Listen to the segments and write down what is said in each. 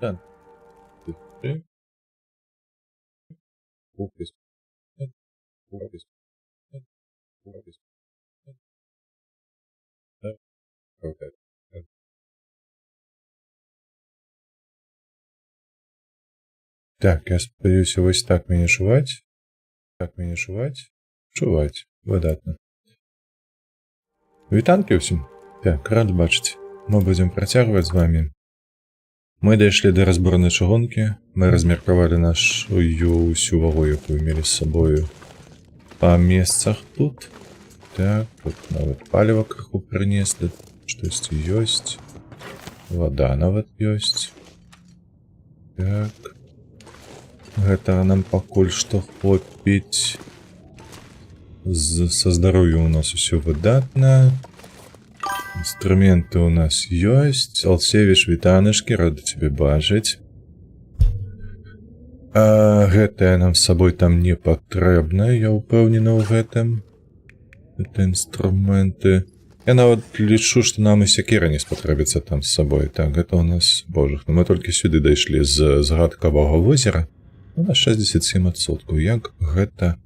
Так. Купись. Купись. Купись. Так. Окей. Так, я сподіваюся, ось так мені чувать. Так мені чувать. Чувать. Видатно. Вітанки всім. Так, рад бачити. Ми будемо працягваць з вами. Мы дайшлі да разборнай чыгункі. Мы размеркавалі нашу ўсю вагу, якую мелі з сабою па месцах тут. Так, тут нават паліва крыху прынеслі. Штосьці ёсць. Вада нават ёсць. Так. Гэта нам пакуль што хопіць. Со здароўем у нас усё выдатна. Инструменты у нас есть. Алсевіш, вітанышкі, рада тебе бачыць. Гэтае нам з сабой там не патрэбна, я ўпэўнены ў гэтым. Это инструменты. Я нават лічу, што нам і сякера не спатрэбіцца там з сабой. Так, гэта у нас божых. Мы толькі сюды дайшлі з згадкавага возера. У нас 67%. Як гэта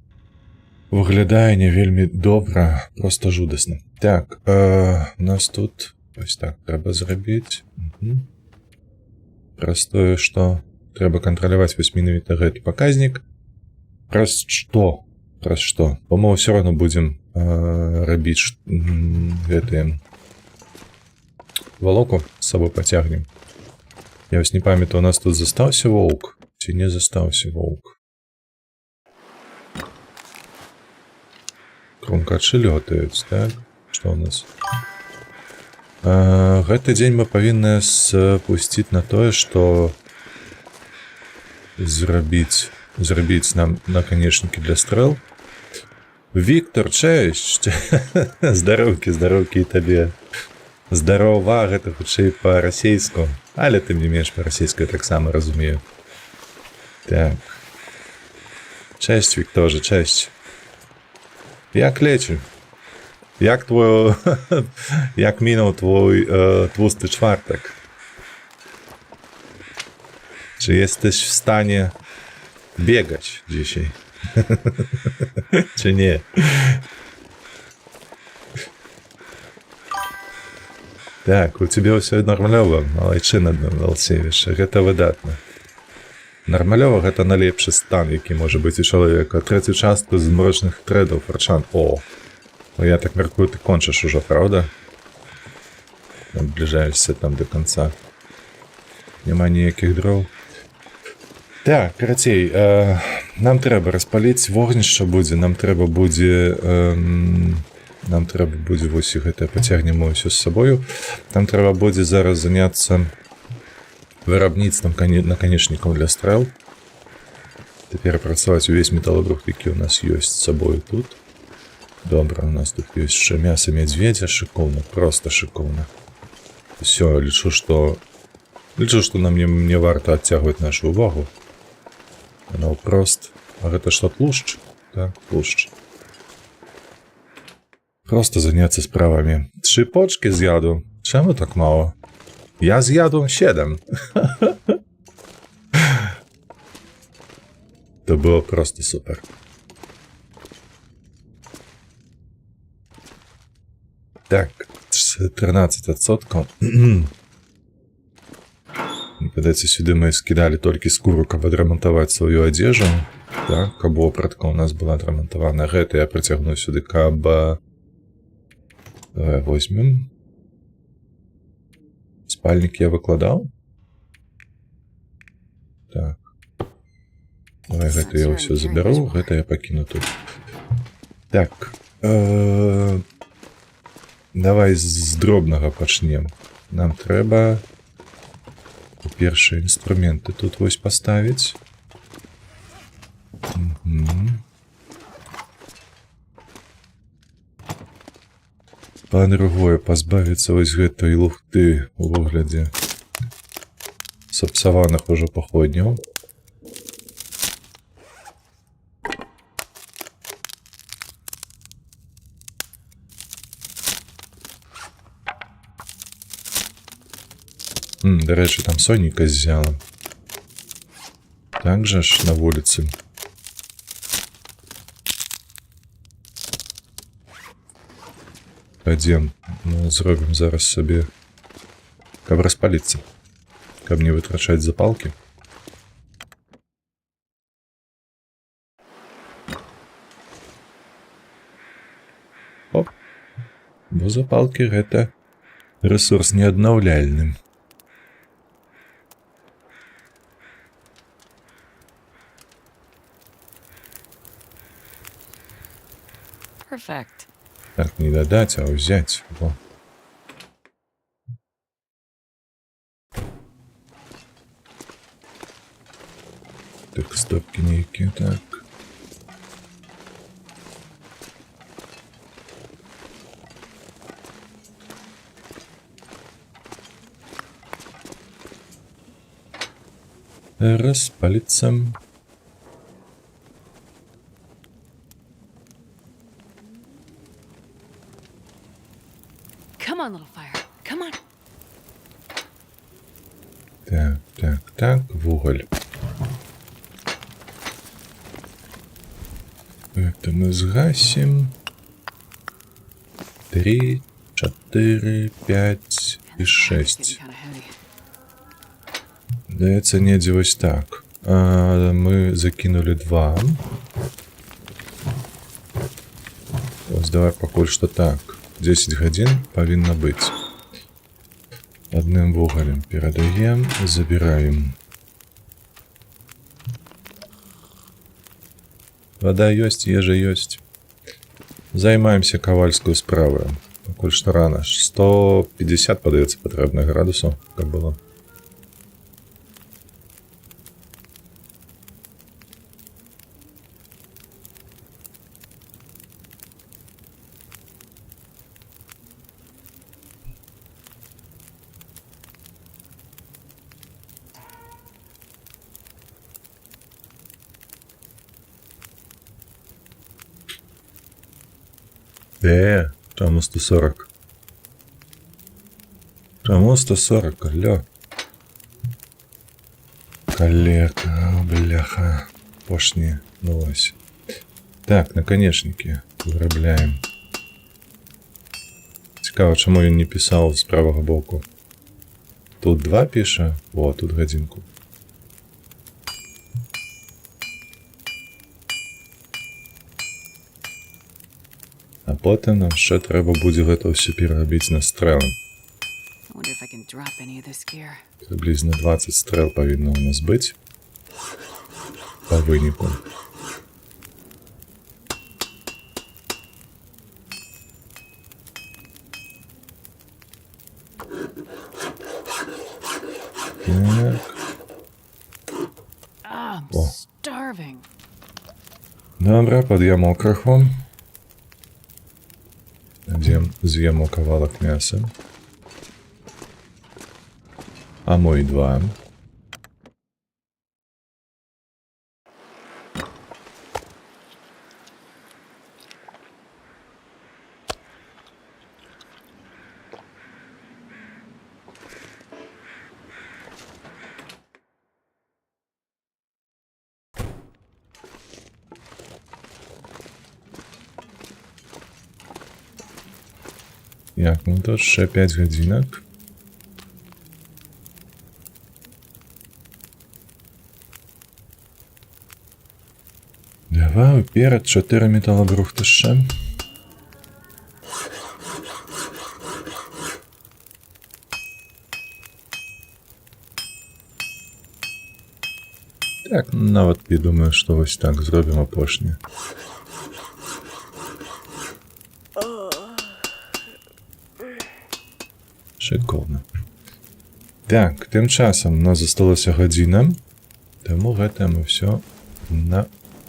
выглядае не вельмі добра, просто жудасна. Так, у нас тут ось так трэба зрабіць. Праз тое, што трэба кантраляваць вось менавіта гэты паказнік. Праз што? Праз што? Бо мы ўсё роўно будзем рабіць гэтыя валоку з сабой пацягнем. Я вось не памятаю, у нас тут застаўся воўк ці не застаўся воўк? Крумкачы лётаюць, так? Што ў нас? Гэты дзень мы павінны спусціць на тое, што зрабіць нам наканечнікі для стрэл. Віктор, чэсць! Здароўкі і табе. Здарова, гэта хутчэй па-расейску. Але тым не менш па-расейску я таксама разумею. Так. Чэсць, Вікторжа, чэсць. Як лечу? Як мінуў твой твусты чвартак? Czy jesteś w stanie biegać dzisiaj? Czy nie? Так, у цябе ўсё нармалёва, малайчына, Алсевіш, гэта выдатна. Нармалёва гэта найлепшы стан, які можа быць у чалавека. Трэцюю частку з змрочных трэдаў, Фарчан. О, я так мяркую, ты кончыш ужо, правда? Набліжаешся там до конца. Няма ніякіх дроў. Так, карацей, нам трэба распаліць вогнішча будзе, нам трэба будзе вось гэта пацягнем усё з сабою. Нам трэба будзе зараз заняцца вырабніцтвам наканечнікаў для стрэл. Цяпер працаваць увесь металабрух, які ў нас ёсць з сабою тут. Добра, у нас тут ёсць яшчэ мяса мядзведзя, шыкоўна, проста шыкоўна. Усё, лічу, што нам не варта адцягваць нашу ўвагу. Прост. А гэта што, тлушч? Так, тлушч. Просто заняцца справамі. 3 почки з'яду. Чаму так мало? Я з'яду 7. To było prosto super. Так, 13%. Падаецца, сюды мы скідалі толькі скуру, каб адрамантаваць сваю адзежу. Так, каб вопратка у нас была адрамантавана. Гэта я прыцягну сюды, каб... Давай возьмем. Спальник я выкладаў. Так. Давай гэта я ўсё забяру, гэта я пакіну тут. Так. Давай з дробнага пачнем. Нам трэба першыя інструменты тут вось паставіць. Па-другое, пазбавіцца вось гэтай лухты у выглядзе сапсаваных ужо паходняў. До речі, там Соніка взяла. Так же ж на вулиці. Пойдем, ну, зробимо зараз собі, каб розпалитися, каб не витрачати запалки. Оп. Бо запалки гэта ресурс неаднаўляльны. Perfect. Так, не додать, а взять. Во. Так, стопки некие, так. Распалиться. Come on, little fire. Come on. Так, так, так, вуголь. Это мы сгасим. 3, 4, 5 и 6. Getting kinda heavy. Дається недзе вось так. Мы закинули 2. Ось давай пакуль што так. 10 гадзін павінна быць. Адным вугалем перадаем, забіраем. Вода ёсць, ежа ёсць. Займаемся кавальскую справу. Пакуль што рана. 150 падаецца патрэбна градусаў, каб было. Чому 140? Чому 140, алло? Коллега, бляха. Пошні, ну ось. Так, наконечники виробляємо. Цікаво, чому він не писав з правого боку. Тут 2 пише, о, тут годинку. А потім нам ще треба буде гэта все переробити на стріли. I wonder if I can drop any of this gear. Приблизно 20 стрел повинно у нас быть. По вынику. Так. Ah, I'm О. starving. Добре, під'ємо краху. З'їмо кавалок м'яса. А мой 2. Як, ну тут ще 5 годинок. Давай уперед 4 металобрухти ще. Так, нават я думаю, що ось так зробимо апошнє. Шикарно. Так, тим часом у нас засталася година, тому гэта мы все на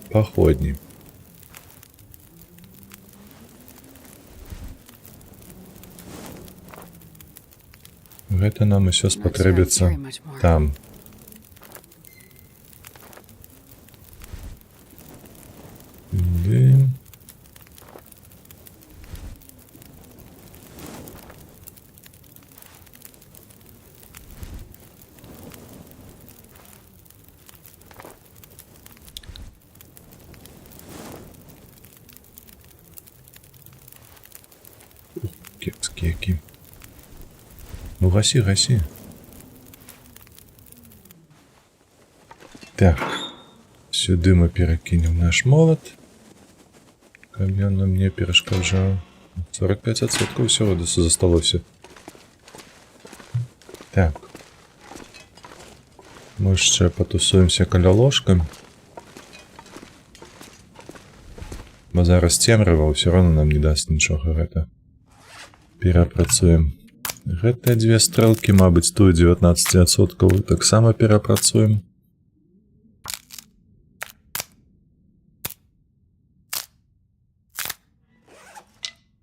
походні. Гэта нам усё спатрэбіцца там. Дым. Кепскі які. Ну, гасі, гасі. Так. Сюды мы перакінем наш молот. Каб ён нам не перашкаджаў. 45% всего засталося. Так. Мы яшчэ патусуемся каля ложка. Бо зараз цемрава, ўсё роўно нам не даст нічога гэта. Перапрацуем. Гэтыя дзве стрэлкі, мабыць, тую 19% таксама перапрацуем.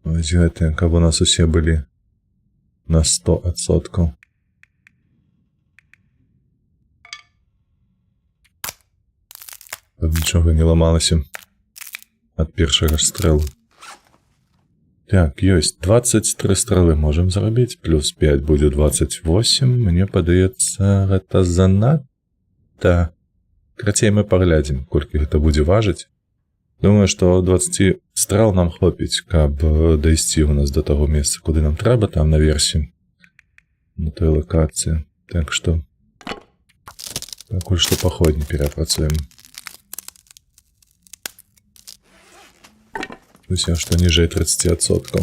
Вось гэтыя, каб у нас усе былі на 100%. Каб нічога не ламалася ад першага ж стрэлу. Так, ёсць 23 стрэлы можам зрабіць, плюс 5 будзе 28. Мне падаецца, гэта занадта. Крацей мы паглядзім, колькі гэта будзе важыць. Думаю, што 20 стрэл нам хлопіць, каб дайсці у нас до таго месца, куды нам трэба, там наверсе. На той лакацыі. Так што пакуль што паходні перапрацуем. Усе, што ніжэй 30%.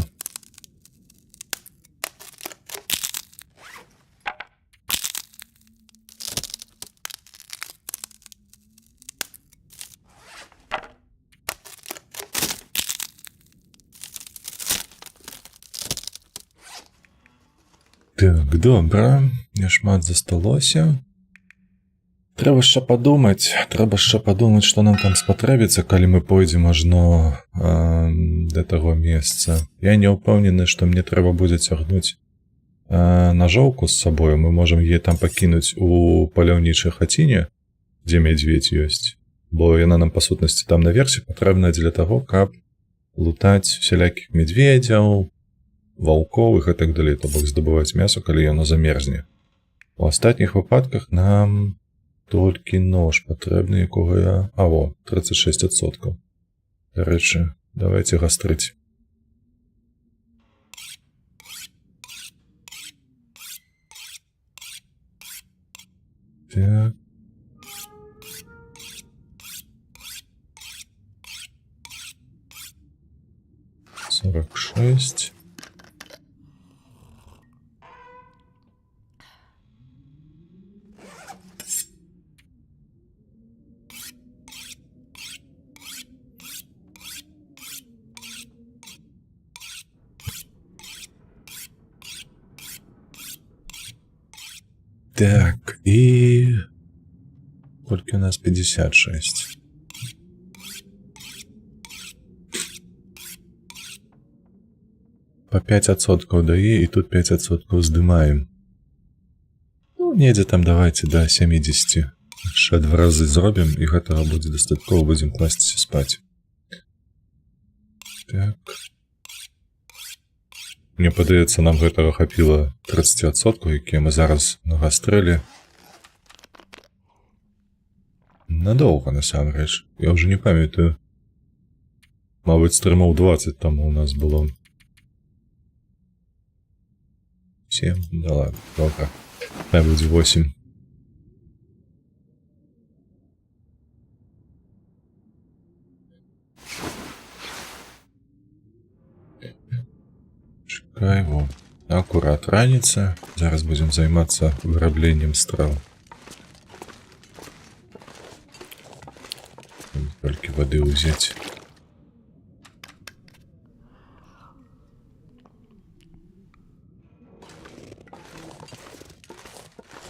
Так, добра. Няшмат засталося. Трэба яшчэ падумаць, што нам там спатрэбіцца, калі мы пойдзем ажно да таго месца. Я не ўпэўнены, што мне трэба будзе цягнуць нажоўку з сабою. Мы можам яе там пакінуць у паляўнічай хаціне, дзе мядзведзь ёсць. Бо яна нам, па сутнасці, там наверсе патрэбная для таго, каб лутаць усялякіх мядзведзяў, ваўкоў і гэтак далей, то бок здабываць мясо, калі яно замерзне. У астатніх выпадках нам толькі нож патрэбны, якога я... Аво, 36%. Дарэчы, давайте гастрыць. Так. Сорок 6. Так, і... Колькі у нас 56. По 5% дае, і тут 5% здымаем. Ну, недзе там давайте до 70. Яшчэ 2 разы зробім, і гэтага будзе дастаткова, будзем класціся спаць. Так. Мне падаецца, нам гэтага хапіла 30%, якія мы зараз нагастрэлі. Надоўга, насамрэч. Я ўжо не памятаю. Мабыць, стрымаў 20 таму у нас было. 7, да ладно, добра. Хай будзе 8. Чекай, во. Акурат раніца. Зараз будзем займацца вырабленнем страў. Толькі вады ўзяць.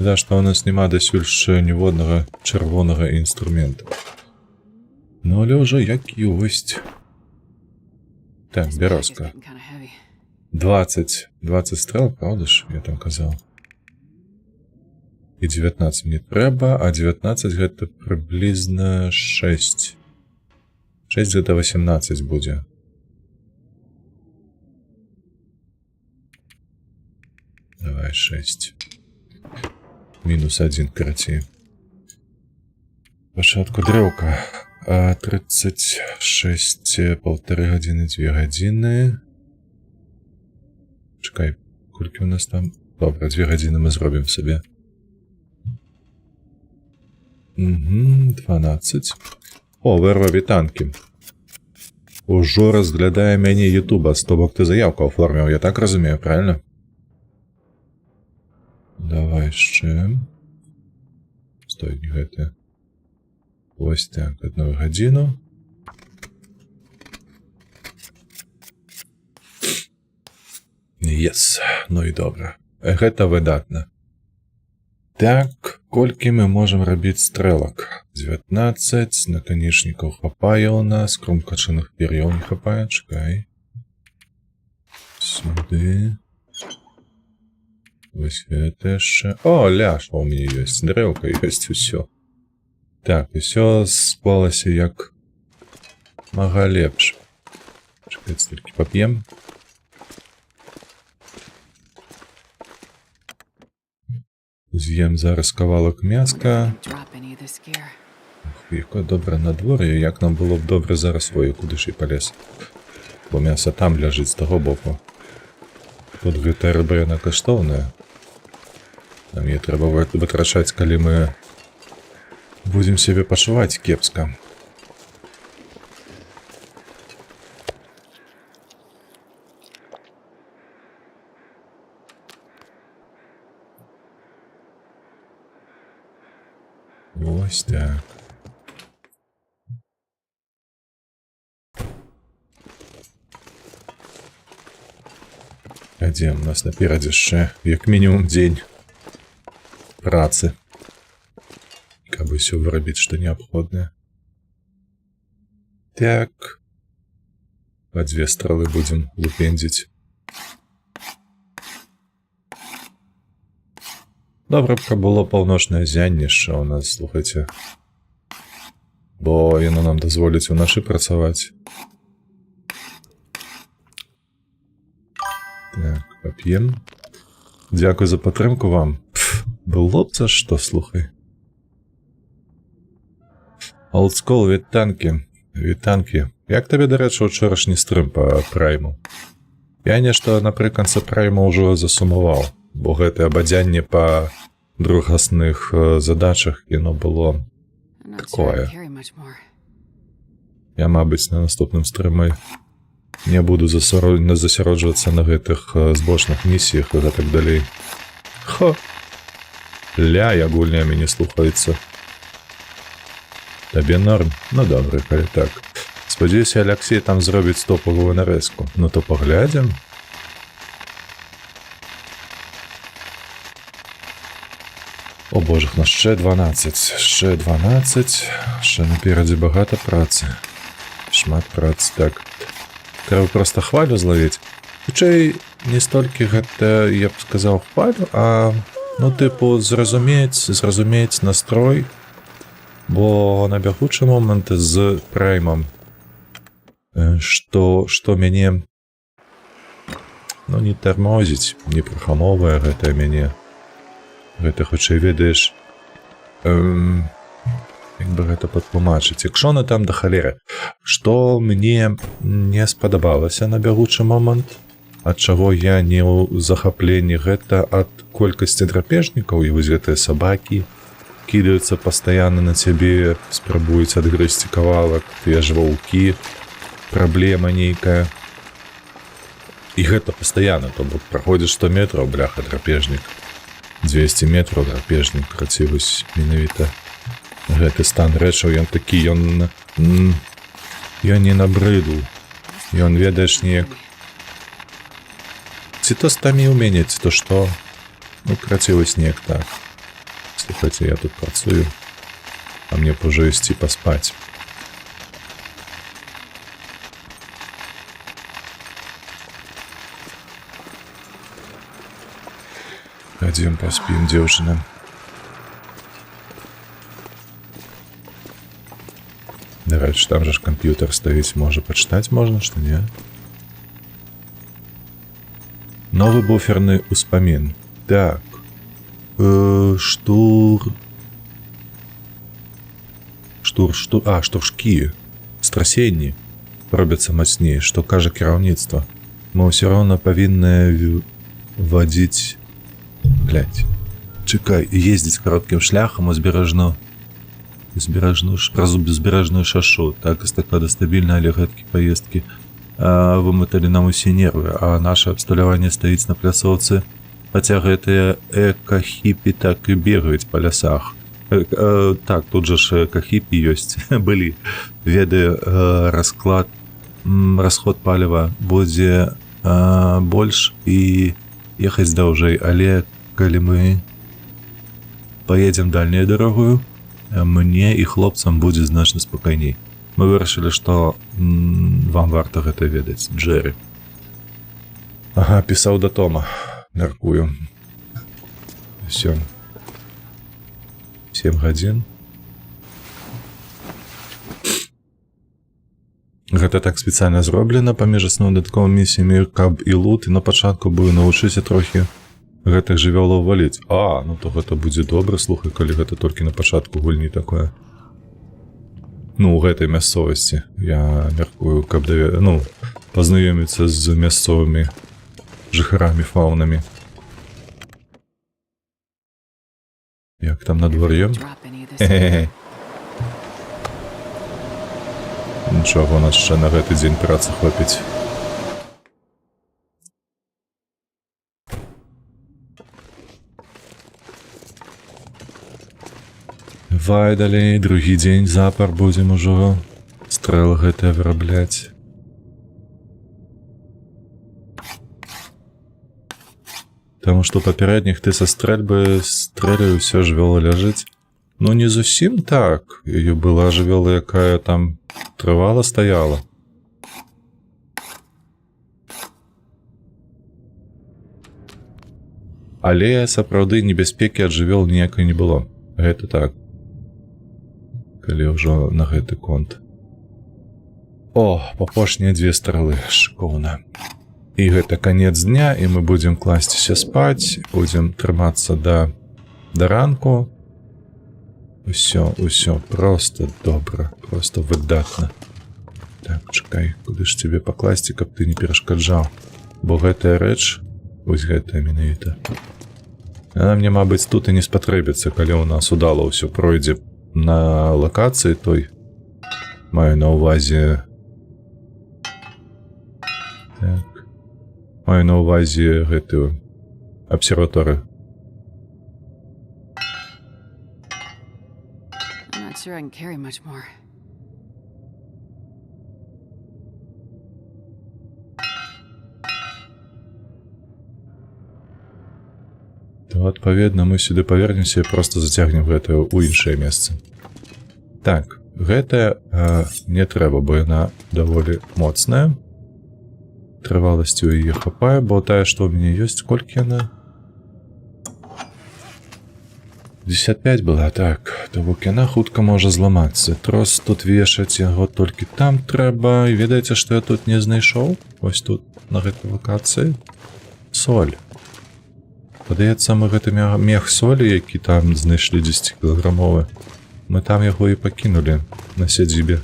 Да, што у нас няма дасюль яшчэ ніводнага чырвонага інструмента. Ну, але ўжо як ёсць. Так, бярозка. 20 стрэл, правда ж, я там казаў. І 19 мне трэба, а 19 гэта прыблізна 6. 6 гэта 18 будзе. Давай 6. Мінус 1 карацей. Пачатку дрэўка. 36, 1,5 гадзіны, 2 гадзіны. Чекай, колькі у нас там? Добре, 2 гадзіны мы зробім сабе. 12. О, вырва вітанкі. Ужо разглядае мяне Ютуба, то бок ты заявку оформіў, я так разумею, правильно? Давай яшчэ. Стой, не гэта. Вось так, 1 гадзіну. Yes, ну і добра. Гэта выдатна. Так, колькі мы можам рабіць стрэлак? 19, наканечнікаў хапае ў нас, кромкачаных пер'ёў не хапае, чакай. Сюды. Вось гэта яшчэ. О, ляшка ў мяне ёсць, дрэўка ёсць, усё. Так, усё спалася як мага лепш. Чакайце, толькі пап'ем. З'ем зараз кавалак мяска. Drop any of this gear. Якое добре надвор'е, як нам было б добре зараз. Ой, куди ж і полез. Бо мясо там ляжить з того боку. Тут гэта рыбрына каштоўная. Нам її треба витрачаць, калі мы будем себе пашываць кепска. Ось так. Адзін у нас наперадзе яшчэ як мінімум дзень працы, каб усё вырабіць, што неабходнае. Так. Па 2 стрэлы будзем лупендзіць. Добра б, каб было паўночнае зянне яшчэ ў нас, слухайце. Бо яно нам дазволіць уначы працаваць. Так, пап'ем. Дзякуй за падтрымку вам. Было б за што, слухай. Олдскул, вітанкі. Вітанкі. Як табе, дарэчы, учорашні стрым па прайму? Я нешта напрыканцы прайму ўжо засумаваў, бо гэтае абадзянне па другасных задачах яно было такое. Я, мабыць, на наступным стрымы не буду засяроджвацца на гэтых збочных місіях і гэтак далей. Хо! Ля, я гульнямі не слухаецца. Табе норм? Ну добре, калі так. Спадзяюся, Алексей там зробіць топавую нарэзку. Ну то паглядзім. О божах, нас ще 12. Ще 12. Ще наперадзе багата працы. Шмат працы, так. Трэба проста хвалю злавіць. Хутчэй, не столькі гэта, я б сказаў, хвалю, а, ну, тыпу, зразумець настрой, бо на бягучы момант з праймам, што мяне, ну, не тармозіць, не прахамоўвае гэта мяне. Гэта, хутчэй, ведаеш, як бы гэта патлумачыць. Якщо не там да халеры, што мне не спадабалася на бягучы момант, ад чаго я не ў захапленні, гэта ад колькасці драпежнікаў, і вось гэтыя сабакі кідаюцца пастаянна на цябе, спрабуюць адгрызці кавалак, тыя ж ваўкі, праблема нейкая. І гэта пастаянна, то бок праходзіш 100 метраў, бляха, драпежнік. 200 метраў драпежнік, краці, вось менавіта гэты стан рэчаў, ён такі, ён не набрыдł, ён, ведаеш, неяк ці то стаміў мяне, ці то што, ну, краці, вось неяк так. Слухайце, я тут працую, а мне б ужо ісці паспаць. Адзін паспім, дзеўчына. Дарэчы, там жа ж камп'ютар стаіць, можа пачытаць можна, што не? Новы буферны ўспамін. Так. Штуршкі. Страсенні робяцца мацней, што кажа кіраўніцтва. Мы ўсё роўна павінны вадзіць, глядь, чакай, ездзіць кароткім шляхам у збярэжную праз узбярэжную шашу. Так, эстакада стабільна, але гэткі паездкі вымыталі нам усе нервы, а наше абсталяванне стаіць на пляцоўцы, хаця гэтыя эка-хіпі так і бегаюць па лясах. Так, тут жа ж эка-хіпі ёсць, былі. Ведаю, расход паліва будзе больш і ехаць даўжэй, але калі мы паедзем дальнюю дарогою, мне і хлопцам будзе значна спакайней. Мы вырашылі, што вам варта гэта ведаць, Джэры. Ага, пісаў да Тома, мяркую. Всё. 7 гадзін. Гэта так спецыяльна зроблена паміж асноўнымі дадатковымі місіямі, каб і лут, і на пачатку быў навучыўся трохі гэтых жывёлаў валіць. Ну то гэта будзе добра, слухай, калі гэта толькі на пачатку гульні такое. Ну, у гэтай мясцовасці. Я мяркую, каб пазнаёміцца з мясцовымі жыхарамі, фаунамі. Як там надвор'е? Нічого, у нас ще на гэты дзень працы хопіць. Давай далей, другі дзень запар будзем ужо стрэл гэтае вырабляць. Таму што папярэдніх ты са стрэльбы стрэлі ўсё жывёла ляжыць. Ну не зусім так. Ёй была жывёла, якая там трывала стаяла. Але сапраўды небяспекі ад жывёл ніякай не было. Гэта так. Калі ўжо на гэты конт. О, апошнія 2 стрэлы, шыкоўна. І гэта канец дня, і мы будзем класціся спаць, будзем трымацца да ранку. Усё просто добра, просто выдатна. Так, чакай, куды ж цябе пакласці, каб ты не перашкаджаў. Бо гэтая рэч, вось гэтая менавіта, яна мне, мабыць, тут і не спатрэбіцца, калі ў нас удала ўсё пройдзе на лакацыі той. Маю на ўвазе... Так... Маю на ўвазе гэтую абсерваторыю. Sure I can carry much more. То, адпаведна, мы сюды павернемся і проста зацягнем гэта ў іншае месца. Так, гэта не трэба, бо яна даволі моцная. Трываласці ў яе хапае, бо тая, што ў мяне ёсць, колькі яна? 55 была, так, то бок яна хутка можа зламацца. Трос тут вешаць яго толькі там трэба. І ведаеце, што я тут не знайшоў? Вось тут, на гэтай лакацыі. Соль. Падаецца, мы гэты мех солі, які там знайшлі 10-кілаграмовы, мы там яго і пакінулі на сядзібе.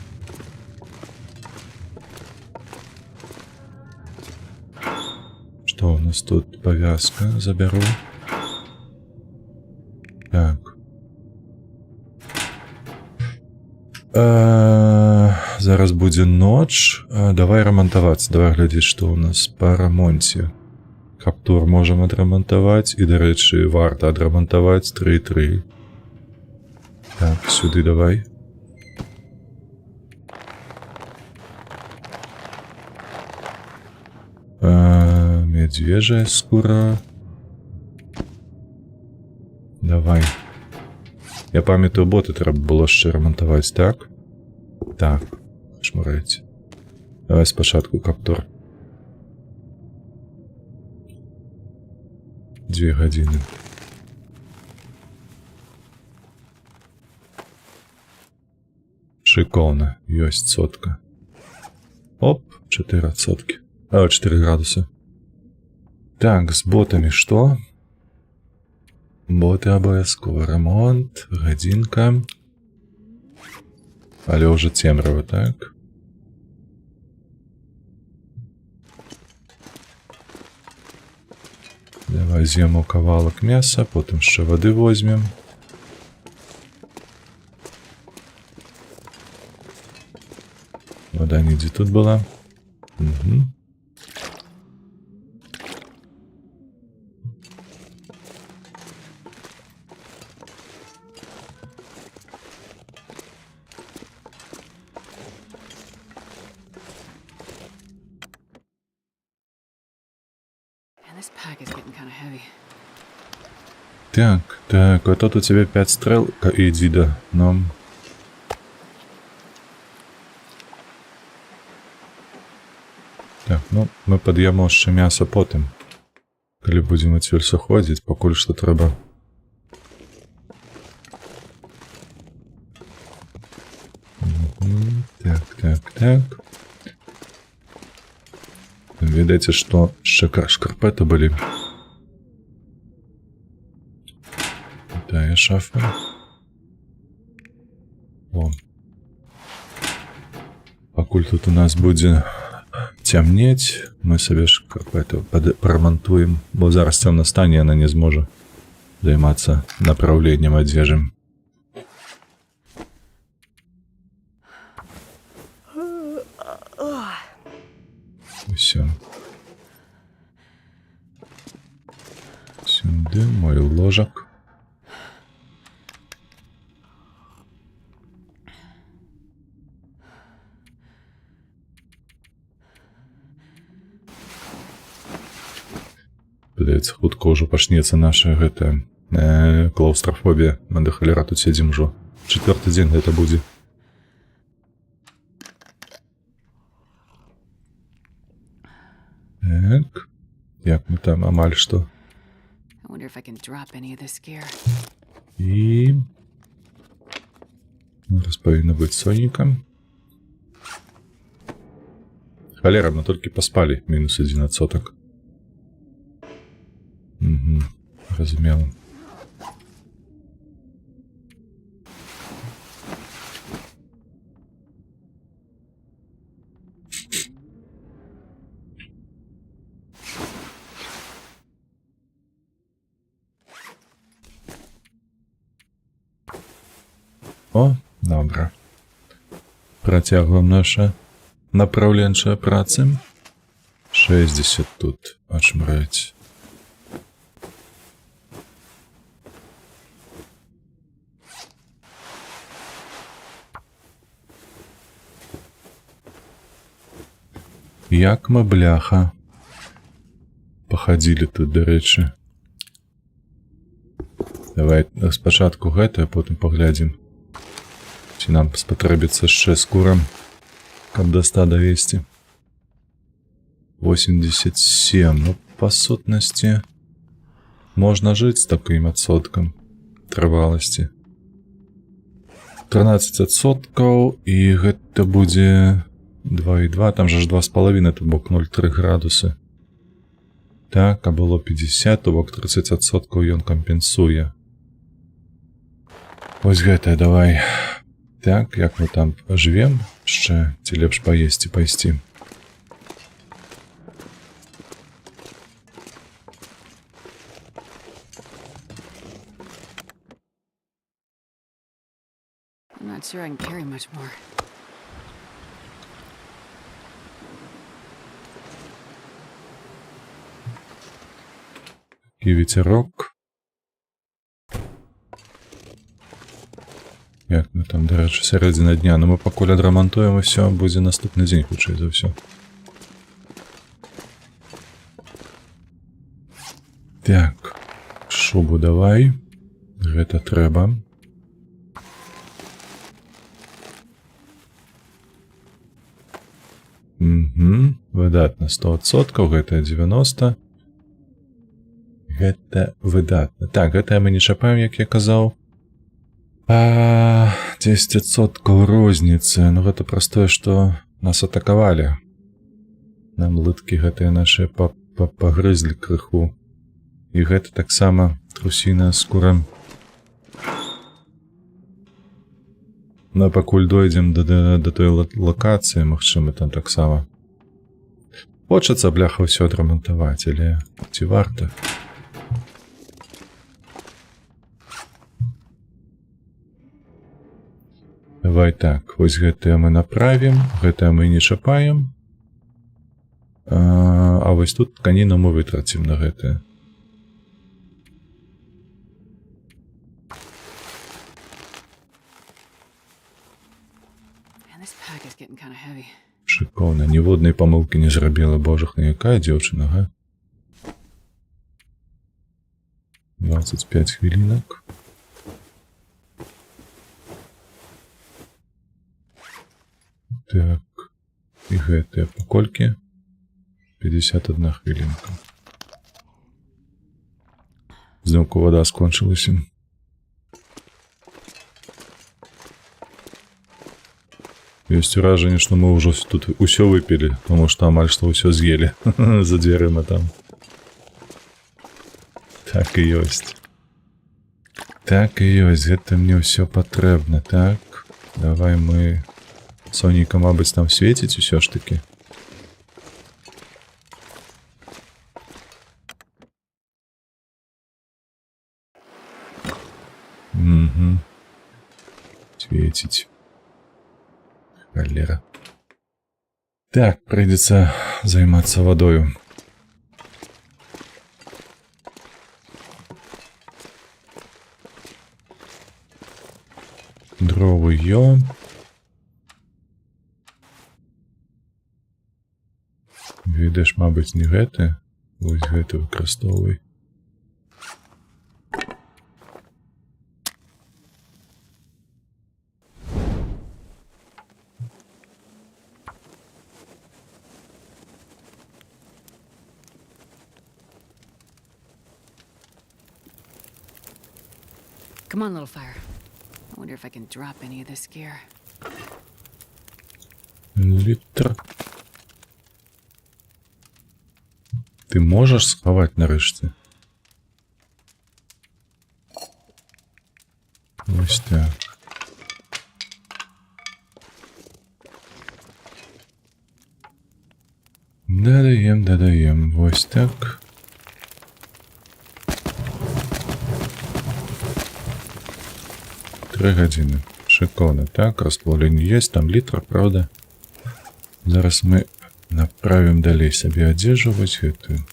Што у нас тут? Павязка, забяру. Так. Зараз будзе ноч. Давай рамантавацца. Давай глядзець, што ў нас па рамонце. Каптур можам адрамантаваць. І, дарэчы, варта адрамантаваць 3-3. Так, сюды давай. Медвежая скура. Давай. Я памятаю, боты трэба было яшчэ рамантаваць, так? Так, шмараеце. Давай спачатку каптур. 2 гадзіны. Шыкоўна, ёсць сотка. Оп, 4 соткі. 4 градусы. Так, з ботамі што? Боты абавязкова. Ремонт, гадзінка. Але ўжо цемрава, так? Возьмем кавалак мяса, потом ще воды возьмем. Вода нигде тут была. Угу. And this pack is getting kind of heavy. Так, вот тут у тебя 5 стрел, иди, да, но... Так, ну, мы пад'емо яшчэ мяса потым. Калі будзем адсюль сыходзіць, пакуль што трэба. Так. Відаеце, што шкарпэты былі. Тая шафа. О. Пакуль тут у нас будзе цямнець, мы сабе шкарпэту парамантуем, бо зараз цёмна стане, яна не зможа займацца направленнем адзежы. Усё. Сюды мой ложак. Падаецца, хутка ўжо пачнецца наша гэтая клаўстрафобія. Мы да халера тут сядзім ужо. 4-й дзень гэта будзе. Так. Як мы там амаль што. I wonder if I can drop any of this gear. І... Зараз павінна быць сонейка. Халера, мы толькі паспалі. Мінус 1%. Угу. Разумела. О, добра. Працягваем наша направленчая праца. 60 тут ашмраць. Як мы, бляха, пахадзілі тут, дарэчы. Давай спачатку гэта, а потым паглядзім, ці нам спатрэбіцца яшчэ скура, каб да 100 давесці. 87, ну, па сутнасці, можна жыць з такім адсоткам трываласці. 13%, і гэта будзе 2,2, там же ж 2,5, то бок 0,3 градусы. Так, а было 50, то бок 30% ён кампенсуе. Вось гэта, давай. Так, як мы там жывем, яшчэ ці лепш паесці пайсці. I'm not sure I can carry much more. І віцярок. Як мы там, дарэчы, сярэдзіна дня, но мы пакуль адрамантуем і ўсё, будзе наступны дзень, хутчэй за ўсё. Так, шубу давай. Гэта трэба. Выдатна, 100%, гэта 90%. Гэта выдатна. Так, гэта мы не чапаем, як я казаў. 10% розніцы. Ну, гэта праз тое, што нас атакавалі. Нам лыткі гэтыя нашыя пагрызлі крыху. І гэта таксама трусіная скура. Ну, пакуль дойдзем да той лакацыі, магчыма, там таксама. Хочацца, бляха, ўсё адрамантаваць, але ці варта? Давай так, вось гэтыя мы направім, гэтыя мы не чапаем. А вось тут тканіну мы вытрацім на гэтае. Man, this pack is getting kind of heavy. Шыкоўна, ніводнай памылкі не зрабіла, божахна, якая дзяўчына, га? 25 хвілінак. Так, і гэтыя паколькі? 51 хвілінка. Зноўку вада скончылася. Ёсць уражанне, што мы ўжо тут усё выпілі, таму што амаль што ўсё з'елі за дзвярыма там. Так і ёсць. Так і ёсць, гэта мне ўсё патрэбна, так? Давай мы... Сонейка, мабыць, там свеціць усё ж такі. Угу. Свеціць. Холера. Так, придется займаться водою. Дровы ё. Відиш, мабуть, не гэты. Вось гэты выкарыстоўвай. Come on, little fire. I wonder if I can drop any of this gear. Літр. Ты можаш схаваць нарэшце? Вось так. Дадаем. Вось так. Три гадзіны. Шикарно. Так, расплавленне есть, там літр, правда? Зараз мы направим далей сабе адзежу вось гэтую.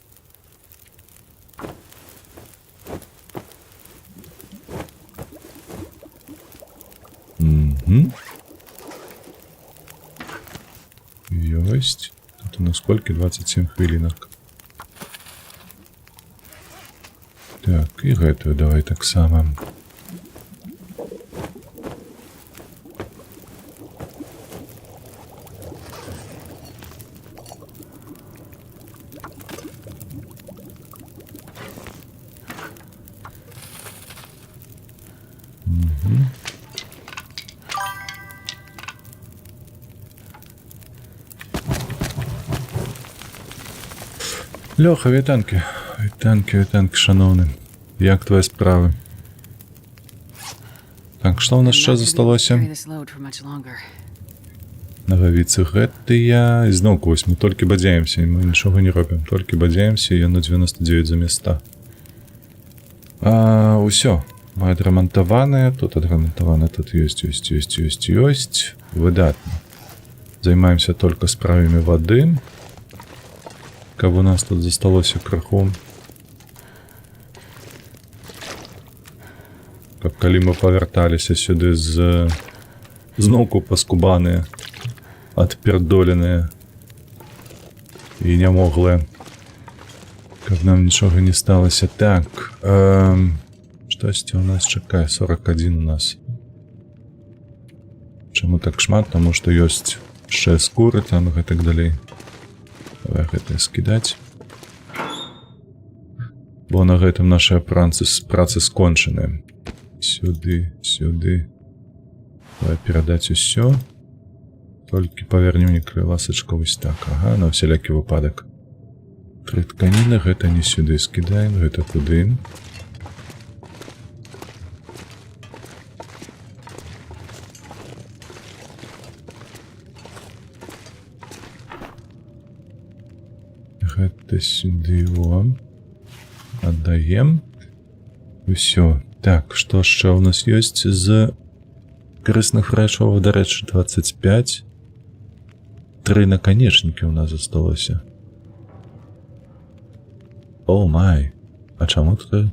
Ёсць. Тут у нас колькі? 27 хвілінак. Так, і гэтую давай таксама. Лёха, вітанки, шановні. Як твої справи? Так, що у нас ще засталося? Нававіцы гэтыя. І зноўку, вось мы толькі бадзяемся, і мы нічога не робім. Толькі бадзяемся, і ён на 99 замест 100. Усё. Мы адрамантаваныя, тут адрамантавана, тут ёсць. Выдатна. Займаемся толькі справамі вады. Каб у нас тут засталося краху. Каб калі мы павярталіся сюды зноўку паскубаныя, адпердоленыя і нямоглыя. Каб нам нічога не сталася. Так, штосьці у нас чакае, 41 у нас. Чаму так шмат? Таму што ёсць яшчэ скуры там і гэтак далей. Давай гэта скідаць. Бо на гэтым нашы працы скончаныя. Сюды. Давай перадаць усё. Толькі павернем некалі ласачка вось так. Ага, на всялякі выпадак. 3 тканіны, гэта не сюды скідаем, гэта туды. Гэта сюды, о. Аддаем. Усё. Так, што яшчэ ў нас ёсць з Корисних рэчаў, дарэчы, 25. 3 наконечнікі ў нас засталося. О, май. А чаму тут?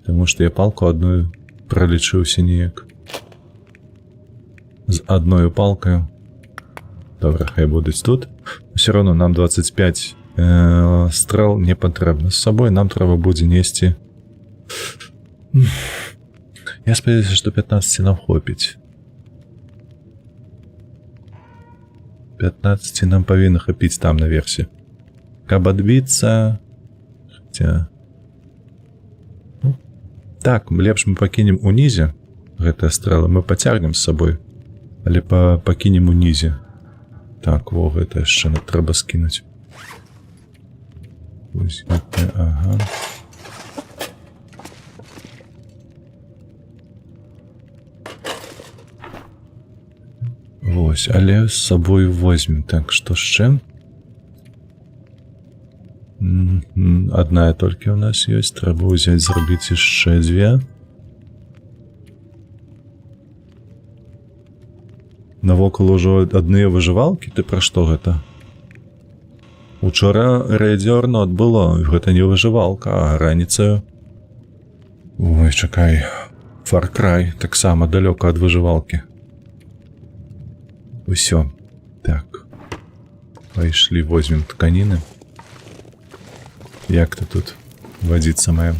Таму што я палку адную пралічыўся неяк. З адною палкаю. Добра, хай будуць тут. Усё роўно нам 25 стрэл не патрэбна з сабой. Нам трэба будзе несці. Я спадзяюся, што 15 нам хопіць. 15 нам павінна хапіць там наверсе. Каб адбіцца... Хаця... Так, лепш мы пакінем унізе гэтыя стрэлы. Мы пацягнем з сабой. Але пакінем унізе. Так, во, гэта яшчэ трэба скінуць. Вось гэта, ага. Вось, але з сабой возьмем. Так, што з чым? Адная толькі ў нас ёсць. Трэба ўзяць, зрабіць яшчэ 2. Навокал ужо адныя выжывалкі? Ты пра што гэта? Учора рэйдзёрно адбыло. Гэта не выжывалка, а раніцаю. Ой, чакай. Far Cry таксама далёка ад выжывалкі. Усё. Так. Пайшлі, возьмем тканіны. Як ты тут вадзіцца мая?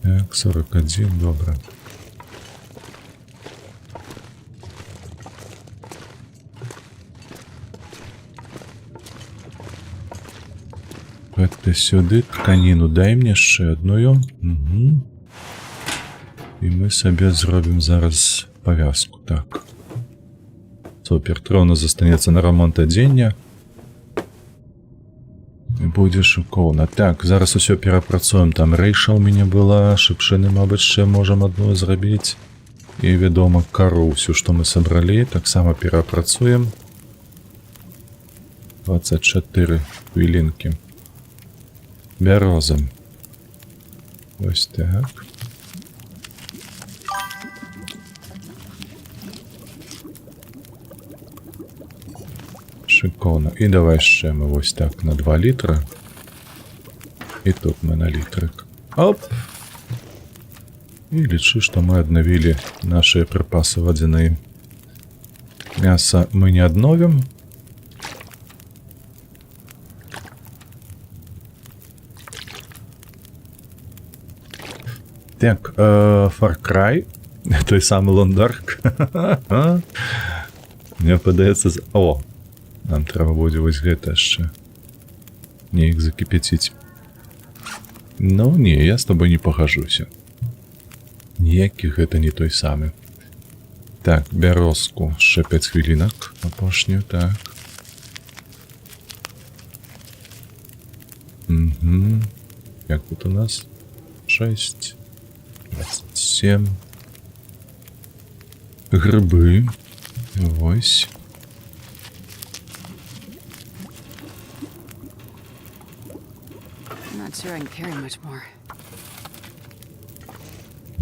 Так, 41, добра. Гэта сюды тканіну дай мне яшчэ адную. Угу. І мы сабе зробім зараз павязку. Так. Супер, трона застанецца на рамонт адзення. І будзе шыкоўна. Так, зараз усё перапрацуем. Там рэйша ў мяне была, шыпшыны, мабыць, ще можам адну зрабіць. І, вядома, кару ўсю, што мы сабралі, таксама перапрацуем. 24 хвілінкі. Бярозам. Вось так. Шикоўна. І давай яшчэ мы вось так на 2 літра. І тут мы на літрык. Оп! І лічы, што мы аднавілі нашыя прыпасы вадзяны. Мяса мы не адновім. Так, Far Cry. Той самы Лондарк. Мне падаецца... О! Нам трэба будзе вось гэта яшчэ неяк закіпяціць. Ну, не, я з тобой не пагажуся. Ніякі гэта не той самы. Так, бярозку. Ще 5 хвілінак. Апошнюю, так. Угу. Як тут у нас? 6. 27. Грибы. Вось. Sure, I can carry much more.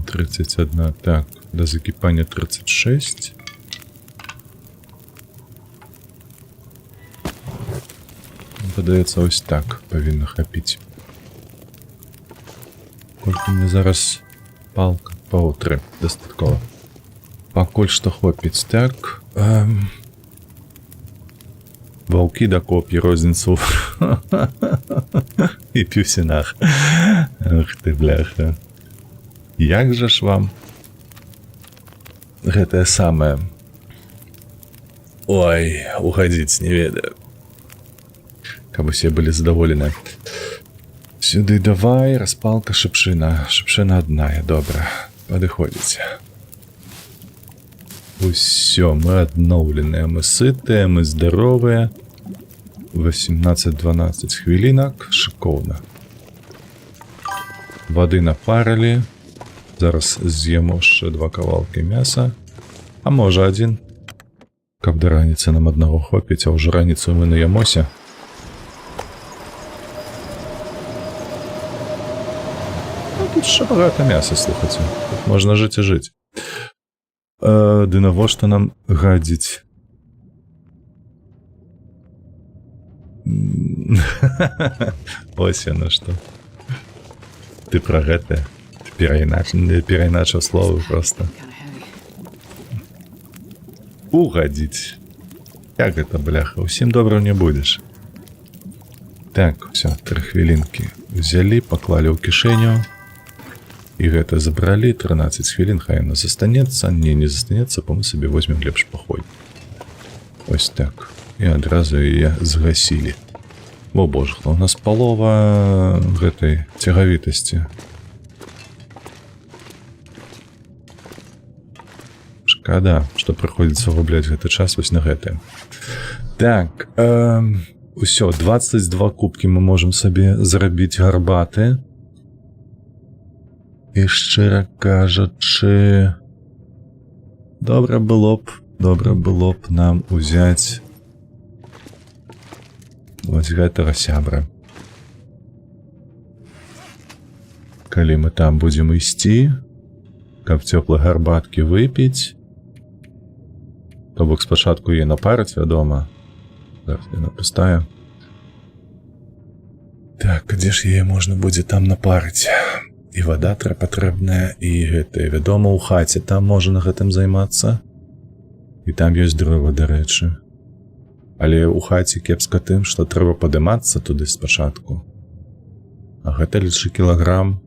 31, так, до закипания 36. Падаецца, ось так павінна хапіць. Колькі мне зараз палка? Па 3, дастаткова. Пакуль што хопіць, так. Ваўкі да коп'і розніцу. І пюсінах. Ах ты, бляха. Як жа ж вам гэтае самае? Ой, уходзіць не ведаю. Каб усе былі задаволены. Сюды давай, распалка, шыпшына. Шыпшына адная, добра. Падыходзіць. Усё, мы адноўленыя, мы сытыя, мы здаровыя. 18-12 хвілінак, шыкоўна. Вады напарылі. Зараз з'ем яшчэ 2 кавалкі мяса. А можа 1. Каб да раніцы нам аднаго хопіць, а ўжо раніцу мы наямося. тут ще багато м'яса, слухайте. Тут можна жити і жити. Ды навошта нам гадзіць? Ось яно што. Ты пра гэта. Ты перайначыў словы проста. Kind of heavy. Угадзіць. Як гэта, бляха? Усім добра не будзеш. Так, все, 3 хвілінкі. Взялі, паклалі ў кішэню. І гэта забралі, 13 хвілін, хай яно застанецца. Не застанецца, бо мы сабе возьмем лепш пахой. Ось так. І адразу яе згасілі. О боже, у нас палова гэтай цягавітасці. Шкада, што прыходзіцца губляць гэты час вось на гэтым. Так, усё, 22 кубкі мы можам сабе зрабіць гарбаты. І шчыра кажучы, добра было б нам узяць вось гэтага сябра. Калі мы там будзем ісці, каб цёплай гарбаткі выпіць, то бок спачатку яе напарыць, вядома. Зараз яна пустая. Так, дзе ж яе можна будзе там напарыць? І вада патрэбная, і гэта, вядома, у хаце там можа на гэтым займацца. І там ёсць дрэва, дарэчы. Але ў хаце кепска тым, што трэба падымацца туды спачатку. А гэта лічы кілаграм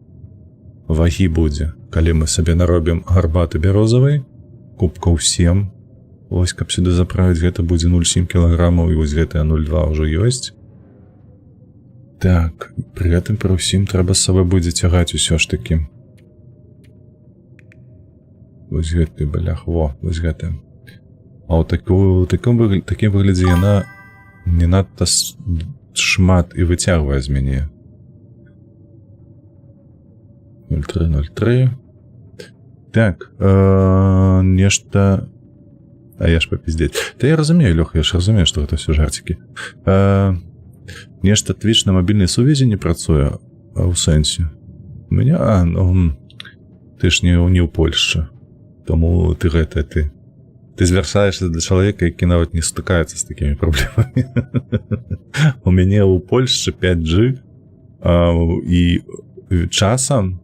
вагі будзе. Калі мы сабе наробім гарбаты бярозавай, кубкаў 7, вось каб сюды заправіць, гэта будзе 0,7 кілаграмаў, і вось гэтая 0,2 ўжо ёсць. Так, пры гэтым пры ўсім трэба з сабой будзе цягаць усё ж такі. Вось гэты, блях, вось гэты. А ў такім выглядзе яна не надта шмат і выцягвае з мяне. 0,3. Так, нешта... А я ж папиздеть. Та я разумею, Лёха, я ж разумею, што гэта ўсё жарцікі. Нешта Twitch на мабільнай сувязі не працуе, а ў сэнсе. У мяне... Ты ж не ў Польшчы. Таму ты гэта, ты звяршаешся да чалавека, які нават не стыкаецца з такімі праблемамі. У мяне ў Польшчы 5G, і часам,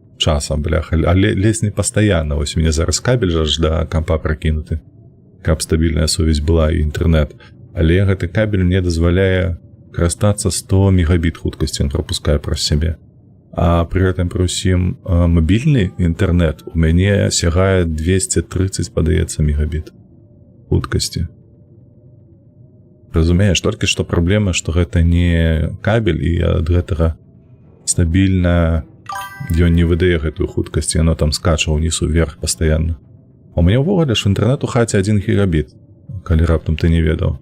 бляха, але ледзь не пастаянна. Вось у мяне зараз кабель ж да кампа пракінуты, каб стабільная сувязь была і інтэрнэт. Але гэты кабель мне дазваляе карыстацца 100 мегабіт хуткасці, ён прапускае праз сябе. А пры гэтым пры ўсім мабільны інтэрнэт у мяне сягае 230, падаецца, мегабіт хуткасці. Разумееш, толькі што праблема, што гэта не кабель, і ад гэтага стабільна ён не выдае гэтую хуткасць, яно там скача ўніз уверх пастаянна. А у мяне ўвогуле ж інтэрнэт у хаце 1 гігабіт, калі раптам ты не ведаў.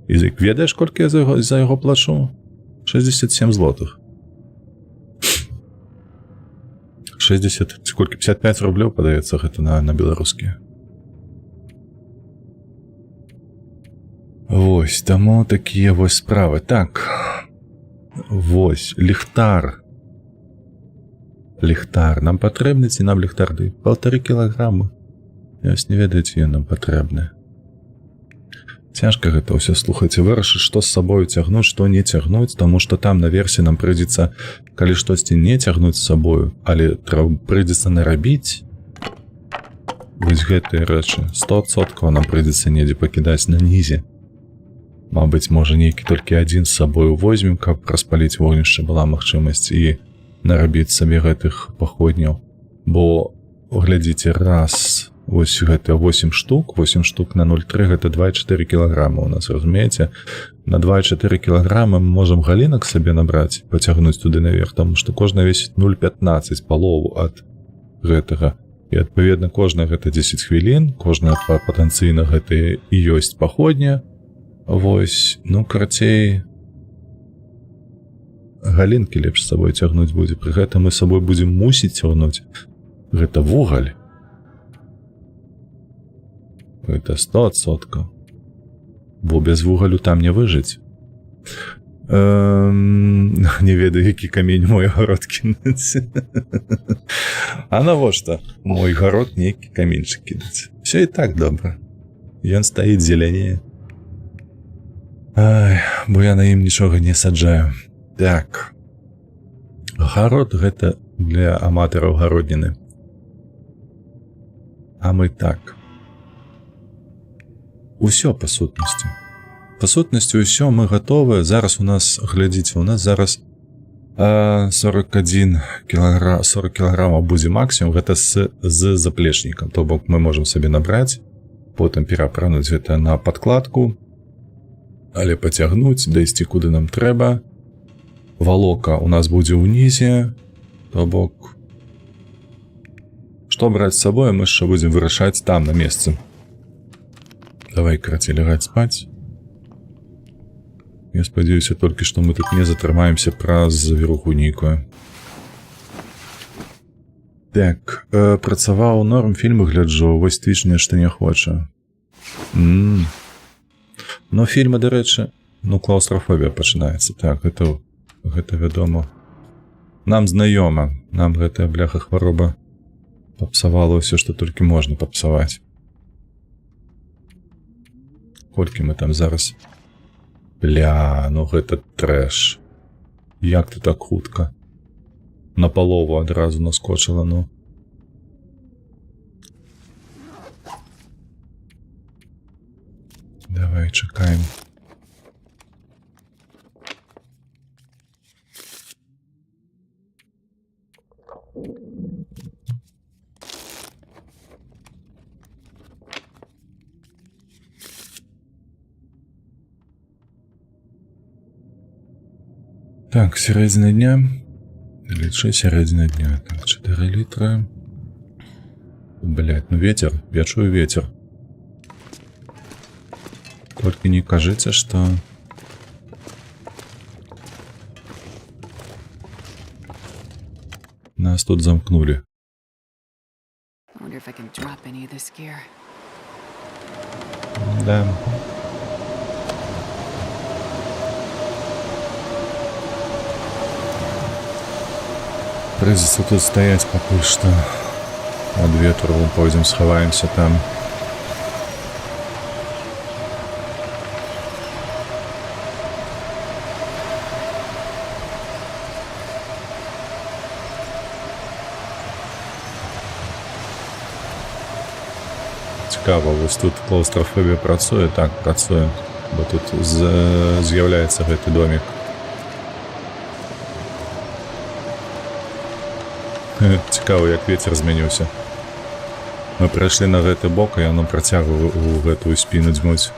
І ведаеш, колькі я за яго плачу? 67 злотых. 60, сколькі? 55 рублёў, падаецца, гэта на беларускія. Вось, таму такія вось справы. Так, вось, ліхтар. Ліхтар. Нам патрэбны ці нам ліхтар? 1,5 кілаграмы. Я ось не ведаю, ці нам патрэбны. Цяжка гэта ўсё, слухайце, вырашыць, што з сабою цягнуць, што не цягнуць, таму што там на версе нам прыйдзецца, калі штосьці не цягнуць з сабою, але прыйдзецца нарабіць вось гэтыя рэчы. 100% нам прыйдзецца недзе пакідаць на нізе. Мабыць, можа, нейкі толькі адзін з сабою возьмем, каб распаліць вогнішча была магчымасць і нарабіць сабе гэтых паходняў. Бо, глядзіце, раз, вось гэта 8 штук на 0,3, гэта 2,4 кілаграма у нас, разумееце? На 2,4 кілаграма мы можам галінак сабе набраць, пацягнуць туды наверх, таму што кожна весіць 0,15, палову ад гэтага. І, адпаведна, кожная гэта 10 хвілін, кожная патэнцыйна гэта і ёсць паходня. Вось, ну, карацей, галінкі лепш з сабой цягнуць будзе. Пры гэтым мы сабой будзем мусіць цягнуць. Гэта вугаль. Гэта 100%. Бо без вугалю там не выжыць. Не ведаю, які камень мой гарод кінуць. А навошта мой гарод нейкі каменьчык кінуць? Все і так добра. Ён стаіць зелянее. Ай, бо я на ім нічога не саджаю. Так. Гарод гэта для аматараў гародніны. А мы так. Усё па сутнасці. Па сутнасці ўсё, мы гатовы. Зараз у нас, глядзіце, у нас зараз 41 килограмм, 40 килограммов будзе максимум. Гэта з заплечнікам. То бок мы можем сабе набраць, потым перапрануць гэта на падкладку, але пацягнуць, дайсці куды нам трэба. Валока у нас будзе ўнізе, то бок што браць з сабой, мы яшчэ будзем вырашаць там на месцы. Давай, карацей, лягаць спаць. Я спадзяюся толькі, што мы тут не затрымаемся праз завіруху нейкую. Так, працаваў норм, фільмы гляджу, вось Twitch нешта не хоча. Но фільмы, дарэчы, клаўстрафобія пачынаецца. Так, гэта вядома. Нам знаёма, нам гэтая бляха хвароба папсавала ўсё, што толькі можна папсаваць. Колькі мы там зараз? Бля, ну гэта трэш. Як ты так хутка? На палову адразу наскочыла, ну. Давай, чакаем. Так, сярэдзіна дня. Лічы сярэдзіна дня. Так, 4 літра. Блядь, ну ветер. Я чую ветер. Толькі не кажыце, што... Нас тут замкнули. Да. Придется тут стоять пока что. От ветру пойдем сховаемся там. Цікаво, ось тут клаустрофобія працює? Так, працює. Бо тут з'являється гэты домик. Цікаво, як ветер змяніўся. Мы прайшлі на гэты бок, і яно працягвае у гэтую спіну дзьмуць.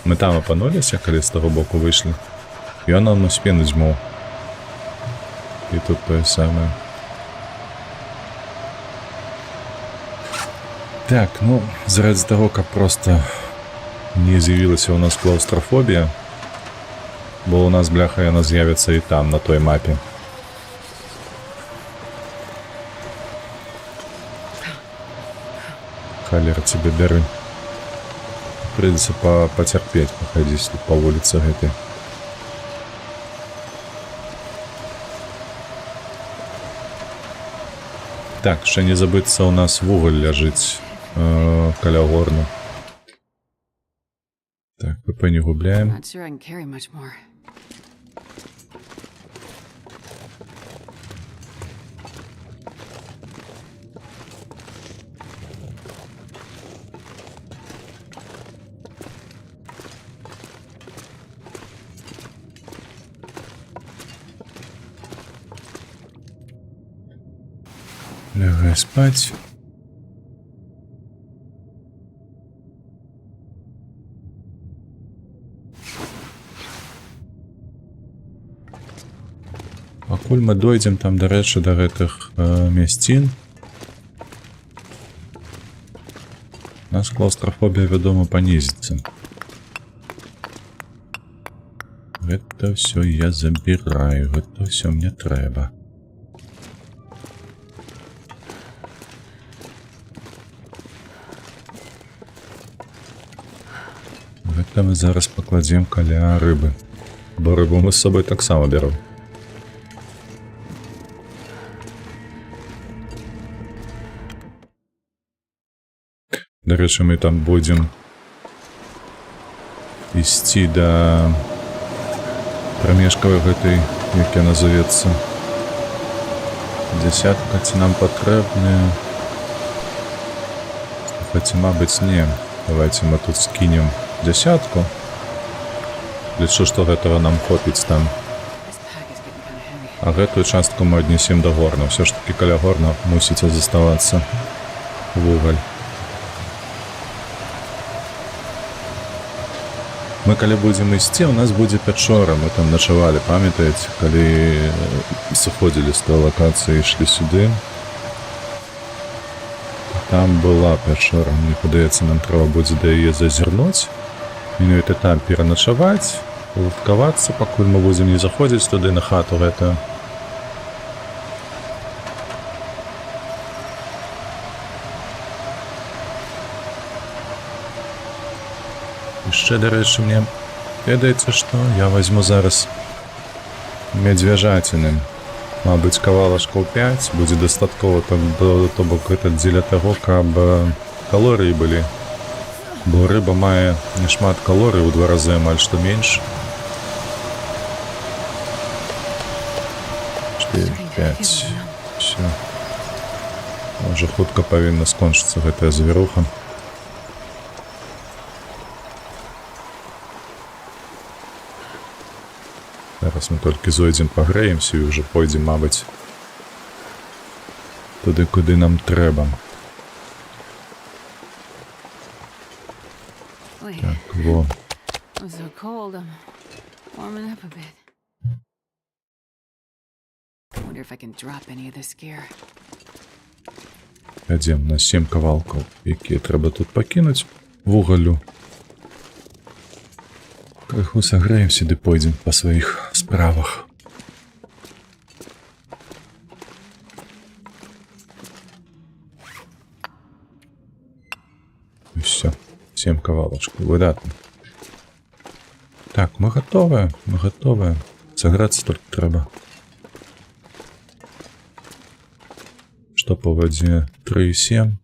Мы там апануліся, калі з таго боку выйшлі. І яно на спіну дзьмуў. І тут тое самае. Так, ну, заради того, каб просто не з'явілася у нас клаустрофобія, бо у нас, бляха, яна з'явіцца і там, на той мапе. Халера тебе бяры. Придется потерпеть, походить тут по улице гэтай. Так, ще не забыться, у нас вуголь ляжить каля горну. Так, ПП не губляем. Лягай спать. Пакуль мы дойдзем там, дарэчы, да гэтых мясцін, у нас клаустрофобія, вядома, панізіцца. Гэта ўсё я забіраю, гэта ўсё мне трэба. Гэта мы зараз пакладзем каля рыбы. Бо рибу ми з собою так само беремо. До речі, ми там будемо ісці до промежковой гэтай, як я назовецца. Десятка ці нам патрэбная. Хотя, мабыць, не. Давайте мы тут скинем десятку. Лічу, што гэтага нам хопіць там. This pack is getting kind of heavy. А гэтую частку мы аднесем да горна. Все ж таки каля горна мусіць заставацца вугаль. Мы калі будзем ісці, у нас будзе пячора. Мы там начавалі, памятаеце, калі сыходзілі з той лакацыі і ішлі сюды. Там была пячора. Мне падаецца, нам трэба будзе да яе зазірнуць. Менавіта там пераначаваць, уладкавацца, пакуль мы будзем не заходзіць туды на хату гэта. Яшчэ, дарэчы, мне ведаеце што? Я возьму зараз медвяжаціны. Мабыць, кавалачкаў 5 будзе дастаткова, то бок гэта дзеля таго, каб калорыі былі. Бо рыба мае нешмат калорый, у 2 разы амаль што менш. 4, 5. Все. Уже хутка павінна скончыцца гэтая завіруха. Зараз мы толькі зойдзем, пагрэемся і ўжо пойдзем, мабыць, туды, куды нам трэба. Wait, Так, во. I'm so cold. I'm warming up a bit. I wonder if I can drop any of this gear. Ядзем на 7 кавалкаў, якія трэба тут пакінуць вугалю. Крыху сагрэемся ды пойдзем па сваіх справах. І все, 7 кавалачкаў, выдатна. Так, мы гатовыя, мы гатовыя. Саграцца толькі трэба. Што па вадзе? 3,7.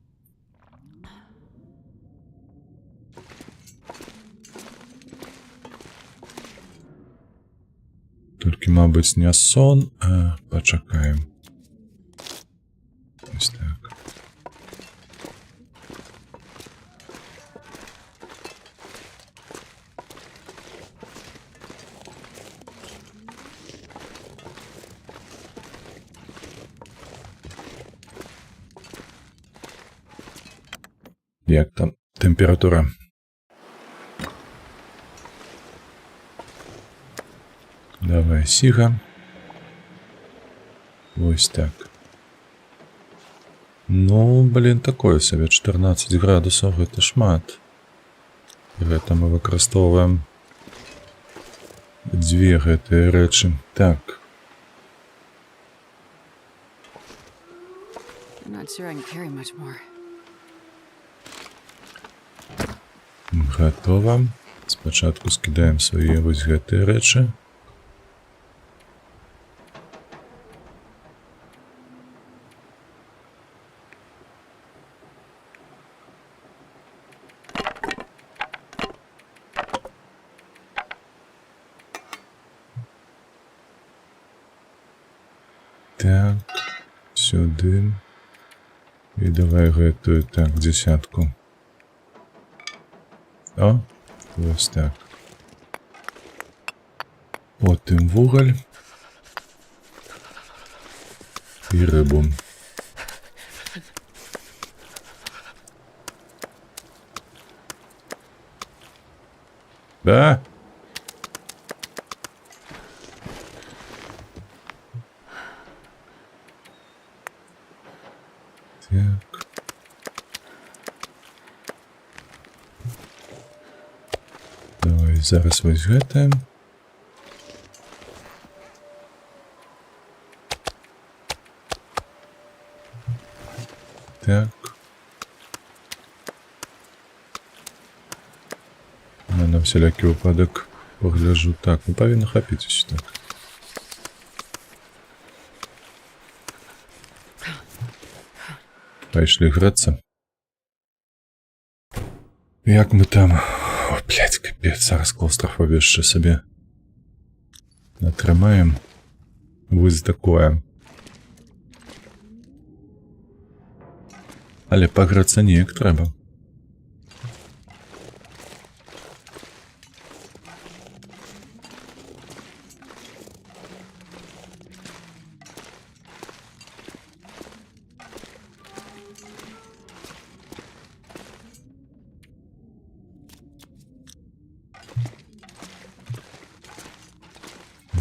Толькі, мабыць, не сон, а пачакаем. Ось так. Як там тэмпература? Давай, сіга. Вось так. Ну, блин, такое сабе, 14 градусаў, гэта шмат. Гэта мы выкарыстоўваем дзве гэтыя рэчы. Так. I'm not sure I can carry much more. Гатова. Спачатку скідаем свае вось гэтыя рэчы. Так, сюды. І давай гэтую, так, десятку. О, вось так. Потым вугаль. І рыбу. Да? Так. Давай зараз вось гэта. Так. На всялякі выпадак Погляжу. Так, ну повинно хапить ось так. Пайшли грацца. Як мы там? О, блядь, капец, зараз клаустрофобію ще собі натрымаем. Вось такое. Але паграцца неяк трэба.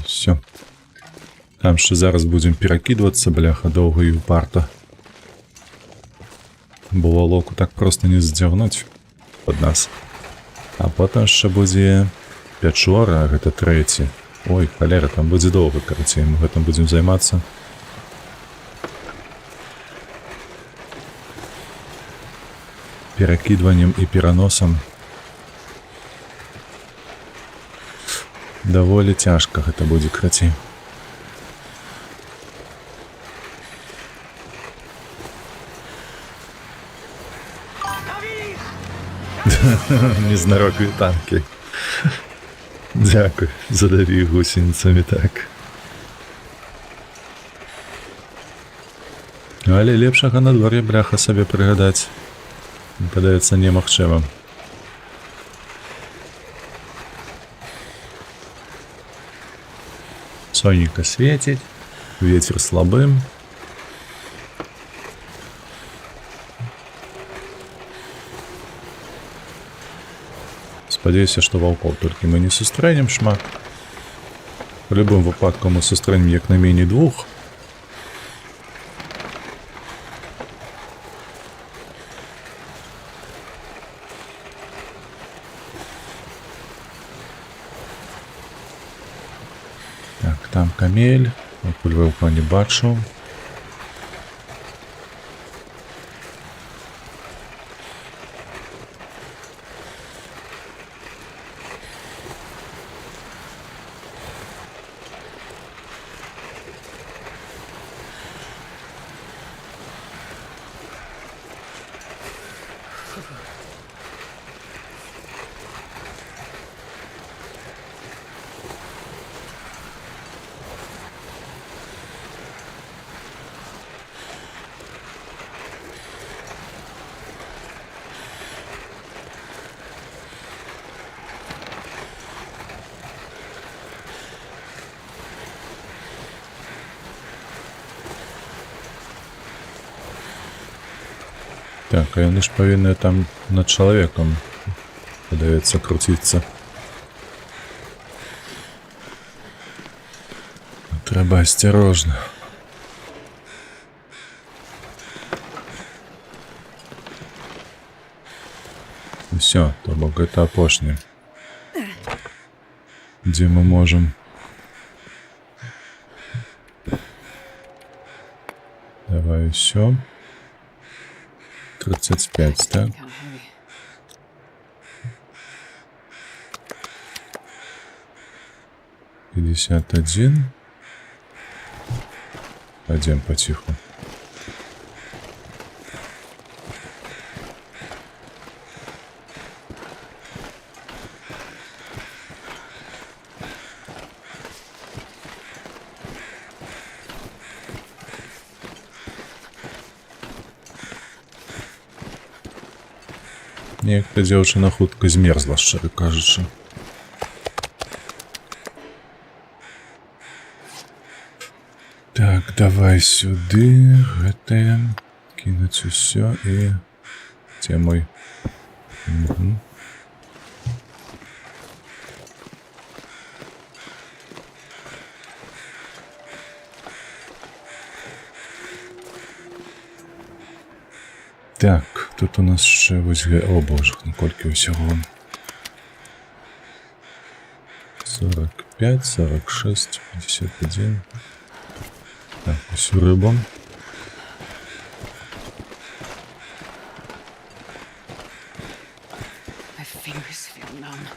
Все. Там ще зараз будемо перекидуватися, бляха, довго і упарто. Бо волоку так просто не здзягнуть під нас. А потім ще буде пячора, гэта трэці. Ой, халера, там будзе доўга, карацей, мы гэтым будзем займацца. Перакідваннем і пераносам. Даволі цяжка гэта будзе, карацей. Незнарокві танки. Дякую, задаві гусеницами так. Але лепшага надвор'я, бляха, сабе прыгадаць. Падаецца немагчымым. Сонечка светить, ветер слабым. Спадзяюся, што ваўкоў толькі мы не сустрэнем шмат. У любым выпадку мы сустрэнем як найменей 2. Так, там камель, пакуль ваўка не бачу. Так, а яны ж павінны там над чалавекам, падаецца, круціцца. Трэба асцярожна. Усё, то бок гэта апошняе. Дзе мы можам. Давай усё. 35, так? Kind of heavy. Пятьдесят один. Пойдем потиху. Некая дзяўчына хутка змерзла, шчыра кажучы. Так, давай сюды, гэтае, кінуць усё і... Дзе мой? Так, тут у нас ще ось... О боже, наколькі усього. 45, 46, 51. Так, ось рибу. My fingers feel numb.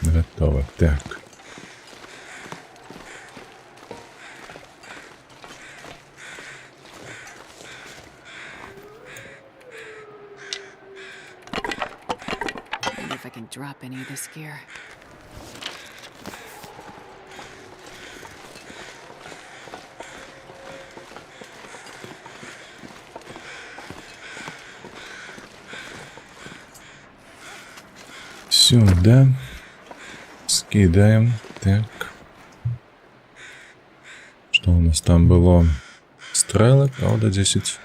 Готово. Так. Maybe if I can drop any of this gear. Сюда. Скидаем. Так. Что у нас там было? Стрелы, правда, 10.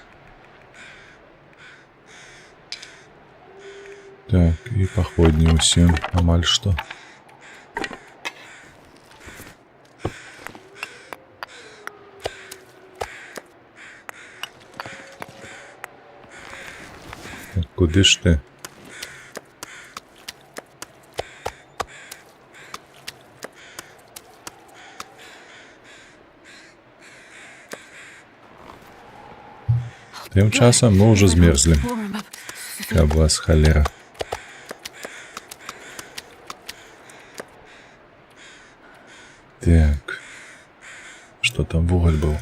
Так, и походнее усім. Амаль что. Так, куди ж ти? Тим часом ми вже змерзли. Warm up. Каб вас холера. Так. Что там в уголь был?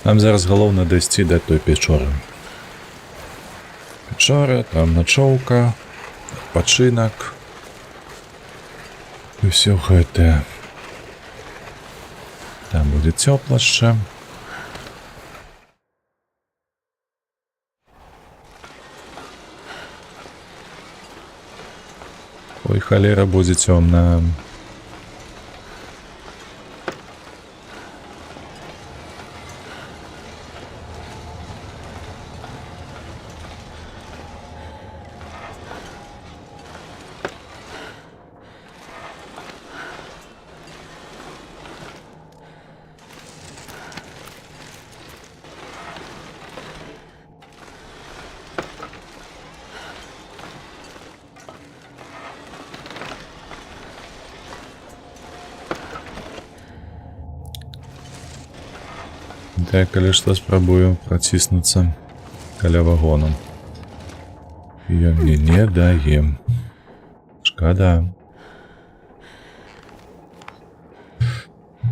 Нам зараз головне дойти до той печори. Печора, там ночовка, починок. І все гэта. Там буде тепло ще. Ой, холера, буде темно. Так, калі што спрабую праціснуцца каля вагону. Ён мне не дае. Шкада.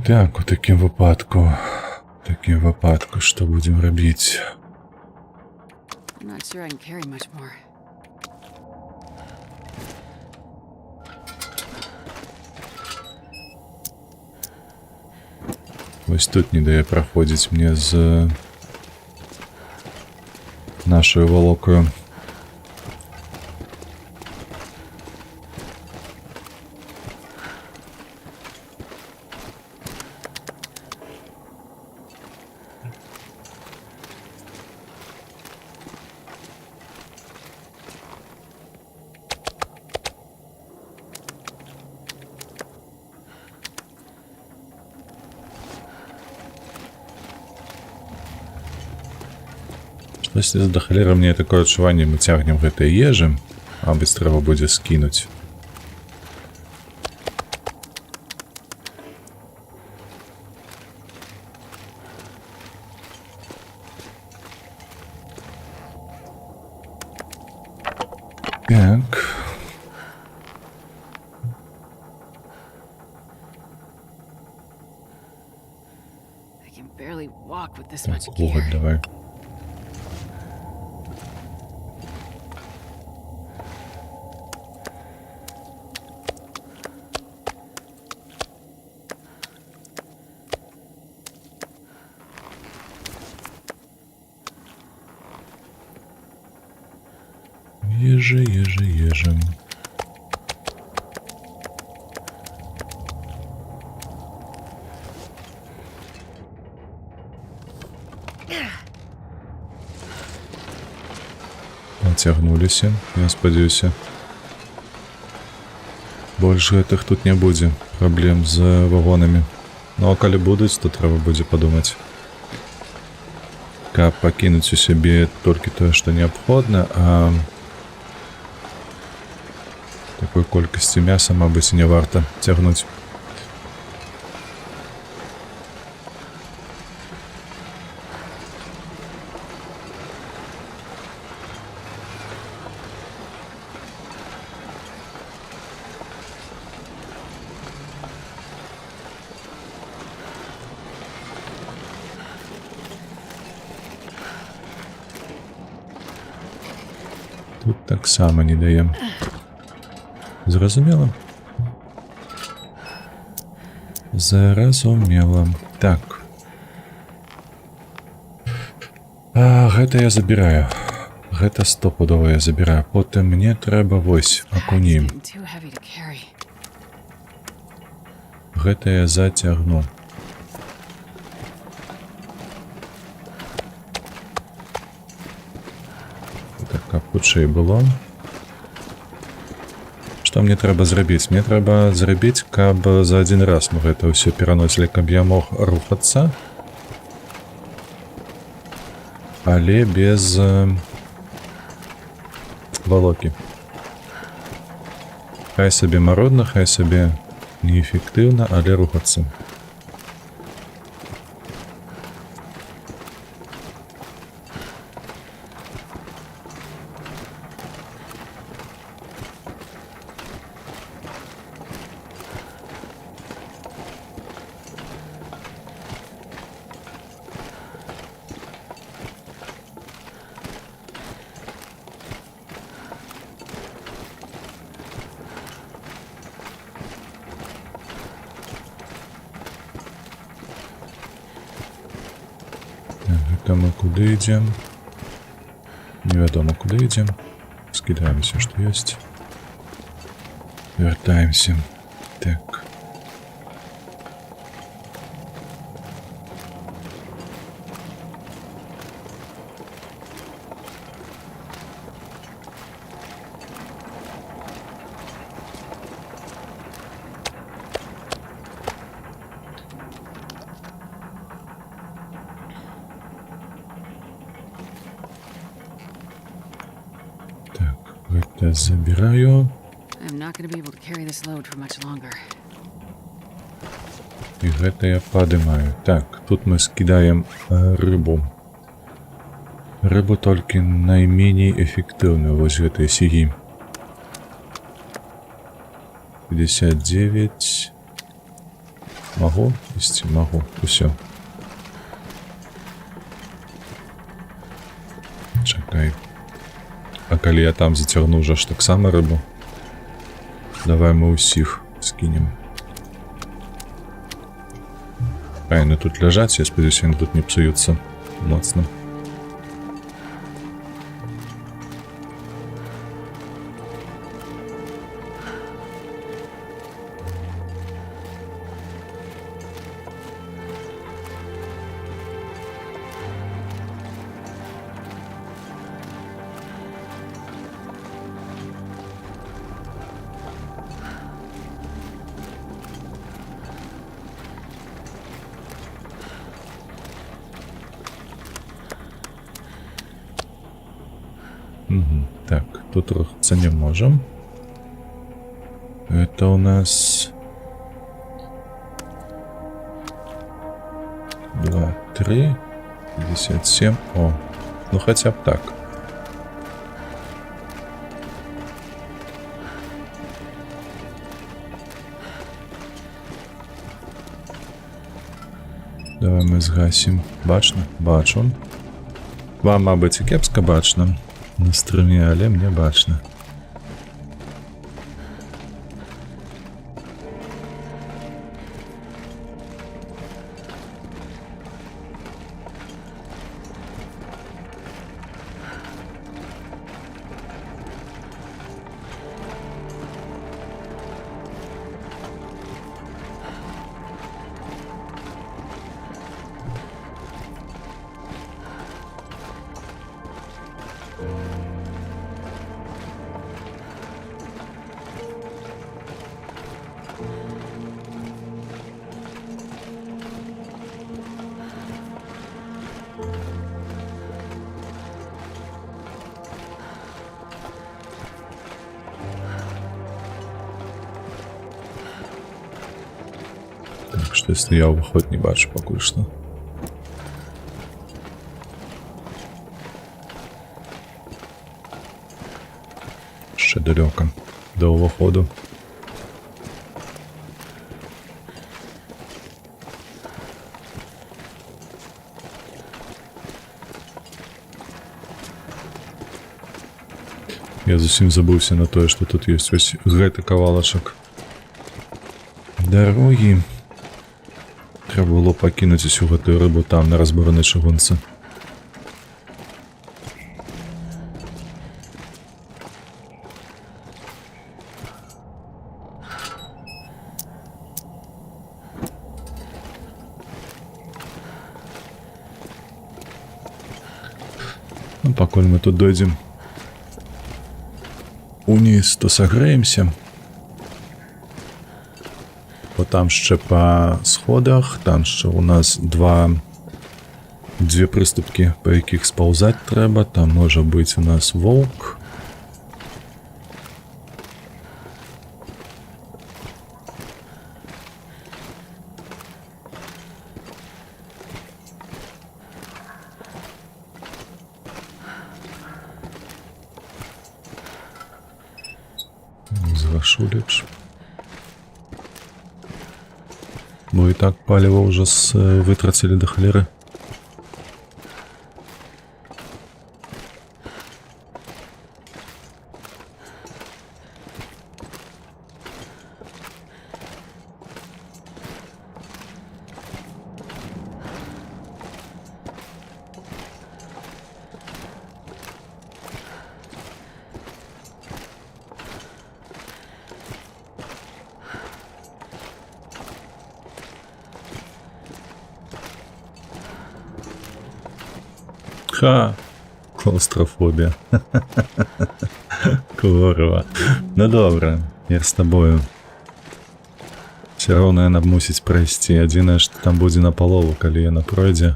Так, у такім выпадку, што будзем рабіць? I'm not sure I can carry much more. Вось тут не дае праходзіць мне з нашаю волокою. Штосьці да халеры мне такое адчуванне, мы цягнем гэтай ежы, а быць трэба будзе скінуць. Так. I can barely walk with this Так, much уголь gear. давай. Ежи. Нацягнуліся, я спадзяюся. Больш гэтых тут не будзе праблем з вагонамі. Ну а калі будуць, то трэба будзе падумаць. Каб пакінуць у сябе толькі тое, што неабходна, а такой колькасці мяса, мабыць, і не варта цягнуць. Тут таксама не даем. Зразумела? Зразумела. Так. Гэта я забіраю. Гэта стопудова я забіраю. Потым мне трэба вось акуні. Too heavy to carry. Гэта я зацягну. Так, каб хутчэй было. Што мне трэба зрабіць? Мне трэба зрабіць, каб за адзін раз мы гэта ўсё пераносілі, каб я мог рухацца. Але без валокі. Хай сабе марудна, хай сабе неэфектыўна, але рухацца. Гэта мы куды ідзем? Невядома, куды ідзем. Скідаем усё, што ёсць. Вяртаемся. Так. Гэта забіраю. I'm not going to be able to carry this load for much longer. І гэта я падымаю. Так, тут мы скідаем рыбу. Рыбу толькі найменей эфектыўную, вось гэтай сігі. 59. Магу ісці? Магу. Усё. Чакай. А калі я там зацягну ўжо ж таксама рыбу, давай мы ўсіх скінем. Яны тут ляжаць, я спадзяюся, яны тут не псуюцца моцна. Так, тут рухаться не можем. Это у нас 2, 3, 57. О, ну хотя бы так. Давай мы згасим. Бачно? Бачу. Вам, мабуть, і кепска бачно. На струмі, але мне бачно. Так что если я уваход не бачу пакуль што. Ще далёка до уваходу. Я зусім забыўся на тое, што тут ёсць вось гэты кавалачак дарогі. Трэба было пакінуць усю гэтую рыбу там, на разбуранай чыгунцы. Ну, пакуль мы тут дойдзем униз, то сагрэемся. Бо там ще па сходах, там ще у нас две прыступкі, па якіх спаўзаць трэба. Там можа быць у нас воўк. Згашу лепш. Бо і так паліва ўжо вытрацілі да халеры. Ха! Клаустрофобія. Курва. Ну добре, я з тобою. Все роўна яна мусіць прайсці. Адзінае, што там будзе на палову, калі яна пройдзе.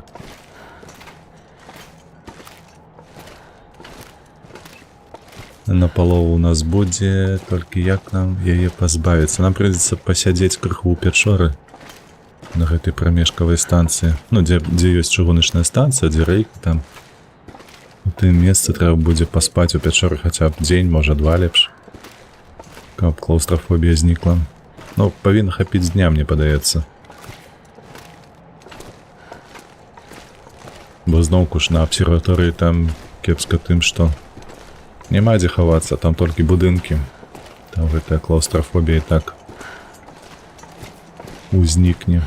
На палову у нас будзе, толькі як нам яе пазбавіцца? Нам прыйдзецца пасядзець крыху ў пячоры на гэтай прамежкавай станцыі. Ну, дзе ёсць чыгуначная станцыя, дзе рэйка там. У тым месцы трэба будзе паспаць у пячоры хаця б дзень, можа два лепш. Каб клаустрофобія знікла. Ну, павінна хапіць дня, мне падаецца. Бо зноўку ж на абсерваторыі там кепска тым, што няма дзе хавацца, там толькі будынкі. Там гэтая клаустрофобія і так узнікне.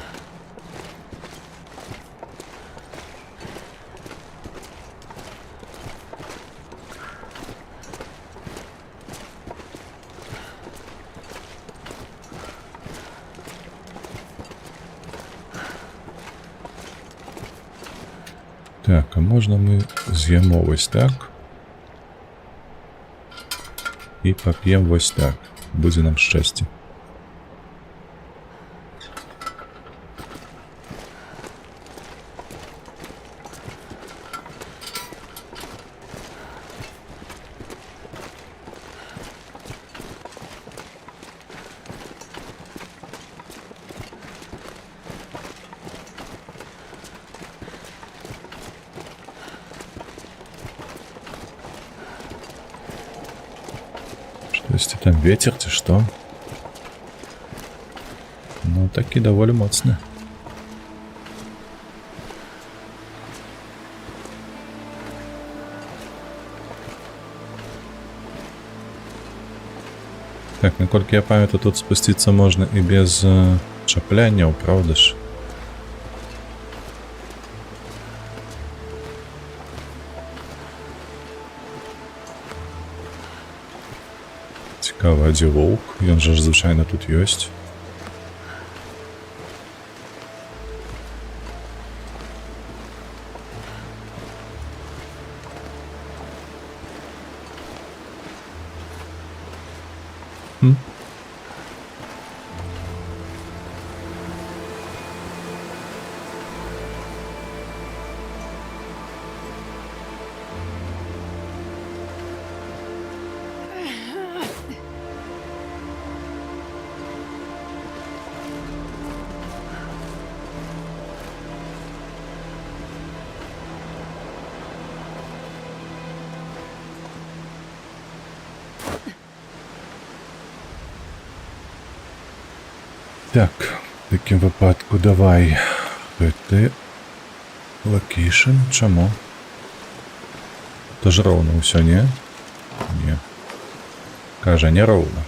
Так, а можна мы з'їмо ось так. І пап'ємо ось так. Буде нам щастя. Штосьці там ветер ці што? Ну, такі даволі моцны. Так, наколькі я памятаю, тут спусціцца можна і без чапляняў, правда ж? Цікава, а дзе воўк? Ён жа ж звычайна тут ёсць. Так, в такім випадку давай гэты локейшн. Чаму? То ж роўна ўсё, не? Не. Кажа, не роўна.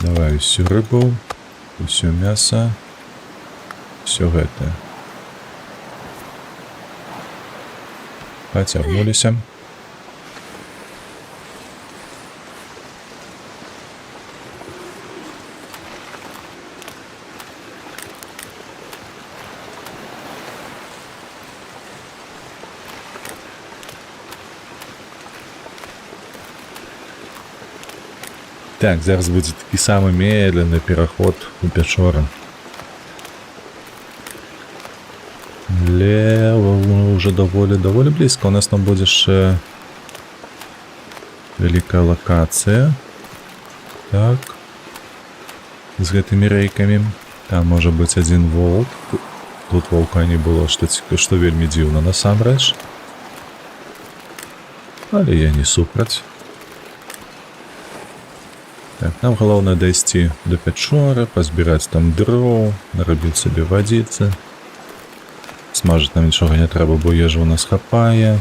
Давай усю рыбу, усё мяса, всё гэта. Пацягнуліся. Так, зараз будзе такі самы медленны пераход у пячоры. Лево уже даволі блізка. У нас там будзе яшчэ вялікая лакацыя. Так. З гэтымі рэйкамі. Там можа быць адзін волк. Тут волка не было, што вельмі дзіўна насамрэч. Але я не супраць. Так, нам галоўнае дайсці да пячоры, пазбіраць там дроў, нарабіць сабе вадзіцы. Смажыць нам нічога не трэба, бо ежа у нас хапае.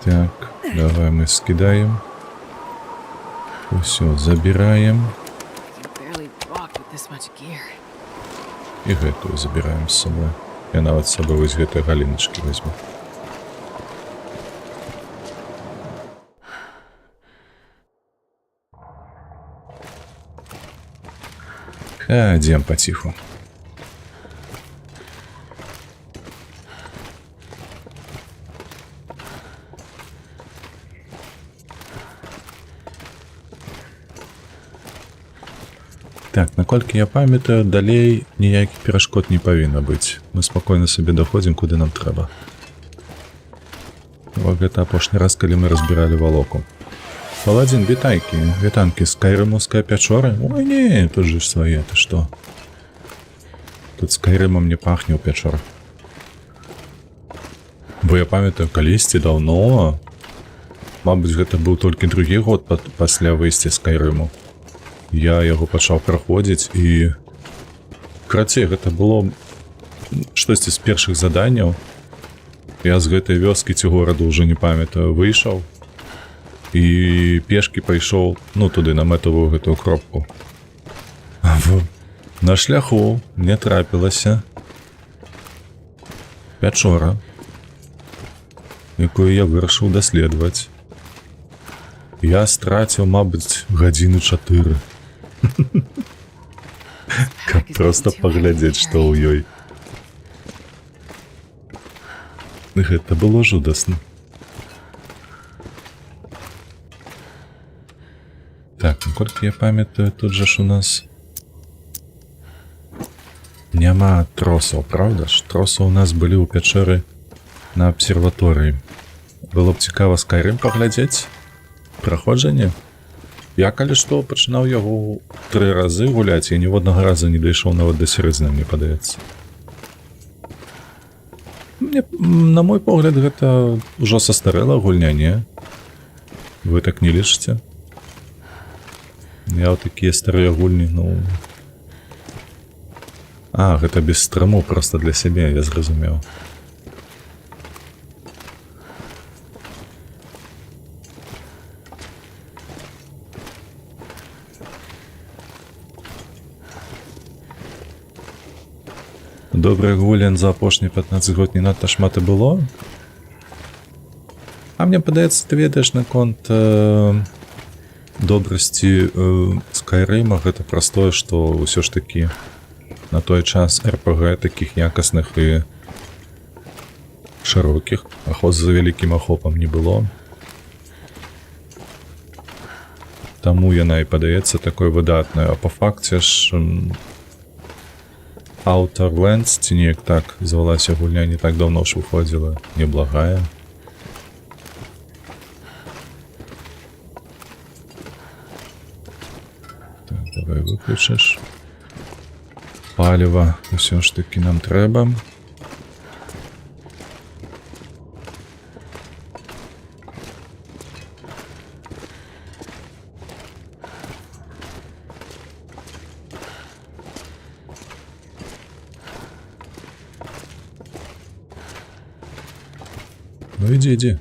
Так, давай мы скидаем. Все, забираем. Barely walked with this much gear. І гэтую забіраем з сабой. Я нават з сабой вось гэтыя галіначкі возьму. Ідзем паціху. Так, наколькі я памятаю, далей ніякіх перашкод не павінна быць. Мы спакойна сабе даходзім, куды нам трэба. Гэта апошні раз, калі мы разбіралі валоку. Паладзін, вітанкі з скайрымаўскай пячоры? Ой, не, тут же ж свае, ты што? Тут скайрымам не пахне ў пячорах. Бо я памятаю, калісьці даўно, мабыць, гэта быў толькі другі год пасля выйсця скайрыму. Я яго пачаў праходзіць і... Карацей, гэта было штосьці з першых заданняў. Я з гэтай вёскі ці гораду ўжо не памятаю, выйшаў і пешкі пайшоў, ну, туды, на мэтавую гэтую кропку. На шляху мне трапілася пячора, якую я вырашыў даследаваць. Я страціў, мабыць, гадзіны 4. Каб проста паглядзець, што ў ёй. Гэта было жудасна. Так, наколькі я памятаю, тут жа ж у нас няма тросаў, правда ж? Тросы ў нас былі ў пячоры на абсерваторыі. Было б цікава Скайрым паглядзець. Праходжанне? Я, калі што, пачынаў яго 3 разы гуляць, і ні в аднаго разу не дайшоў нават да сярэдзіны, мне падаецца. На мой погляд, гэта ўжо састарэла гульня, не? Вы так не лічыце? Я вот такія старыя гульні, ну... А, гэта без стрыму, проста для сябе, я зразумеў. Добрых гулян за апошнія 15 год не надта шмат і было. А мне падаецца, ты ведаеш наконт добрасці Скайрыма, гэта праз тое, што ўсё ж такі на той час РПГ такіх якасных і шырокіх, ахоз за вялікім ахопам не было. Таму яна і падаецца такой выдатнай, а па факце ж Outer Lands, ці неяк так звалася гульня, не так даўно ж выходзіла, неблагая. Давай выключиш. Паліва ўсё ж таки нам трэба. Ну ідзі.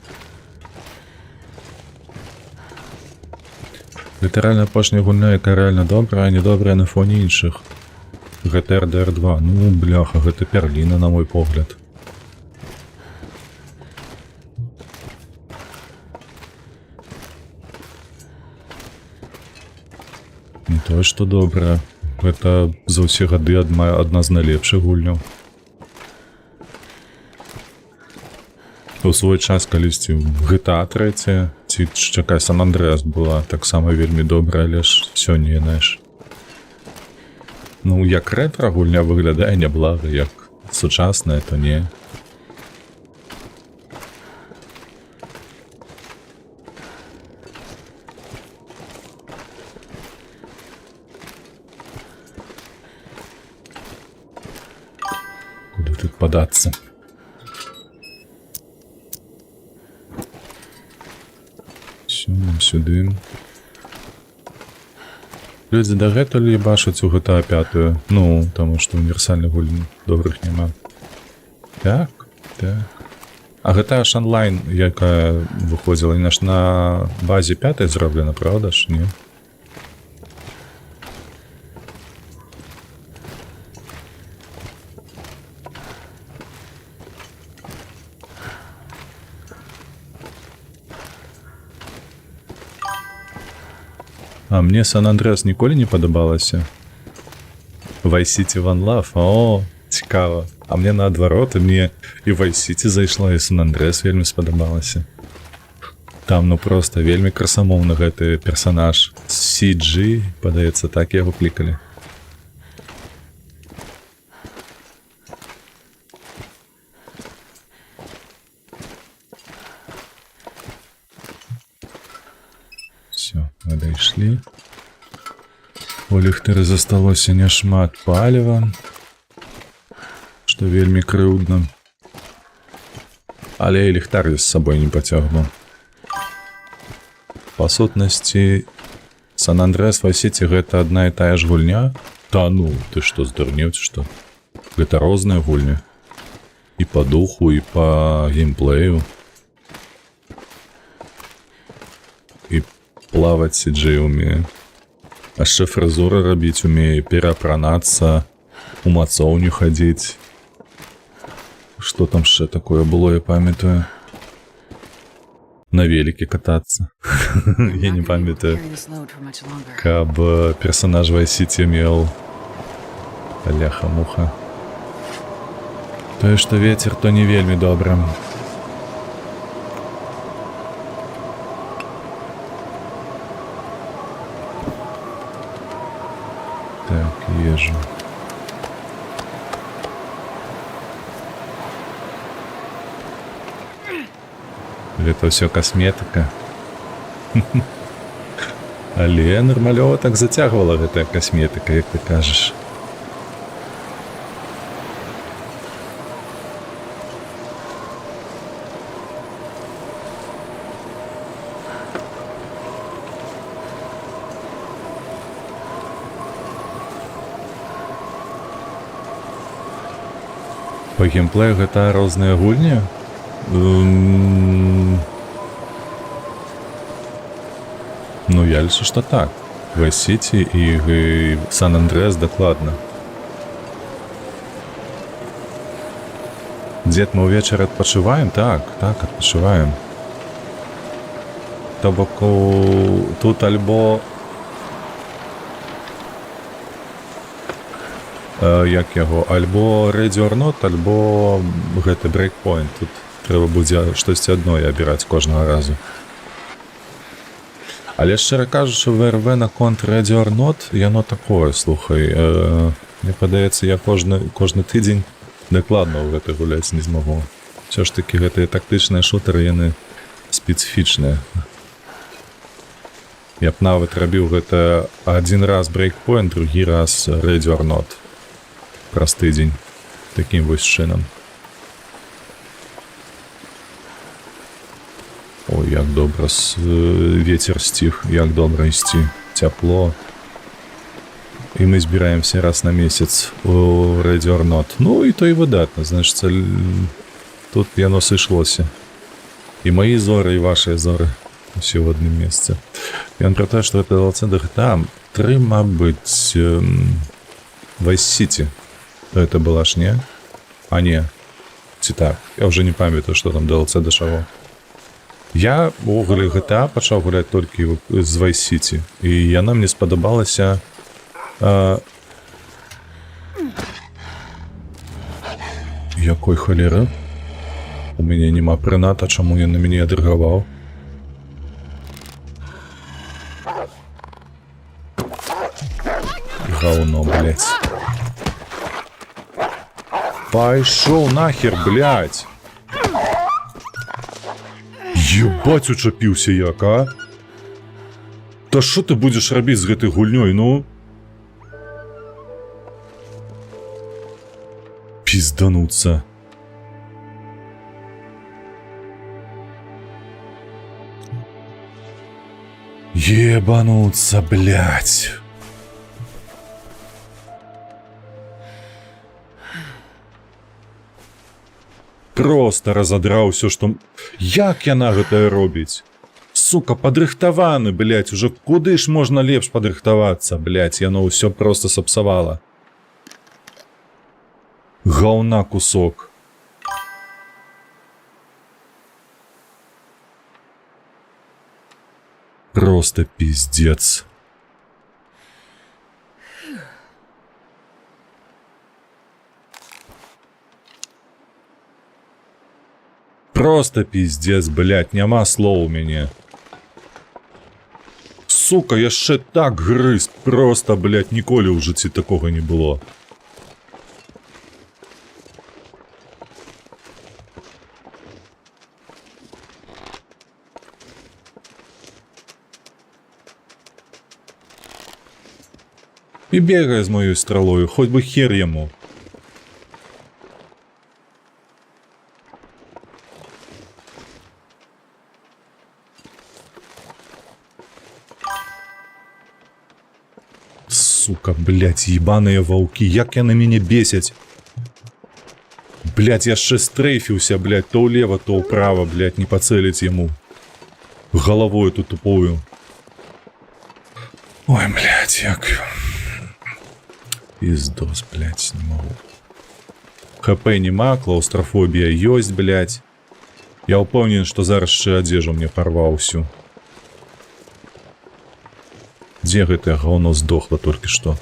Літаральна апошняя гульня, яка рэальна добрая, а не добрая на фоне іншых. Гэта RDR 2. Ну, бляха, гэта перліна, на мой погляд. Не тое, што добрая. Гэта за ўсе гады адна з найлепшых гульняў. У свой час калісьці GTA 3 ці чакай Сан Андрэас была таксама вельмі добрая, але ж сёння яна ж. Ну, як рэтра гульня выглядае няблага, як сучасная, то не. Куды тут падацца? Сюды. Людзі дагэтуль ебашуць у GTA 5. Ну, таму што універсальных гульні добрых няма. Так. А GTA ж онлайн, якая выходзіла, яна ж на базе 5 зроблена, правда ж, не? А мне Сан Андрэас ніколі не падабалася. Vice City One Love, о, цікава. А мне наадварот, мне і Vice City зайшла, і Сан Андрэас вельмі спадабалася. Там, ну проста, вельмі красамоўны гэты персанаж. CG, падаецца, так яго клікалі. Все, мы дайшлі. У ліхтары засталося няшмат паліва, што вельмі крыўдна. Але і ліхтар з сабой не пацягну. Па сутнасці, Сан Андрэас Vice City гэта адна і тая ж гульня? Та ну, ты што, здурнеў ці што? Гэта розныя гульні. І па духу, і па геймплею. І плаваць CG умее. А яшчэ фрызуры рабіць умее, пераапранацца, у мацоўню хадзіць. Што там яшчэ такое было, я памятаю? На велике катацца. Я не памятаю. Каб персонаж Vice City меў ляха-муха. Тое, што вецер, то не вельмі добра. Так, ежу. Это все косметика. Але нармалёва так зацягвала гэтая косметика, як ты кажаш. По геймплею гэта розныя гульні? Ну, я лічу, што так. Vice City і Сан Андрэас дакладна. Дзед, мы ўвечары адпачываем? Так, адпачываем. То бок тут альбо... як яго? Альбо Ready or Not, альбо гэты Breakpoint. Тут трэба будзе штосьці адно абіраць кожнага разу. Але шчыра кажучы, ВРВ наконт Ready or Not, яно такое, слухай. Мне падаецца, я кожны тыдзень дакладна ў гэта гуляць не змагу. Усё ж такі гэтыя тактычныя шутары, яны спецыфічныя. Я б нават рабіў гэта адзін раз брейкпоінт, другі раз ready or not. Праз тыдзень. Такім вось чынам. Ой, як добра, ветер сціх, як добра ісці. Цяпло. І мы збіраемся раз на месяц у ready or not. Ну і то і выдатна, значыць, тут яно сышлося. І маі зоры, і вашыя зоры. Усе в одном месте. Ён про те, что это DLC до GTA 3, мабуть, Vice City. Это была ж не? А не. Ці так. Я вже не пам'ятаю, що там DLC до чого. Я у GTA почав гуляти тільки з Vice City. І яна мені сподобалася... Якой холери? У мене нема прината, чому я на мене адрегував. Говно, блять. Пошел нахер, блять. Ебать, учапился як, а? Та що ти будеш робити з гэтай гульнёй, ну? Пиздануться. Ебануться, блять. Просто разодраў усё, што... Як яна гэтае робіць? Сука, падрыхтаваны, блядь, уже куды ж можна лепш падрыхтавацца, блядь, яно ўсё просто сапсавала. Гаўна кусок. Просто пиздец. Просто пиздец, блядь, няма слоў у мяне. Сука, яшчэ так грыз, просто, блядь, ніколі ў жыцці такога не было. І бегае з маёй стралою, хоць бы хер яму. Сука, блядь, ебаные ваўкі, як яны мяне бесяць. Блядь, яшчэ стрейфіўся, блядь, то ўлева, то ўправа, блядь, не пацэліць яму. Головой эту тупую. Ой, блядь, як... Пиздос, блядь, не могу. ХП нема, клаустрофобія ёсць, блядь. Я ўпэўнен, што зараз яшчэ адзежу мне парваў усю. Дзе гэтае гаўно здохла толькі што?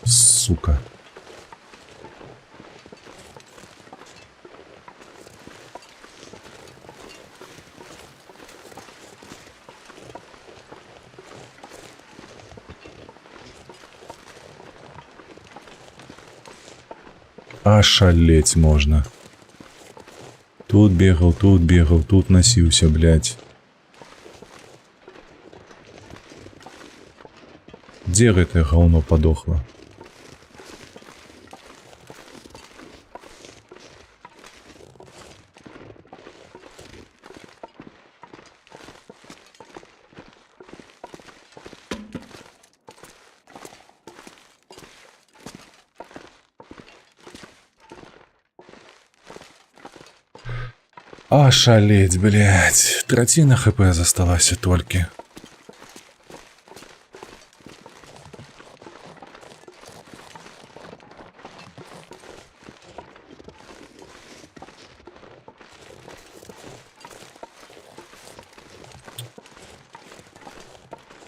Сука. Ашалеть можна. Тут бегал, тут носился, блядь. Где это говно подохло? Ошалеть, блядь. Траціна хп засталася толькі.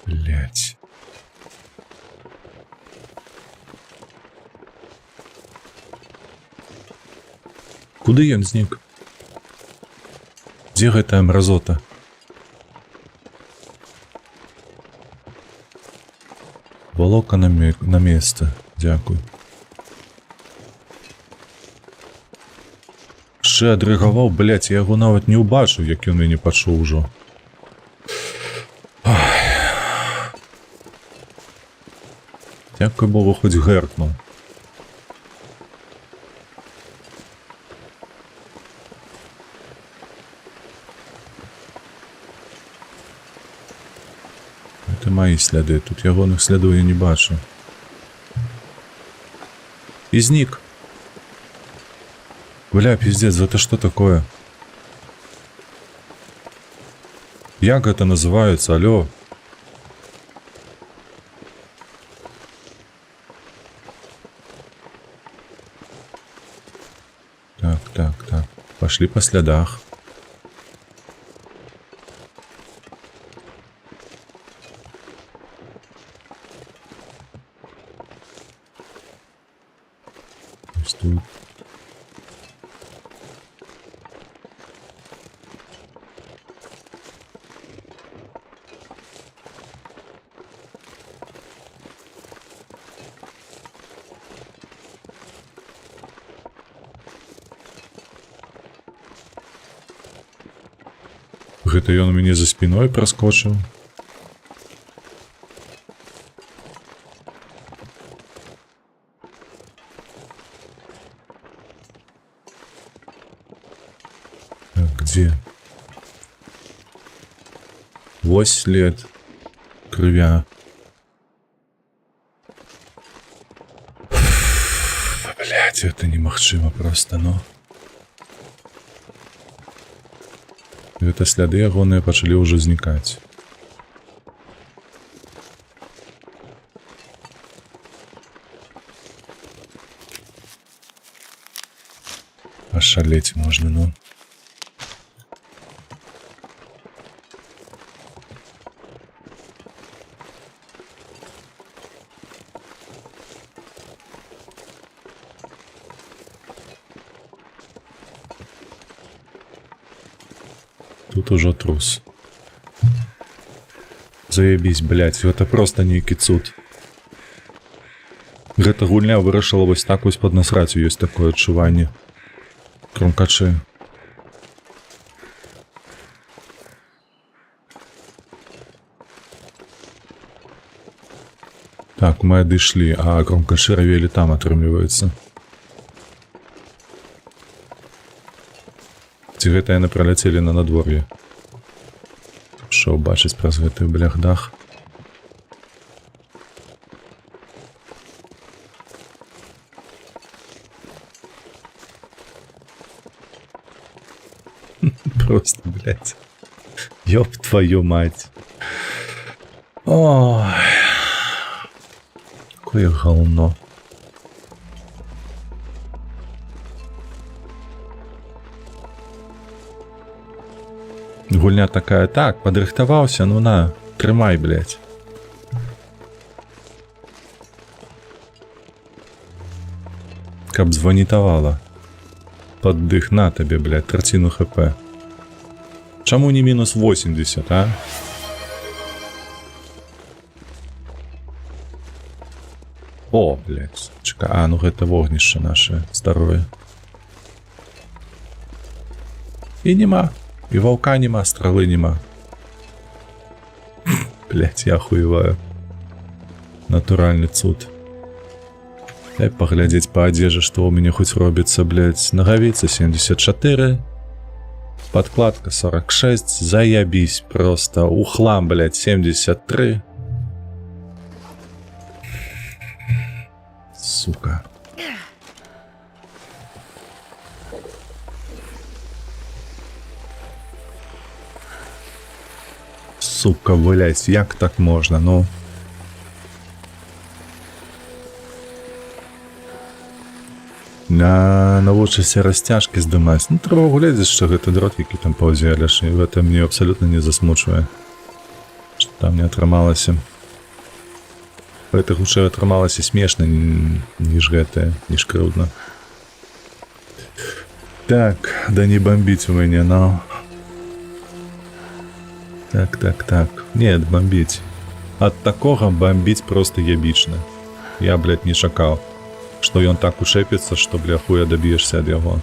Блядь. Куды ён знік? Дзе гэтая мразота? Волока на место. Дякую. яшчэ адрэагаваў, блядь, я яго нават не ўбачыў, як ён мяне пачуў ужо. Дзякуй Богу, хоць гэркнуў. Это мои сляды, тут ягоных слядоў я не бачу. И знік. Бля, пиздец, это что такое? Як это называется, алло? Так. Пошли по следах. Тут. Гэта ён у мяне за спиной праскочыў. Где? Вось след крывя. Блять, это немагчыма просто, но... Гэта сляды ягоныя пачалі ўжо знікаць. Ашалець можна, ну. Тут уже трус. Заебись, блять, это просто нейкі цуд. Гэта гульня вырашыла вось так вось паднасраць, ёсць такое адчуванне. Кромкачы. Так, мы адышлі, а кромкачы равелі там, атрымліваецца. Ці гэта яны праляцелі на надвор'е? Што бачыць праз гэты блях дах? Просто, блядь. Ёб твою мать. Ой. Какое говно. Гульня такая, так, падрыхтаваўся, ну на, трымай, блядь. Каб званітавала. Паддых на табе, блядь, траціну хп. Чаму не мінус 80, а? О, блядь, чекай, а, ну гэта вогнішча наше старое. І нема. И волка нема, стрелы нема. Блять, я охуеваю. Натуральный цуд. Дай поглядеть по одежде, что у меня хоть робится, блять. Ноговица 74. Подкладка 46. Заебись просто. Ухлам, блять, 73. Сука. Сука, блять, як так можна, ну? Навучыся расцяжкі здымаць. Ну, трэба глядзець, што гэта дрот, які там паўзе, але ж гэта мне абсалютна не засмучвае. Што там не атрымалася. Гэта хутчэй атрымалася смешна, ніж гэтае, ніж крыўдна. Так, да не бомбіць у мяне, но... Так. Нет, бомбить. От такого бомбить просто ебично. Я, блядь, не чакал, что он так ушепится, что, бля, хуя добьешься от его.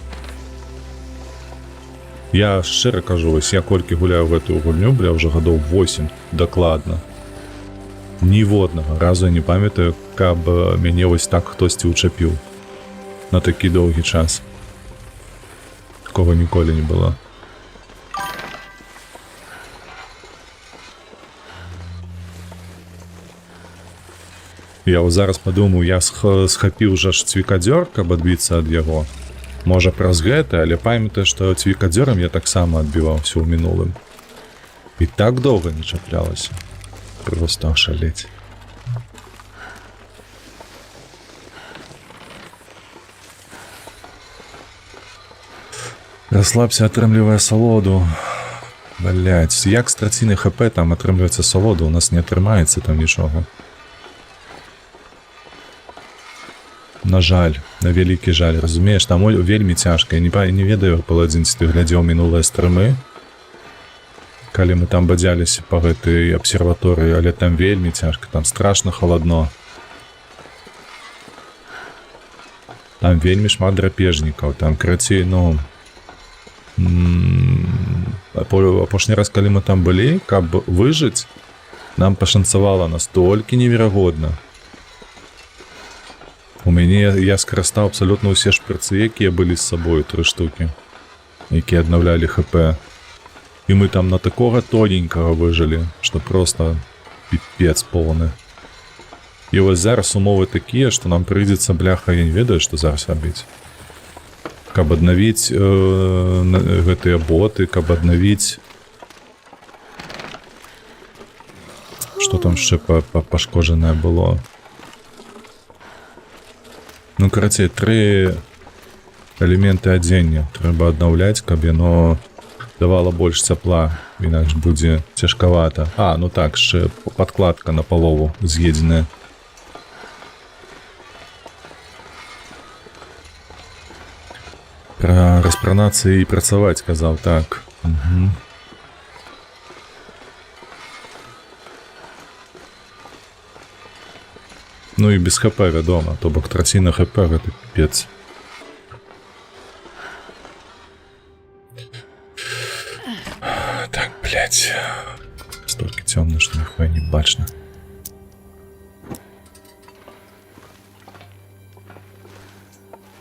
Я шчыра кажу, вось я колькі гуляю в гэтую гульню, бля, уже гадоў 8 дакладна. Ніводнага разу не памятаю, каб мяне вось так хтосьці учапіў на такі доўгі час. Такого ніколі не было. Я вот зараз подумаў, я схапіў жа ж цвікадзёр, каб адбіцца ад яго. Можа праз гэта, але памятаю, што цвікадзёрам я таксама адбіваўся ў мінулым. І так доўга не чаплялася. Просто ашалець. Расслабься, атрымлівае салоду. Блядь, як з траціны ХП там атрымліваецца салода, у нас не атрымаецца там нічога. На жаль, на вялікі жаль, разумееш, там вельмі цяжка. Я не ведаю, паладзін, ці ты глядзеў мінулыя стрымы, калі мы там бадзяліся па гэтай абсерваторыі, але там вельмі цяжка, там страшна халадно. Там вельмі шмат драпежнікаў, там крацей, ну... Апошні раз, калі мы там былі, каб выжыць, нам пашанцавала настолькі неверагодна. У мяне я скарыстаў абсалютна ўсе шпрыцы, якія былі з сабою, 3 штукі, якія аднаўлялі ХП. І мы там на такога тоненькага выжылі, што проста піпец поўны. І вось зараз умовы такія, што нам прыйдзецца, бляха, я не ведаю, што зараз рабіць. Каб аднавіць гэтыя боты, каб аднавіць... Што там яшчэ пашкоджанае было? Ну, карацей, 3 элементы адзення трэба аднаўляць, каб яно давала больш цяпла, інакш будзе цяжкавата. А, ну так, яшчэ падкладка на палову з'едзеная. Пра распранацыі і працаваць, казаў, так. Угу. Ну і без ХП, вядома, то бок траціна ХП гэта піпец. Так, блядь. Столькі цёмна, што ніхуя не бачна.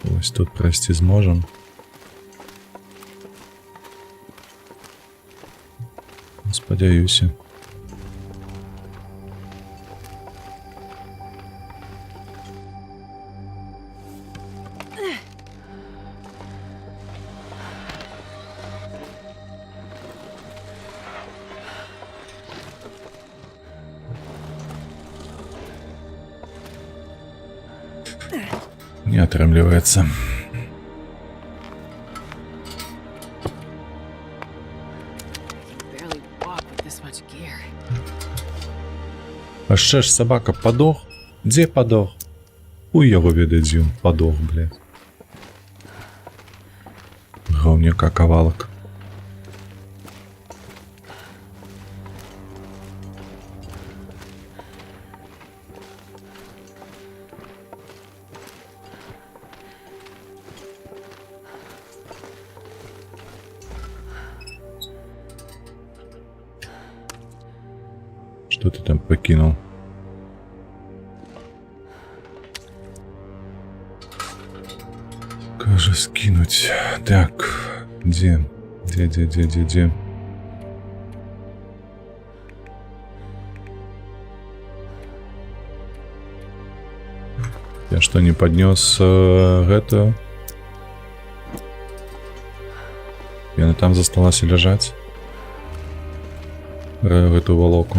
Вось тут прайсці зможам. Спадзяюся. Не атрымліваецца. А ще ж собака подох? Дзе подох? Хуй яго ведае, дзе ён подох, блядь. Гаўняка кавалак. Что ты там покинул? Кажется, скинуть. Так, где? Где? Я что, не поднес это? Яна там засталась лежать? В эту волоку.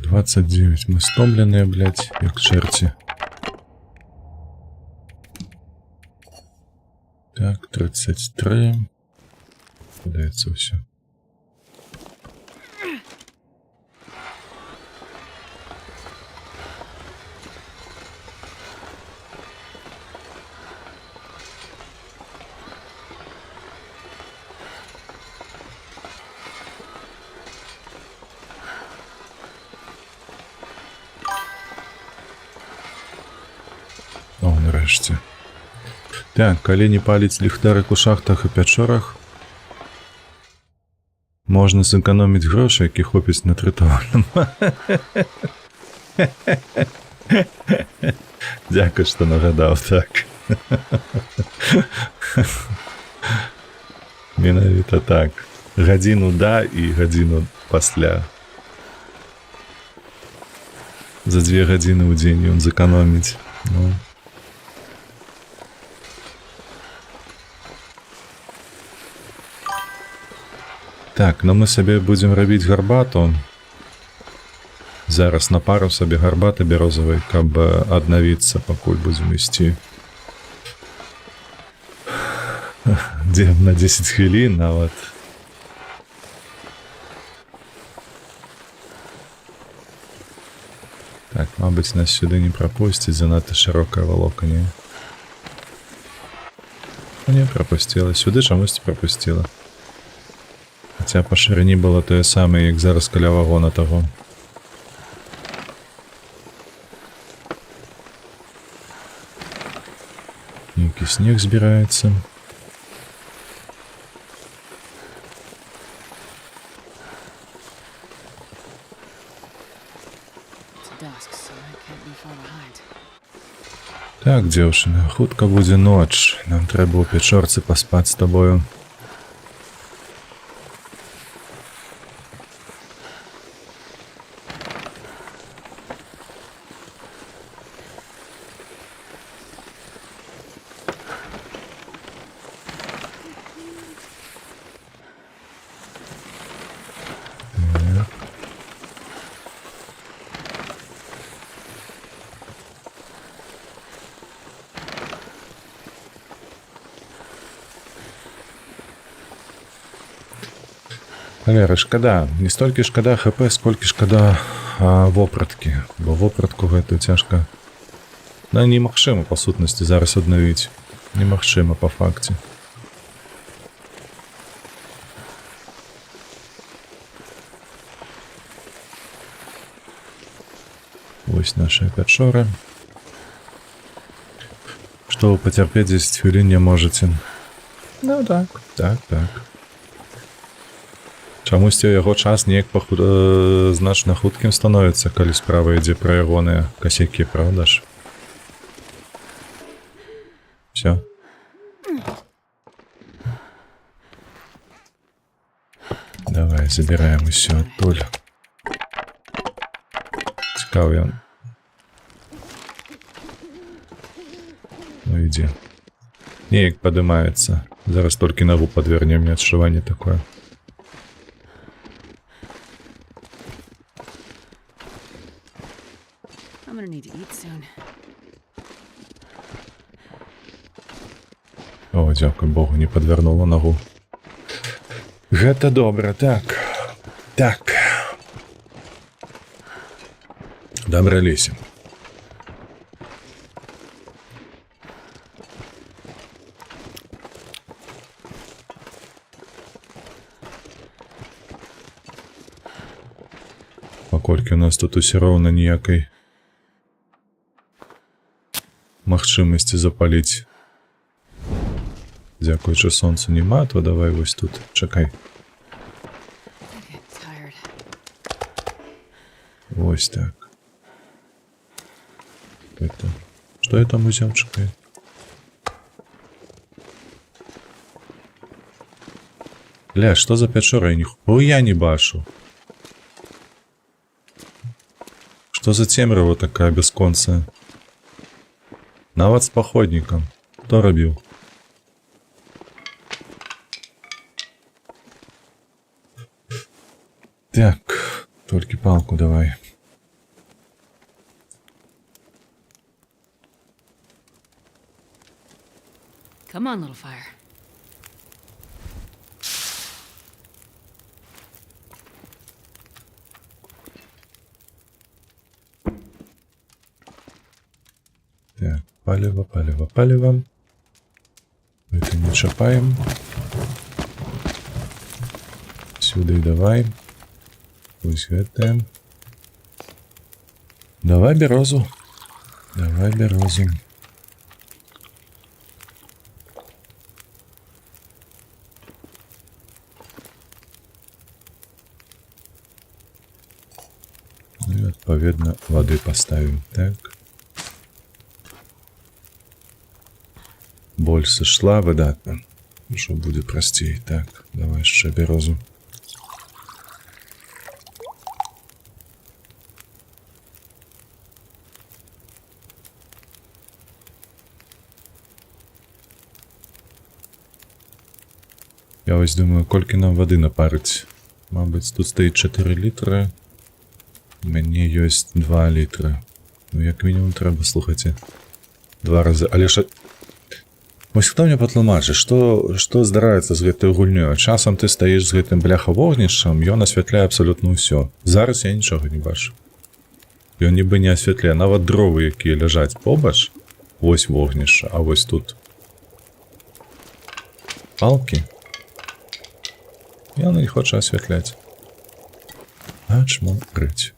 29. Мы стомленные, блядь, як черти. Так, 33. Подается все. О, нарешті. Так, калі не паліць ліхтарик у шахтах і пячорах, можна зекономіць гроші, які хопіць на трытоўным. Дякую, што нагадаў, так. Менавіта так. Гадзіну да і гадзіну пасля. За 2 гадзіны ў дзень ён зэканоміць. Ну. Так, ну мы сабе будзем рабіць гарбату. Зараз напару сабе гарбаты бярозавай, каб аднавіцца, пакуль будзем ісці. Дзе на 10 хвілін нават. Так, мабыць, нас сюды не прапусціць, занадта шырокае валоканне. Не прапусціла, сюды чамусьці прапусціла. Хаця па шырыні было тое самае, як зараз каля вагона таго. Нейкі снег збіраецца. Так, дзяўчына, хутка будзе ноч. Нам трэба ў пячорцы паспаць з табою. Валера, шкада. Не столькі шкада ХП, сколькі шкада вопраткі. Бо вопратку гэтую цяжка. Да, немагчыма, па сутнасці, зараз аднавіць. Немагчыма, па факце. Вось наша пячора. Што вы пацярпець 10 хвілін не можаце? Ну так. Так. Чамусьці яго час неяк значна хуткім становіцца, калі справа ідзе пра ягоныя касякі, правда ж? Всё. Давай, забіраем усё адтуль. Цікавы ён. Ну ідзе. Неяк падымаецца. Зараз толькі нагу падвернем, не адчуванне такое. I'm gonna need to eat soon. О, дзякуй Богу, не падвярнула нагу. Гэта добра, так. Дабраліся. Паколькі у нас тут усё роўна ніякай магчымасці запаліць. Дзякуючы сонцу нема, то давай вось тут. Чакай. Вось так. Это... Што я там узяў? Чакай. Ля, што за пячора? Я не бачу. Што за цемрава такая бясконцая? Нават з паходнікам. Хто рабіў? Так, толькі палку давай. Come on, little fire. Так, палево, палево, палево. Это не чапаем. Сюда и давай. Пусть это. Давай березу. Давай березу. И, відповідно, воды поставим. Так. Боль сошла, выдатно. Что будет простей. Так, давай еще березу. Я ось думаю, кольки нам воды напарить. Мабуть, тут стоїть 4 літри. Мені есть 2 літри. Ну, як мінімум, треба, слухайте. 2 рази. Але ж... Ось хто мені патлумачить, што здараецца з гэтай гульнёй? Часам ты стаіш з гэтым бляха-вогнішчам, ён асвятляе абсалютна ўсё. Зараз я нічога не бачу. Ён нібы не асвятляе. Нават дровы, якія ляжаць побач, вось вогнішча, а вось тут палкі. Ён не хоча асвятляць. Ачмокрыць.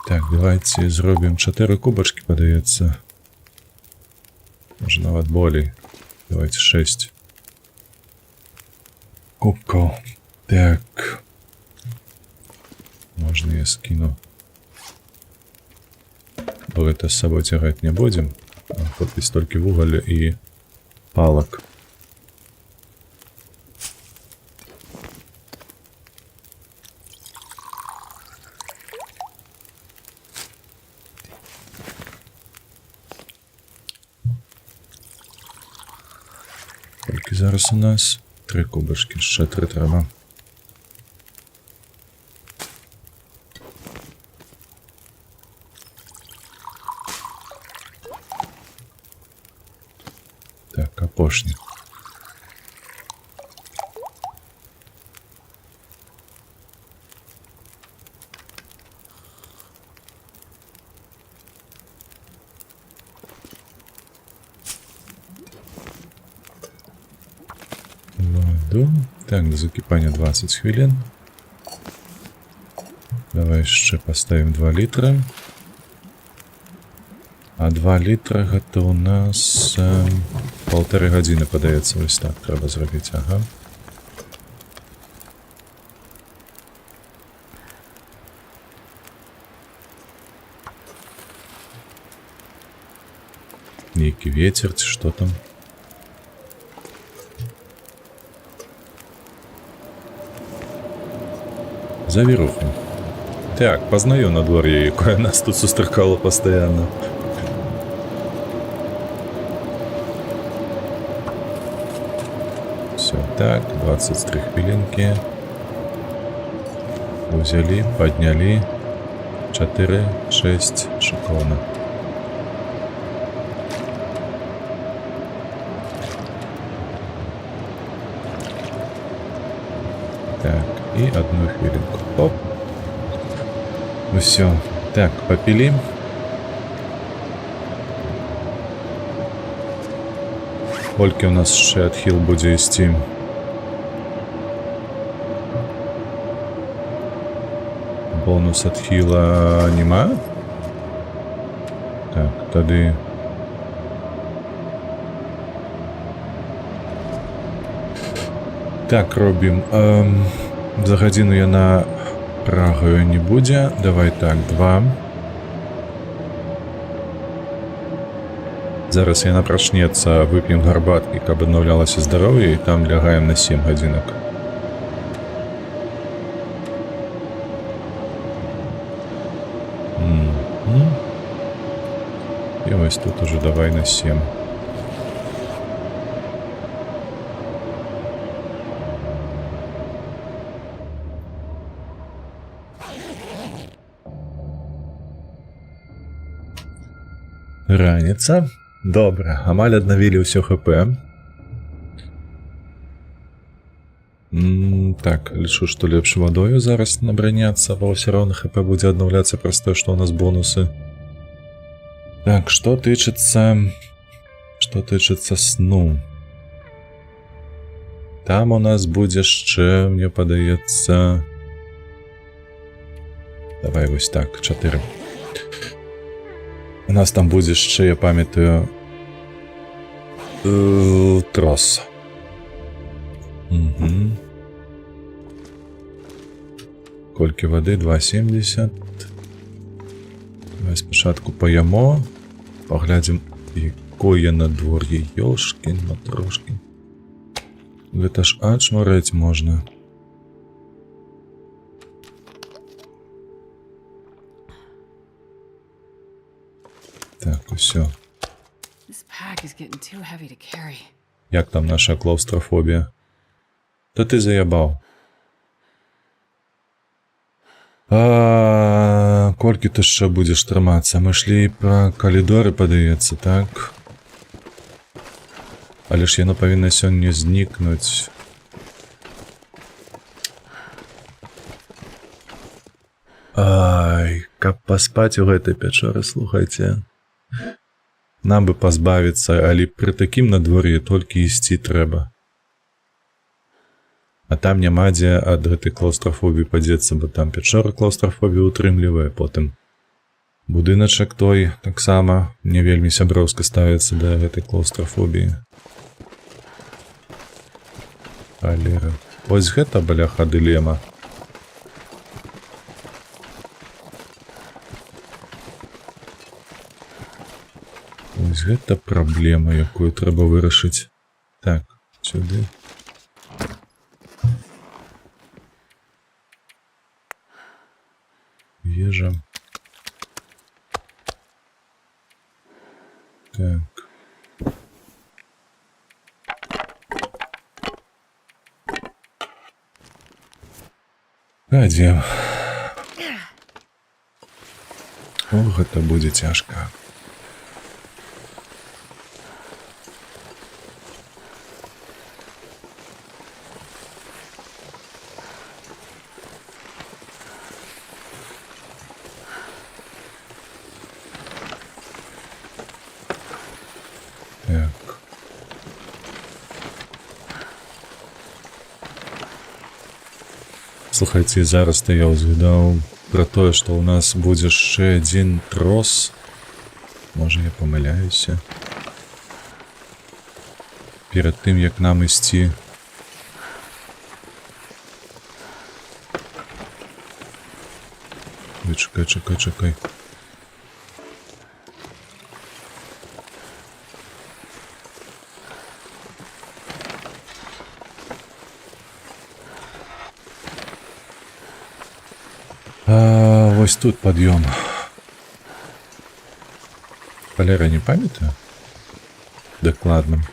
Так, давайте зробім 4 кубачкі, падаецца. Може нават болей. Давайте 6 кубков. Так. Можно я скину. Бо это с собой тягать не будем. Хопить столько вуголя и палок. Скільки зараз у нас? 3 кубочки, ще 3 треба. Так, апошні. Так, до закипания 20 хвилин. Давай еще поставим 2 литра. А 2 литра это у нас 1,5 годины подается. Вот так треба зробить, ага. Некий ветер, что там? Завіруху. Так, познаю надвор'я, яке нас тут зустрікало постійно. Все, так, 23 хвилинки. Взяли, подняли. 4, 6, шикарно. Так, и 1 хвилинку. Оп. Ну все. Так, попили. Кольки у нас ще отхил буде істі. Бонус отхила нема? Так, тоді... Так, робім. За годину я на прагаю не буде. Давай так, 2. Зараз я напрачнецца, вып'ем гарбаткі, каб аднаўлялася здароўе, і там лягаем на 7 гадзінак. І ось тут уже давай на 7. Раніца. Добре, амаль аднавілі ўсё ХП. Так, лічу, што лепш вадою зараз набраняцца, бо ўсё роўна ХП будзе аднаўляцца праз тое, што ў нас бонусы. Так, што тычыцца сну. Там у нас будзе яшчэ, мне падаецца... Давай вось так, 4. У нас там будзе яшчэ, я памятаю, трос. Угу. Колькі вады? 2,70. Давай спачатку паямо. Паглядзім, якое надвор'е. Ёшкін матрошкін. Гэта ж ачмарэць можна. Так, усё. This pack is getting too heavy to carry. Як там наша клаустрофобія? Та ти заябаў. Колькі ты яшчэ будзеш трымацца? Мы шлі па калідоры, падаецца, так? Але ж яно павінна сёння знікнуць. Ай, каб паспаць у гэтай пячоры, слухайце. Нам бы пазбавіцца, але пры такім надвор'і толькі ісці трэба. А там няма дзе ад гэтай клаустрафобіі падзецца, бо там пячора клаустрафобію утрымлівае, потым будыначак той таксама не вельмі сяброўска ставіцца да гэтай клаустрафобіі. Але ось гэта, бляха, дылема. Ось гэта праблема, якую трэба вырашыць. Так, сюды. Ежа. Так. Гадзем. О, гэта будзе цяжка. Слухайце, зараз-то я ўзгадаў пра тое, што ў нас будзе яшчэ адзін трос. Можа, я памыляюся. Перад тым, як нам ісці. Чакай. Вось тут пад'ём. Халера, не памятаю? Дакладна.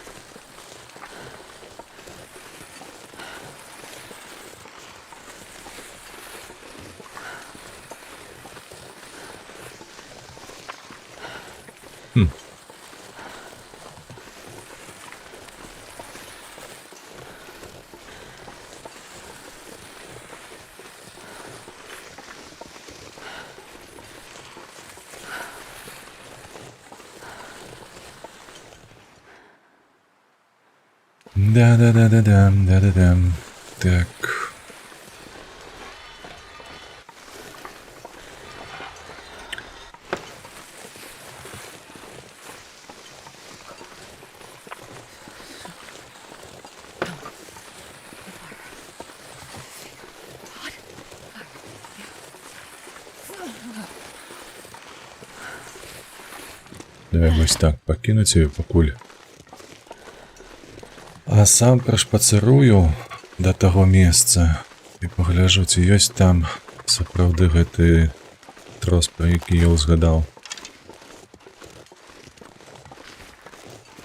Да. Так. Давай вось так, пакінуць яе пакуль. А сам прашпацырую да таго месца і пагляджу, ці ёсць там сапраўды гэты трос, пра які я ўзгадаў.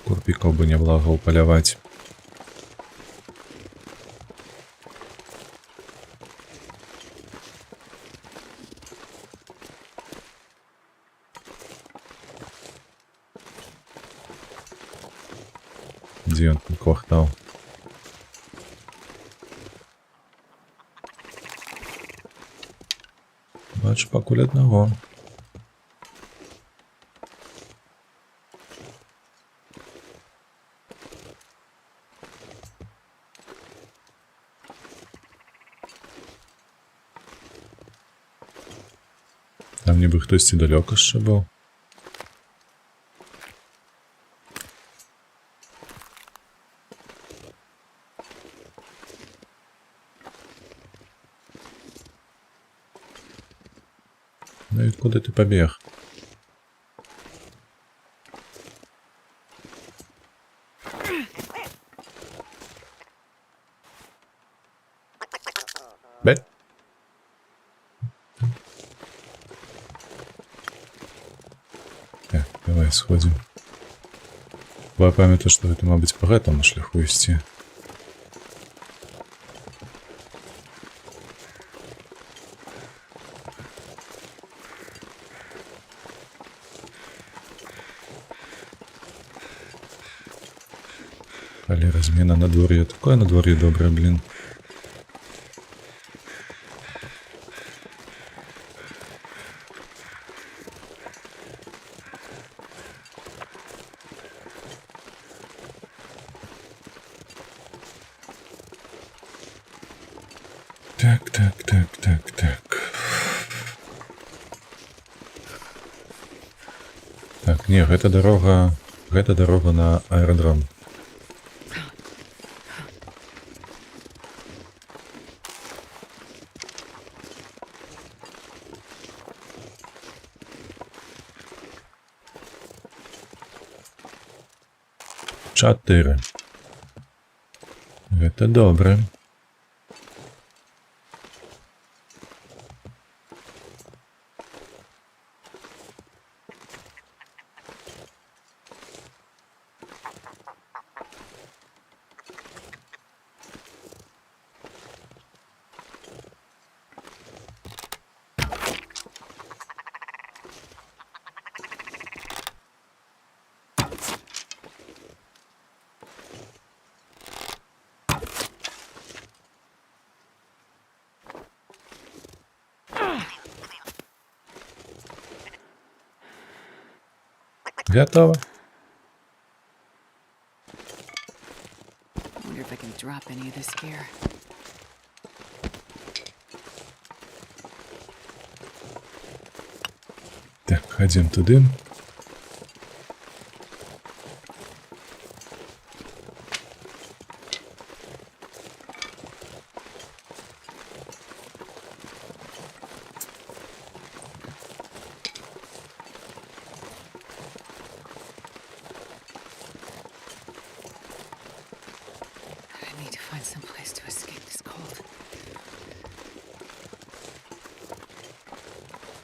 Курпікоў бы няблага ўпаляваць. дзе ён там квартал. Бачу пакуль аднаго. Там нібы хтосьці далёка яшчэ быў. Ну і куди ти побіг? Бе? Так, давай сходим. Я памятаю, што гэта, мабыць, па гэтаму шляху ісці. Але размена надвор'я. Такое надвор'е добрае, блін. Так. Так, не, гэта дарога на аэрадром. Чатыры. Гэта добра. Готово. Wonder if I can drop any of this gear. Так, ходим туди. I need to find some place to escape this cold.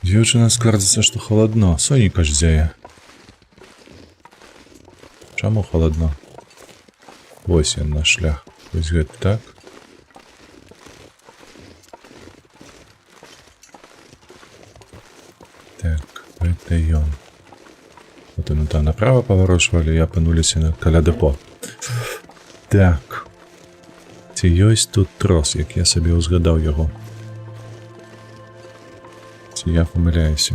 Дзяўчына скардзіцца, што халадно. Сонейка ж зяе. Чаму халадно? Вось ён наш шлях. Вось гэта так. Так, гэта ён. Вот мы там направо паварочвалі, і апынуліся каля дэпо. Так. Ці ёсць тут трос, як я сабе ўзгадаў яго? Ці я памыляюся?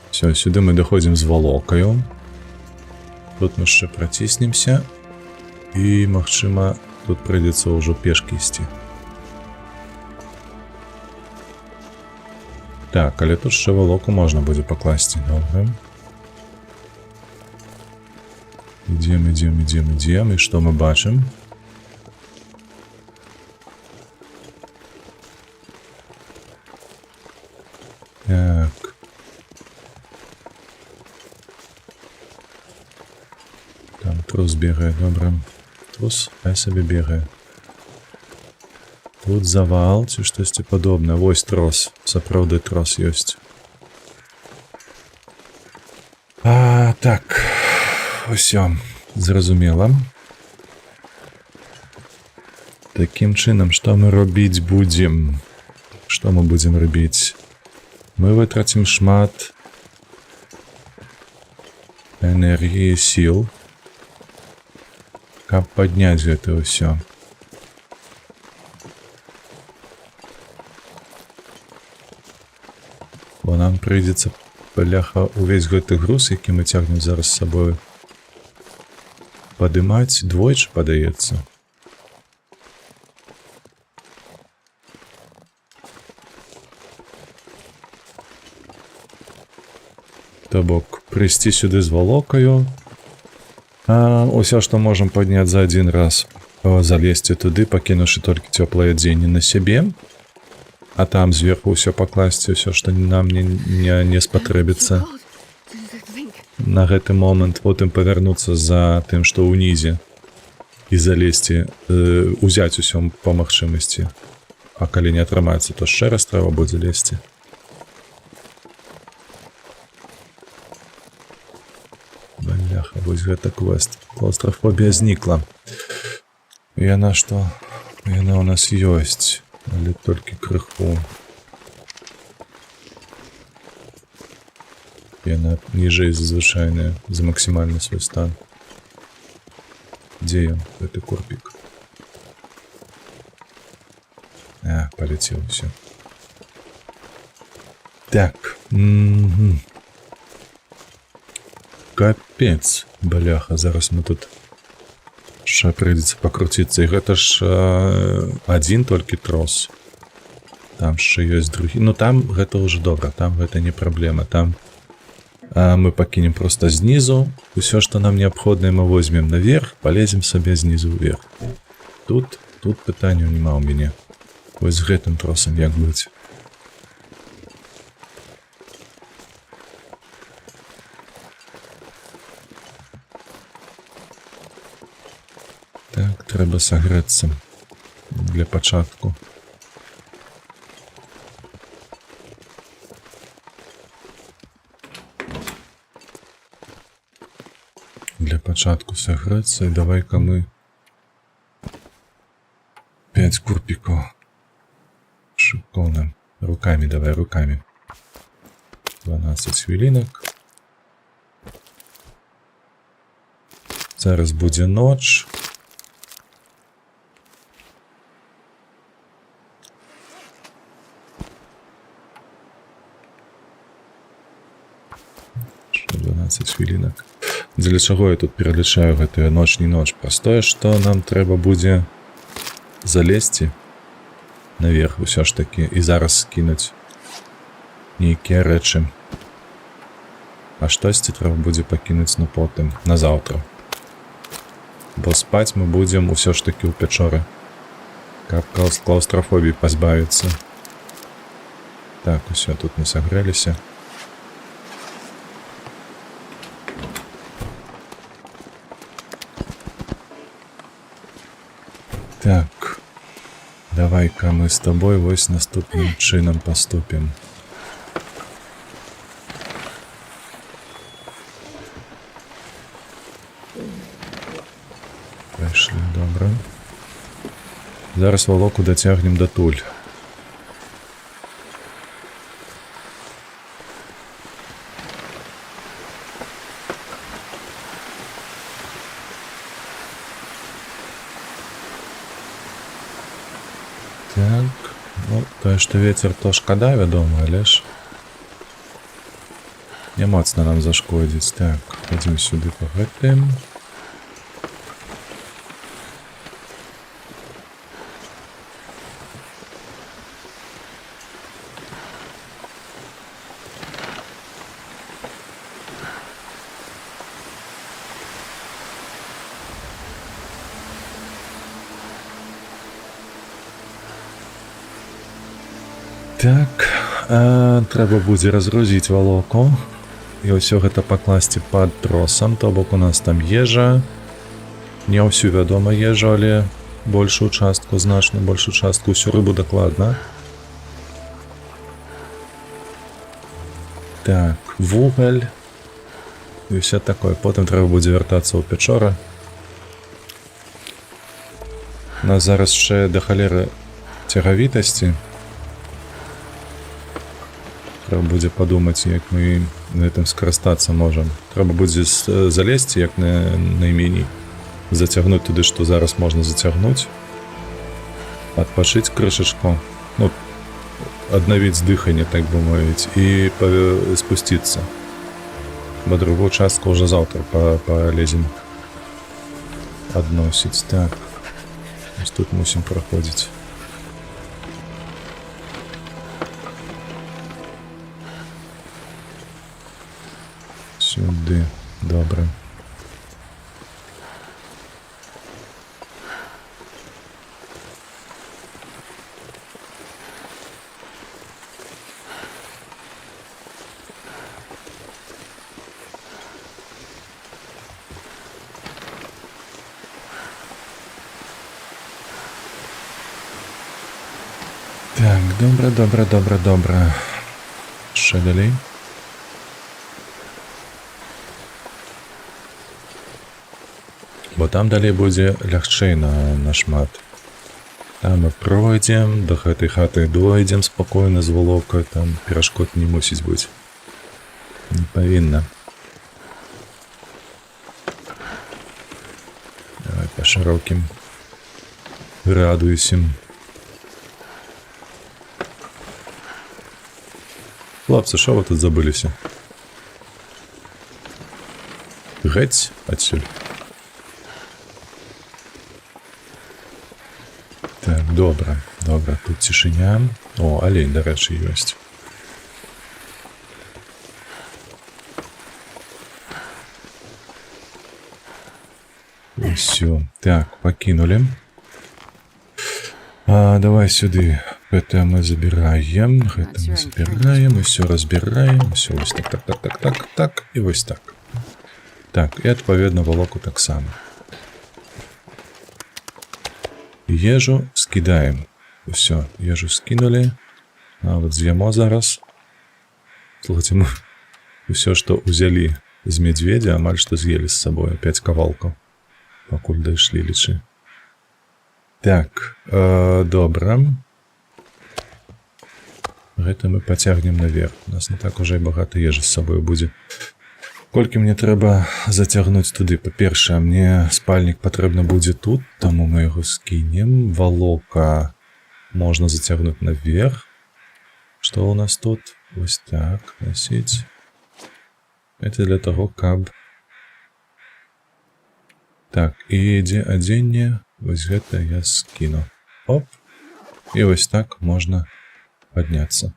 Все, сюды мы доходзім з валокаю. Тут мы яшчэ праціснемся. І, магчыма, тут прыйдзецца ўжо пешкі ісці. Так, але тут яшчэ валоку можна будзе пакласці. Добра. Ідзем. І што мы бачым? Так. Там трус бегае, добра. Трус, хай сабе бегае. Тут завал, ці штосьці падобнае. Вось трос. Сапраўды трос ёсць. Так. Усё. Зразумела. Такім чынам, што мы робіць будзем? Што мы будзем рабіць? Мы вытрацім шмат энергіі, сіл, каб падняць гэта ўсё. Бо нам прыйдзецца, бляха, увесь гэты груз, які мы цягнем зараз з сабою, падымаць двойчы, падаецца. То бок, прыйсці сюды з валокаю, а ўсё, што можам падняць за адзін раз, залезці туды, пакінуўшы толькі цёплае адзенне на сябе, а там зверху ўсё пакласці, ўсё, што нам не спатрэбіцца на гэты момант, потым павярнуцца за тым, што ўнізе, і залезці, узяць усё па магчымасці. А калі не атрымаецца, то яшчэ раз трэба будзе лезці. Бляха, вось гэта квест. Клаўстрафобія знікла. Яна што? Яна ў нас ёсць, але толькі крыху. Яна ніжэй за звычайная, за максімальны свой стан. Дзе ён, гэты корпік? Паляцеў усё. Так. Капец, бляха, зараз мы тут яшчэ прыйдзецца пакруціцца, і гэта ж адзін толькі трос. Там яшчэ ёсць другі. Ну там гэта ўжо добра, там гэта не праблема. Там мы пакінем проста знізу, усё, што нам неабходнае, мы возьмем наверх, палезем сабе знізу вверх. Тут пытанняў няма ў мяне. Вось з гэтым тросам як быць. Так, трэба сагрэцца для пачатку. Для пачатку сагрэцца, і давай-ка мы 5 курпікаў. Шыкоўна. Рукамі, давай, рукамі. 12 хвілінак. Зараз будзе ноч. Ще 12 хвілінак. Дзеля чаго я тут пералічаю гэтую ноч, не ноч? Простое, што нам трэба будзе залезці наверх усё ж такі і зараз скінуць нейкія рэчы. А штосьці трэба будзе пакінуць на потым, на заўтра. Бо спаць мы будзем усё ж такі ў пячоры, каб клаўстрафобіі пазбавіцца. Так, усё, тут мы сагрэліся. Так, давай-ка мы з табой вось наступным чынам паступім. Прайшлі, добра. Зараз валоку дацягнем датуль. Так, ну, тое, што вецер, то шкада, вядома, але ж не моцна нам зашкодзіць. Так, ходзім сюды па гэтым. Так, трэба будзе разгрузіць валоку і ўсё гэта пакласці пад тросам, то бок у нас там ежа, не ўсю, вядома, ежу, але большую частку, значна большую частку, усю рыбу дакладна. Так, вугаль і ўсё такое. Потым трэба будзе вяртацца ў пячора. У нас зараз яшчэ да халеры цягавітасці. Трэба будзе падумаць, як мы на гэтым скарыстацца можам. Трэба будзе залезці як найменей, зацягнуць туды, што зараз можна зацягнуць, адпачыць крышачку, ну, аднавіць дыханне, так бы мовіць, і спусціцца. Бо другую частку ўжо заўтра палезем адносіць. Так, ось тут мусім праходзіць. Сюды, добра. Так, добра. Ще далей. Бо там далей будзе лягчэй нашмат. Там мы пройдзем, до гэтай хаты дойдзем спакойна з валокай, там перашкод не мусіць быць. Не павінна. Давай па шырокім радуйся. Хлопцы, що ви тут забилися? Геть отсюль. Так, добре. Тут цішыня. О, олень, до речі, ёсць. І все. Так, покинули. Давай сюди. Это мы забираем, это мы забираем, и все разбираем, все ось так, и ось так. Так, і відповідно волоку так само. Ежу скидаем. Все, ежу скинули. А вот з'їмо зараз. Слухайте, мы все, что узяли з медведя, амаль что съели с собой. Опять кавалку. Покуль дошли лиши. Так, добре. Гэта мы пацягнем наверх. У нас не так уже і багата ежы з сабою будзе. Колькі мне трэба зацягнуць туды? Па-першае, мне спальнік патрэбна будзе тут, таму мы яго скінем. Валока можна зацягнуць наверх. Што у нас тут? Вось так носіць. Это для того, каб... Так, і ідзе адзенне. Вось гэта я скіну. Оп. І вось так можна подняться.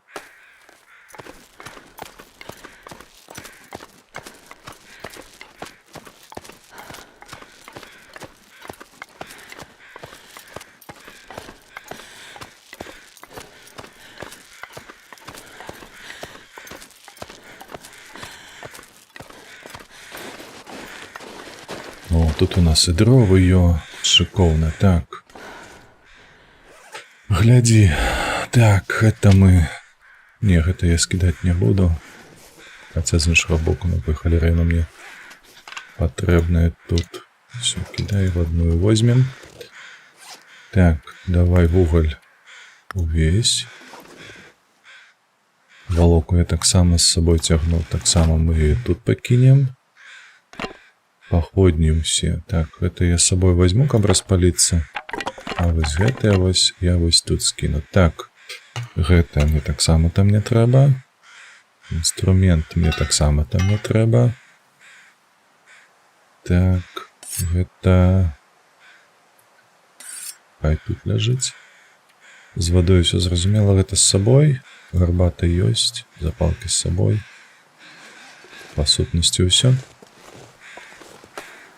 О, тут у нас і дровы, ё, шикowne, так. Гляди. Так, это мы... Не, это я скидать не буду. Хотя з іншого боку, ну, халерейно мне потребное тут. Все, кидай в одну и возьмем. Так, давай в уголь увесь. Волоку я так само с собой тягнул, так само мы ее тут покинем. Походни все. Так, это я с собой возьму, каб распалиться. А вось гэта я вось тут скину. Так, гэта мне так само там не трэба. Інструмент мне так само там не трэба. Так, гэта... Хай тут ляжыць. З вадой все зразумела, гэта з сабой. Гарбата ёсць, запалки з сабой. Па сутнасці ўсё.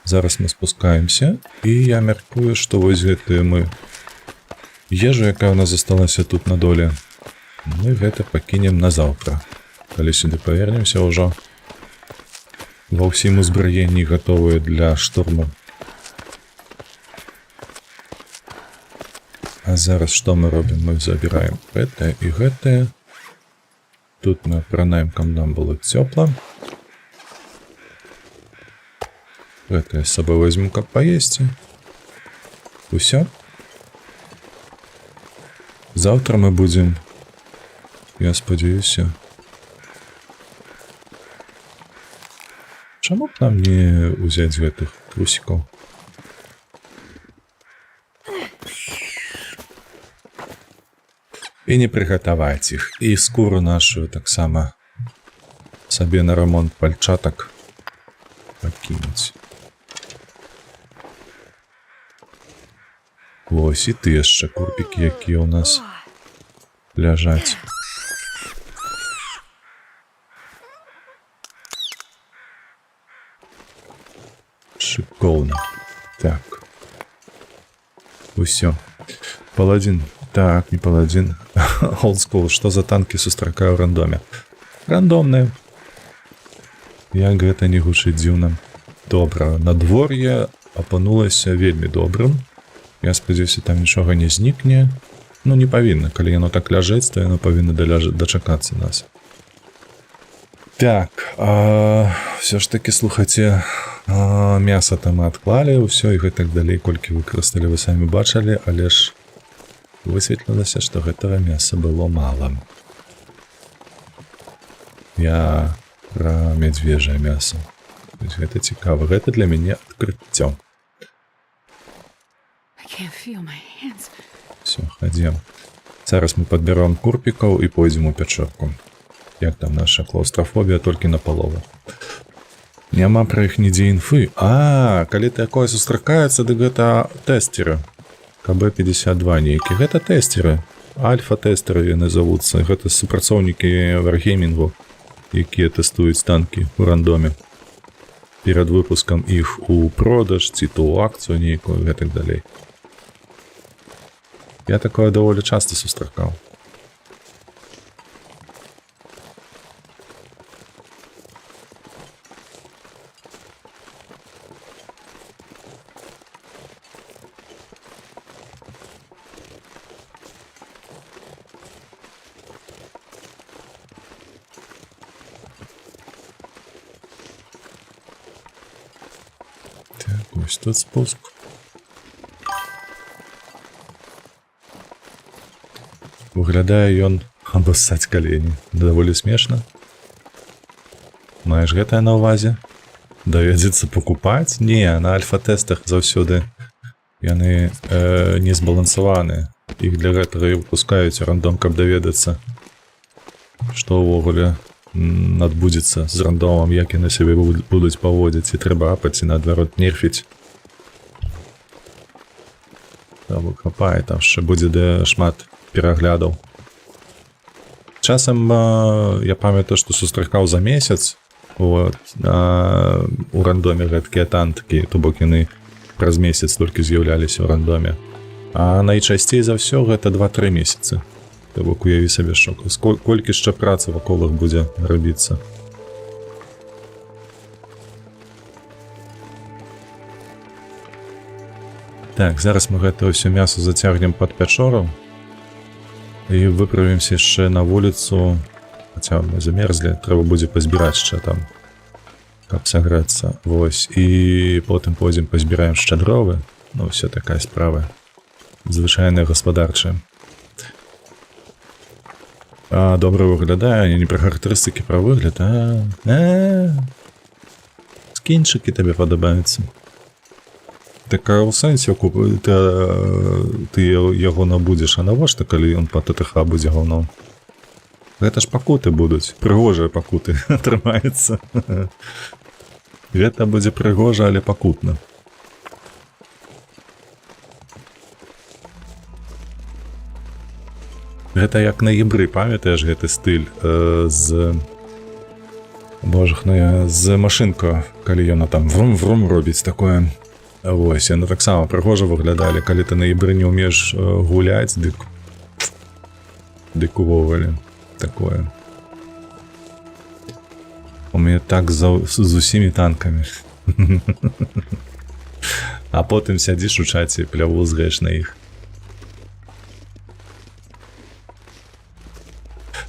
Зараз мы спускаемся, і я мяркую, што вось гэтую мы ежу, якая у нас засталася тут на доле, мы гэта пакінем на заўтра. Калі сюды павернемся ўжо ва ўсім узбраенні гатовыя для штурму. А зараз што мы робім? Мы забіраем гэтае і гэтае. Тут мы апранаем, каб нам было цёпла. Это я с собой возьму, как поесть. Усё. Завтра мы будем, я сподіваюся, Чаму б нам не ўзяць гэтых трусікаў? І не прыгатаваць іх. І скуру нашу таксама сабе на рамонт пальчатак пакінуць. Вось і ты яшчэ курпікі, якія ў нас ляжаць. Шикоўна. Так. Усё. Паладзін. Так, не паладзін. Олдскул. Што за танкі сустракаю ў рандоме? Рандомныя. Як гэта не гучыць дзіўна. Добра. Надвор'е апынулася вельмі добрым. Я спадзяюся, там нічога не знікне. Ну, не павінна. Калі яно так ляжыць, то яно павінна дачакацца нас. Так. Все ж таки, слухайце, мяса там мы адклалі, ўсё і гэтак далей, колькі выкарысталі, вы самі бачылі, але ж высветлілася, што гэтага мяса было мала. Я пра мядзвежае мяса. Гэта цікава. Гэта для мяне адкрыццё. Все, ходим. Зараз мы подберем курпиков и пойдем у пячорку. Як там наша клаустрофобия, только на полову. Няма про іх нідзе інфы. Калі такое сустракаецца, дык гэта тэстеры. КБ-52 нейкі. Гэта тэстеры. Альфа-тэстеры яны завуцца. Гэта супрацоўнікі Wargamingу, якія тэстуюць танкі ў рандоме. Перад выпускам іх у продаж, ці то ў акцыю нейкую, гэтак далей. Я такое даволі часта сустракаў. Так, ось тут спуск. Выглядае ён абассаць калені. Даволі смешна. Маеш гэтае на ўвазе? Давядзецца пакупаць? Не, на альфа-тэстах заўсёды яны не збалансаваныя. Іх для гэтага і выпускаюць рандом, каб даведацца, што ўвогуле адбудзецца з рандомам, як яны сябе будуць паводзіць, і трэба апаць, і наадварот нерфіць. Там капае, там яшчэ будзе шмат пераглядаў. Часам я памятаю, што сустракаў за месяц у рандоме гэткія танкі, то бок яны праз месяц толькі з'яўляліся ў рандоме. А найчасцей за ўсё гэта 2-3 месяцы. То бок уяві сабе шок. Колькі яшчэ працы вакол іх будзе рабіцца. Так, зараз мы гэта ўсё мясо зацягнем пад пячору. І выправімся яшчэ на вуліцу, хаця мы замерзлі, трэба будзе пазбіраць яшчэ там, каб сагрэцца. Вось, і потым пойдзем пазбіраем яшчэ дровы. Ну, ўсё такая справа. Звычайная гаспадарчая. Добра выглядае, не пра характарыстыкі, пра выгляд, скінчыкі табе падабаюцца. Так у сэнсе ты яго набудзеш, а навошта, калі ён па ТТХ будзе гаўном? Гэта ж пакуты будуць, прыгожыя пакуты атрымаецца. Гэта будзе прыгожа, але пакутна. Гэта як на ебры, памятаеш гэты стыль з... Божахная, з машынка, калі яна там врум-врум робіць такое. Вось, яны таксама прыгожа выглядалі, калі ты на ібры не ўмееш гуляць, дык увогуле такое. У мяне так з усімі танкамі. А потым сядзіш у чаце і пляву згэш на іх.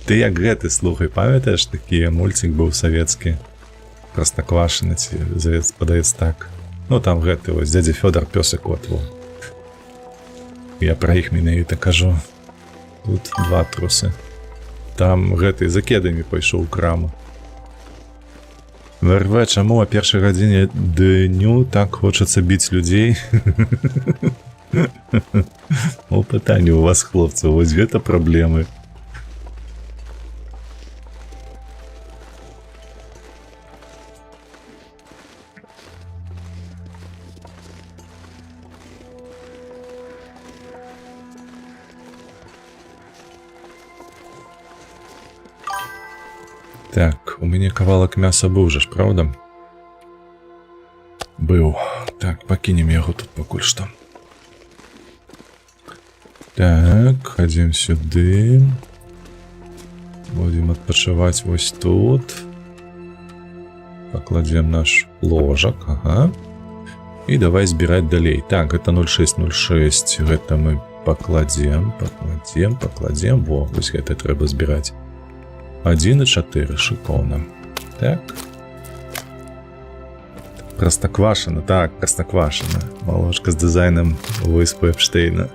Ты як гэты, слухай, памятаеш, такі мульцік быў савецкі? Простоквашино, падаецца так. Ну, там гэты, вось, дядя Фёдор пёсик кот. Я пра іх менавіта кажу. Тут 2 трусы. Там гэты за кедамі пайшоў у краму. ВРВ, чаму о першай гадзіне дню так хочацца біць людзей? О, пытанне у вас, хлопцаў, вось гэта праблемы. Так, у мяне кавалак мяса быў жа ж, праўда? Быў. Так, пакінем яго тут пакуль што. Так, хадзім сюды. Будзем адпачываць вось тут. Пакладзем наш ложак, ага. І давай збіраць далей. Так, гэта 0606, гэта мы пакладзем. Во, вось гэта трэба збіраць. 1,4, шикарно. Так. Простоквашино, так, простоквашино. Молочка с дизайном Выспы Эпштейна.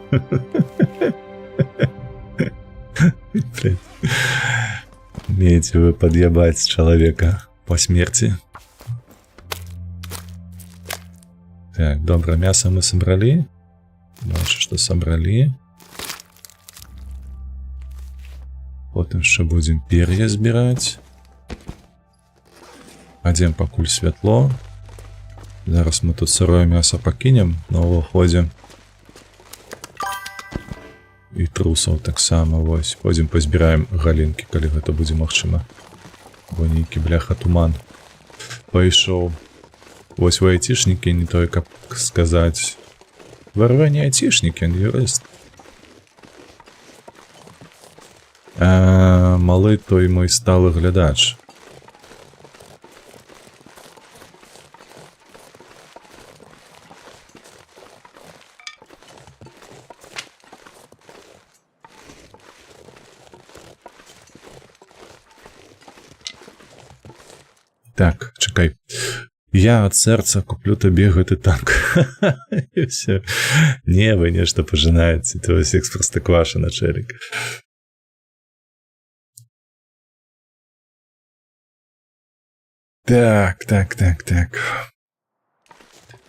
Умеете вы подъебать человека по смерти. Так, доброе мясо мы собрали. Дальше что собрали? Потым ще будем пер'я збирать. Адзем пакуль святло. Зараз мы тут сырое мясо пакінем на ўваходзе. І трусаў таксама, вось. Пойдзем пазбіраем галінкі, калі гэта будзе магчыма. Бо нейкі, бляха, туман пайшоў. Вось вы айцішнікі, не той, каб сказаць. ВРВ не айцішнікі, он юрыст. Малы той мой сталы глядач. Так, чекай. Я ад сэрца куплю табе гэты танк. І ўсё. Не, вы нешта пажынаеце, то вось экспрастакваша, начальник. Так.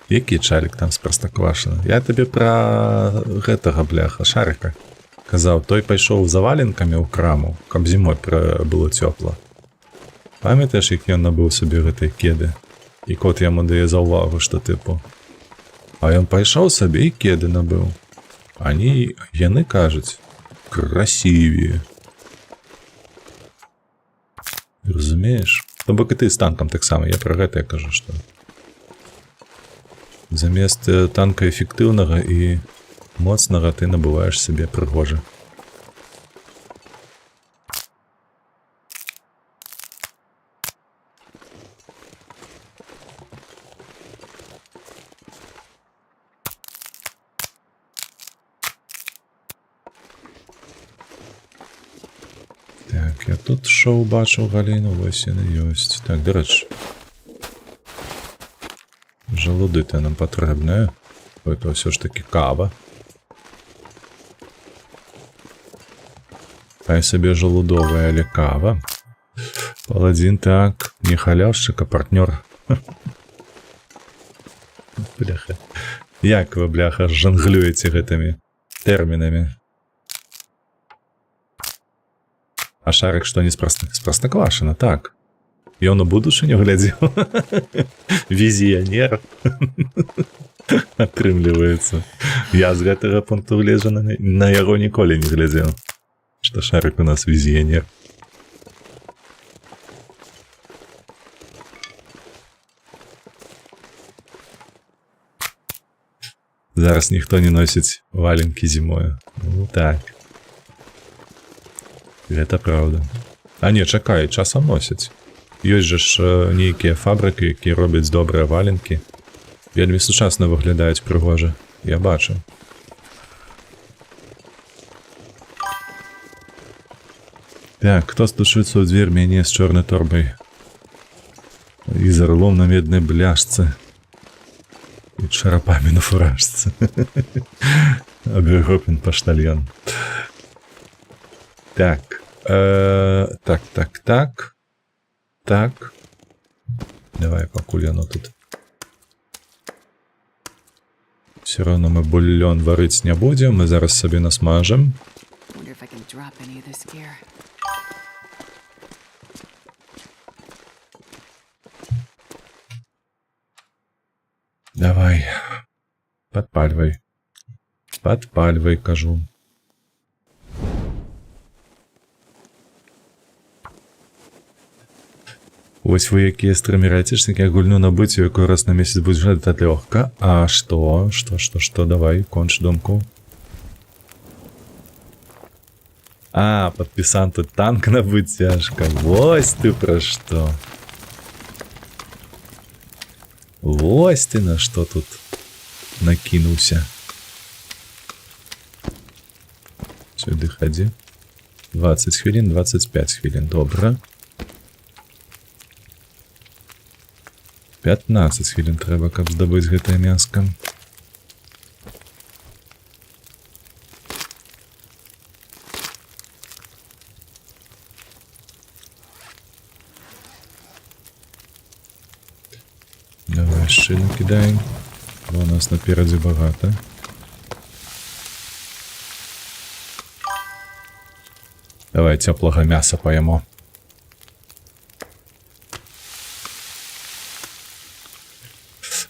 Які чалік там з Простоквашина? Я табе пра гэтага, бляха, Шарика казаў. Той пайшоў за валенкамі ў краму, каб зімой было цёпла. Памятаеш, як ён набыў сабе гэтай кеды? І кот яму дае за ўвагу, што тыпу. А ён пайшоў сабе і кеды набыў. Яны кажуць, красивее. Разумееш? То бок і ты з танкам таксама, я пра гэта кажу, што замест танка эфектыўнага і моцнага ты набываеш сабе прыгожа. Так, я тут шоу бачыў галіну, вось яны ёсць. Так, дарэчы. Жалуды-то нам патрэбныя. Это ўсё ж таки кава. Хай сабе жалудовая, але кава. Паладзін, так, не халявшчык, а партнёр. Бляха. Як вы, бляха, жонглюеце гэтымі тэрмінамі? А Шарик што не з Простоквашина, так. Ён у будучыню глядзеў. Візіянер. Атрымліваецца. Я з гэтага пункту гледжана на яго ніколі не глядзеў. Што Шарик у нас візіянер. Зараз ніхто не носіць валенкі зімою. Ну так. Гэта праўда. А не, чакай, часам носяць. Ёсць жа ж нейкія фабрыкі, якія робяць добрыя валенкі. Вельмі сучасна выглядаюць прыгожа. Я бачу. Так, хто стучыцца ў дзвер мяне з чорнай торбай? І з арлом на меднай бляшцы. І чарапамі на фуражцы. Абергопін паштальон. Так. Так. Давай, пакуль оно тут. Все равно мы бульон варить не будем, мы зараз собі насмажем. Wonder if I can drop any of this gear. Давай. Подпаливай. Подпаливай, кажу. Ось ви які стримі айтишники, я гульну на биті, яку раз на місяць будеш грати легко. А що? Що? Давай, конч думку. А, подписан тут танк на вытяжка. Вось ты про что. Вось ты на что тут накинулся. Сюди ходи. 20 хвилин, 25 хвилин. Добре. 15 хвилин треба, каб здобыть гэтае мяска. Давай шину кидаем. Бо у нас напереди багато. Давай теплого мяса поемо.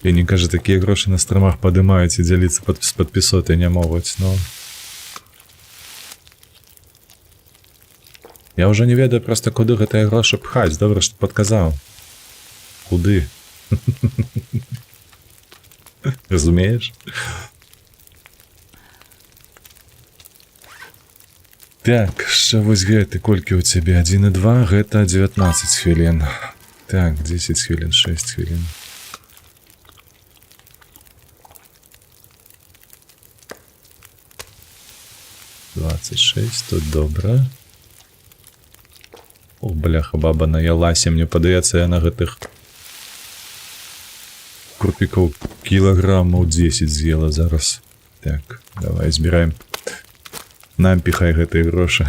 І не кажа, такія гроші на стримах падымаюць і дзяліцца з падпісотай не могуць, но... Я ўжо не ведаю проста, куды гэтыя грошы пхаць. Добра, што падказаў. Куды? Разумееш? Так, що вось гэты, колькі ў цябе? 1 і 2, гэта 19 хвілін. Так, 10 хвілін, 6 хвілін. Тут добра. Ох, бляха, баба наялася. Мне падаецца, я на гэтых крупікаў кілаграмаў 10 з'ела зараз. Так, давай, збіраем. Нам піхай гэтыя грошы.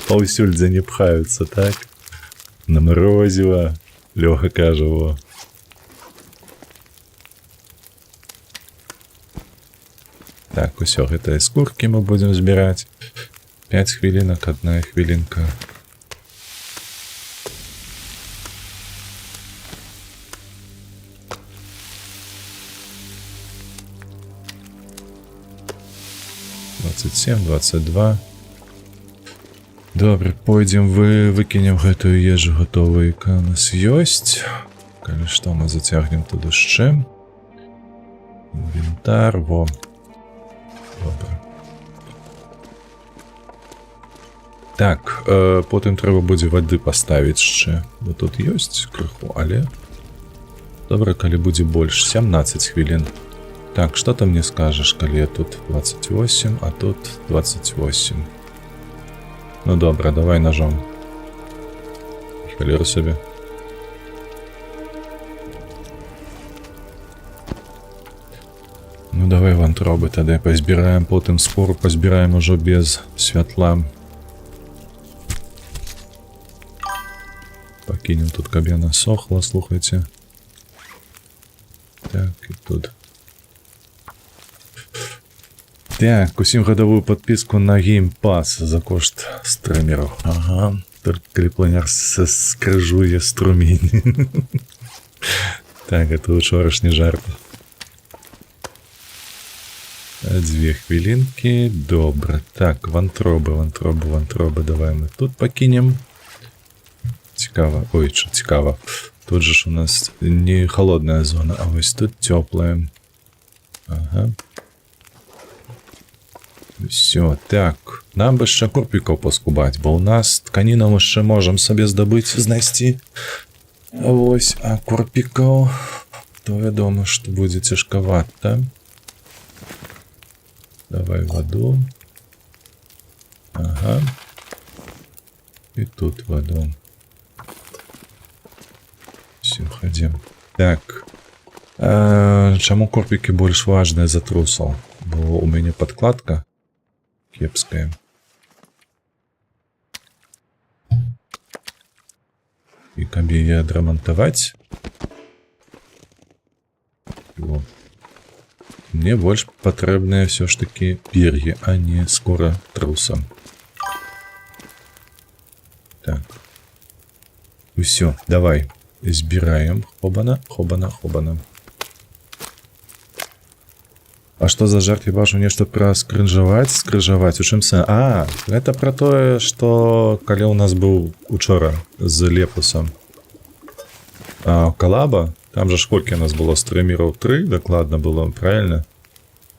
Паўсюль дзе не пхаюцца, так? На морозіва. Лёха кажа, во. Так, усё гэтыя скуркі мы будзем збіраць. 5 хвілінак, 1 хвілінка. «27, 22. Добре, пойдзем, выкінем гэтую ежу гатовую, яка у нас ёсць. Калі што, мы зацягнем тут яшчэ. Інвентар, во. Добре. Так, потым трэба будзе вады паставіць яшчэ. Бо тут ёсць крыху, але... Добра, калі будзе больш. 17 хвілін. Так, што ты мне скажаш, калі я тут 28, а тут 28. Ну добра, давай ножом. Халеру сабе. Ну давай вантробы тады пазбіраем, потым спору пазбіраем ужо без святла. Пакінем тут, каб яна сохла, слухайце. Так, і тут. Так, усім гадовую подписку на Game Pass за кошт стримеров. Ага, только кріплення скрижує струмінь. Так, это учорашній жарт. 2 хвилинки, добре. Так, вантроби, давай ми тут покинем. Цікаво, ой, що цікаво. Тут же ж у нас не холодная зона, а ось тут теплая. Ага. Все, так. Нам би ще курпіков поскубати, бо у нас тканіну ми ще можемо собі здобути, знайти. Ось, а курпіков, то я думаю, що буде тяжковато. Давай воду. Ага. І тут воду. Все, ходим. Так. Чому курпіки більш важні за трусов? Бо у мене подкладка кепская. І каб яе адрамантаваць, мне больш патрэбныя ўсё ж такі пер'і, а не скора труса. Так. Усё, давай. Збіраем. Хобана, хобана, хобана. А што за жарт? Я бачу нешта пра скрыжаваць. Скрыжаваць. У чым сэнс? А, гэта пра тое, што калі ў нас быў учора з Лепусам калаба, там жа колькі у нас было стрымераў? 3, дакладна было, правильно?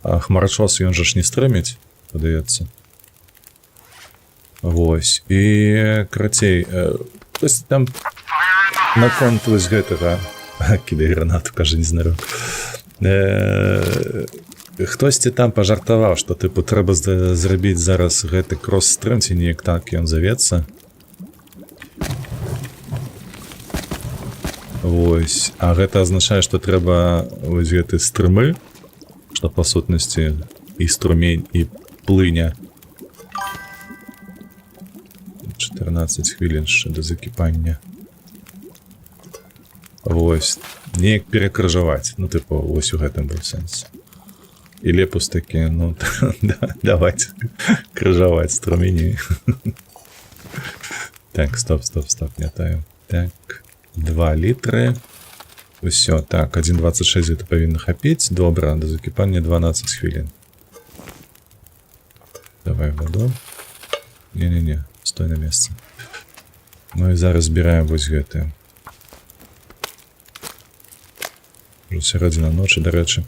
А хмарачос ён жа ж не стрыміць, падаецца. Вось. І крацей, там наконт вось гэтага кідай гранату, кажа, не знаю. Хтосьці там пажартаваў, што тыпу трэба зрабіць зараз гэты кросс-стрым, ці неяк так ён завецца. Вось. А гэта азначае, што трэба вось гэты стрымы, што па сутнасці і струмень, і плыня. 14 хвілін яшчэ да закіпання. Вось. Неяк перакрыжаваць. Ну, тыпу, вось у гэтым быў сэнс. І Лепус такі, ну, давайте крыжаваць струмені. Так, стоп, не таю. Так, 2 літры. Усё, так, 1,26 гэта павінна хапіць. Добра, да закіпання 12 хвілін. Давай ваду. Не-не-не, стой на месцы. Ну і зараз збіраем вось гэтыя. Ўжо сярэдзіна ночы, дарэчы.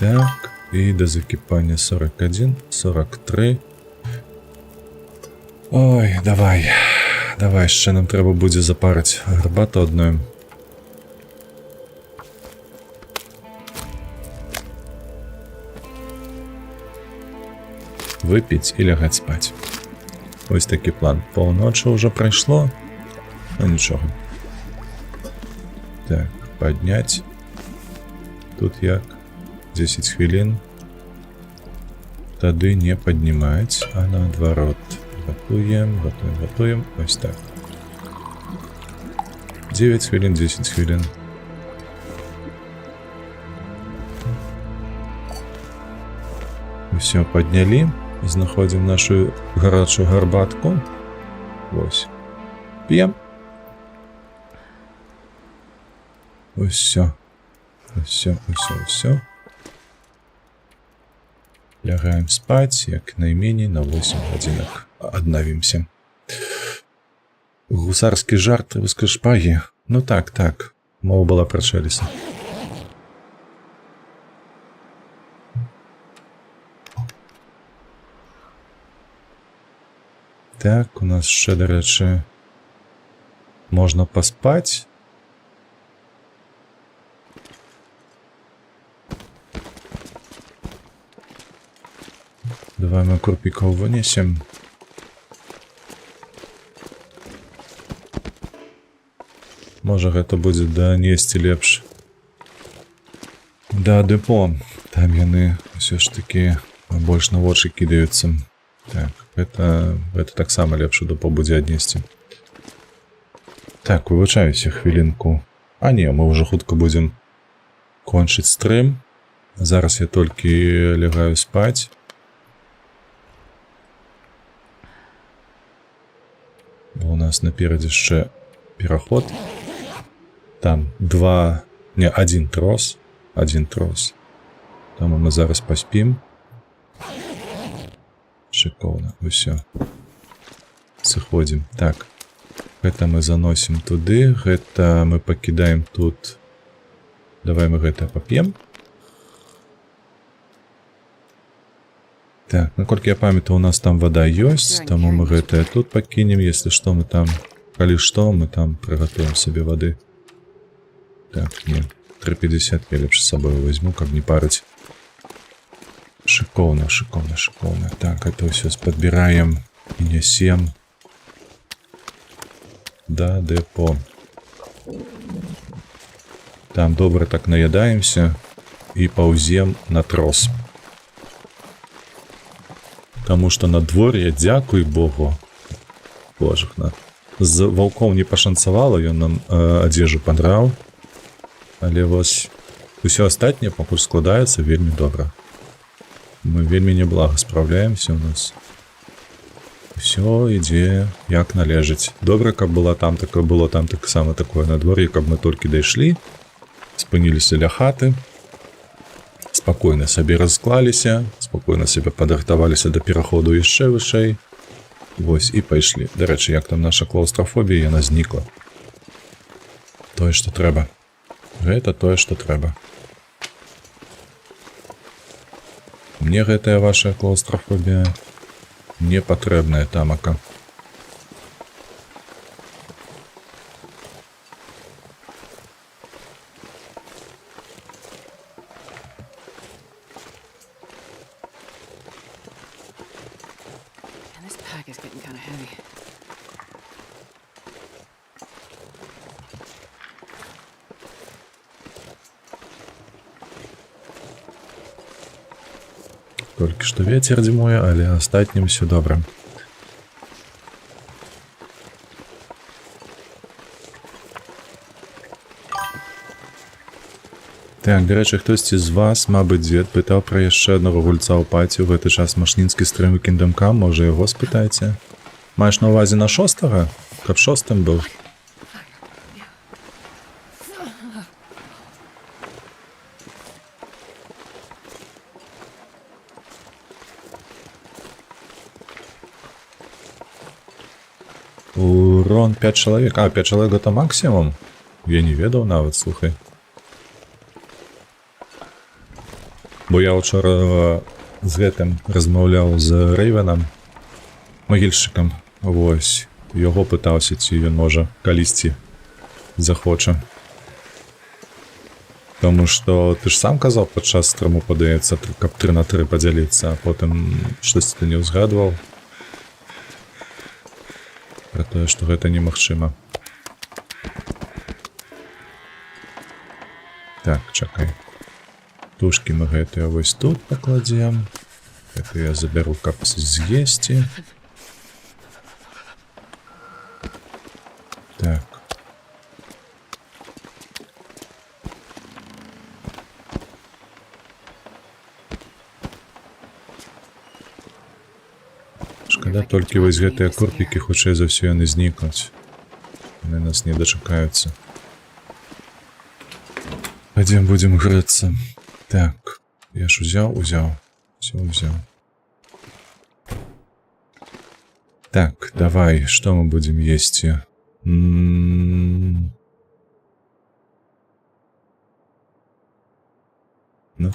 Так, і да закіпання 41, 43. Ой, давай. Давай, яшчэ нам трэба будзе запарыць гарбату адную. Выпіць і лягаць спаць. Ось такі план. Паўночы ўжо прайшло. Ну, нічога. Так, падняць. Тут як? 10 хвілін. Тады не паднімаць, а наадварот. Гатуем. Ось так. 9 хвілін, 10 хвілін. Усё, паднялі. Знаходзім нашу гарачую гарбатку. Вось. П'ем. Усё. Усё. Лягаем спаць, як найменей на 8 гадзінак. Аднавімся. Гусарскі жарт рускай шпагі. Ну так. Мова была пра Чэліса. Так, у нас ще, до речі, можна поспати. Давай ми курпіков винесем. Може, гэта будзе данесці лепш. Да, депо. Там яны ўсё ж такі больш на вочы кідаюцца. Так, гэта таксама лепш депо будзе аднесці. Так, вывучаюся хвілінку. А не, мы ўжо хутка будзем кончыць стрым. Зараз я толькі лягаю спаць. Бо у нас наперадзе яшчэ пераход. Там один трос. Там мы зараз паспім. Шикоўна, усё. Сыходзім. Так. Гэта мы заносім туды, гэта мы пакідаем тут. Давай мы гэта пап'ем. Так, наколькі я памятаю, у нас там вода ёсць, таму мы гэтае тут пакінем, если што мы там, калі што, мы там прыгатуем сабе вады. Так, не, 3,50 я лепш з сабой возьму, каб не парыць. Шикоўна. Так, это ўсё падбіраем і нясем да депо. Там добра так наядаемся і паўзем на трос. Таму што надвор'е, дзякуй Богу. Божахна. З ваўкоў не пашанцавала, ён нам адзежу падраў. Але вось усё астатняе пакуль складаецца вельмі добра. Мы вельмі няблага спраўляемся ў нас. Усё ідзе як належыць. Добра, каб было там таксама такое надвор'е, каб мы толькі дайшлі, спыніліся ля хаты, спакойна сабе расклаліся, спакойна сабе падрыхтаваліся да пераходу яшчэ вышэй. Вось і пайшлі. Дарэчы, як там наша клаўстрафобія, яна знікла. Тое, што трэба. Гэта тое, што трэба. Мне гэтая ваша клаўстрафобія не патрэбная, тамака. And this pack is getting kind of heavy. Толькі што вецер дзьмуе, але астатнім усё добра. Так, дарэчы, хтосьці з вас, мабыць, дзед пытаў пра яшчэ аднаго гульца ў паці ў гэты час машнінскі стрым у Kingdom Come, можа яго спытайце. Маеш на ўвазе на 6-га? Каб 6-м быў. Урон 5 чалавек. 5 чалавек гэта максімум? Я не ведаў нават, слухай. Бо я ўчора з гэтым размаўляў з Рэйвенам, магільшчыкам. Вось. Яго пытаўся, ці ён можа калісьці захоча. Таму што ты ж сам казаў падчас стрыму, падаецца, каб 3 на 3 падзяліцца, а потым штосьці ты не ўзгадваў. Пра тое, што гэта немагчыма. Так, чакай. Тушкі мы гэтыя вось тут пакладзем. Гэта я забяру, каб з'есці. Так. Шкада толькі вось гэтыя корпікі, хутчэй за ўсё яны знікнуць. Яны нас не дачакаюцца. Пойдем будем грэцца. Так, я ж узяў. Все ўзяў. Так, давай, што мы будзем есці? Ну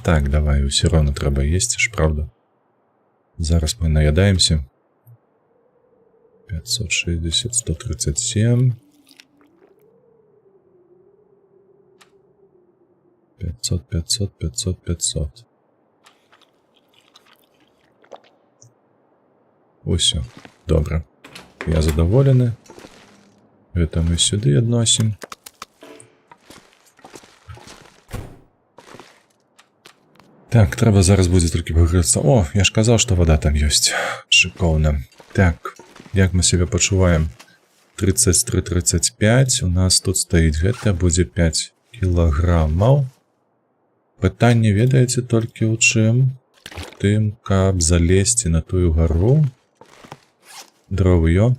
так, давай, усё роўна трэба есці ж, правда? Зараз мы наядаемся. 560, 137. 500. Усё, добра. Я задаволены. Гэта мы сюды адносім. Так, трэба зараз будзе толькі пагрэцца. О, я ж казаў, што вада там ёсць. Шыкоўна. Так, як мы сябе пачуваем? 33-35. У нас тут стаіць. Гэта будзе 5 кілаграмаў. Пытанне ведаеце толькі ў чым? Тым, каб залезці на тую гару. Дровы ё.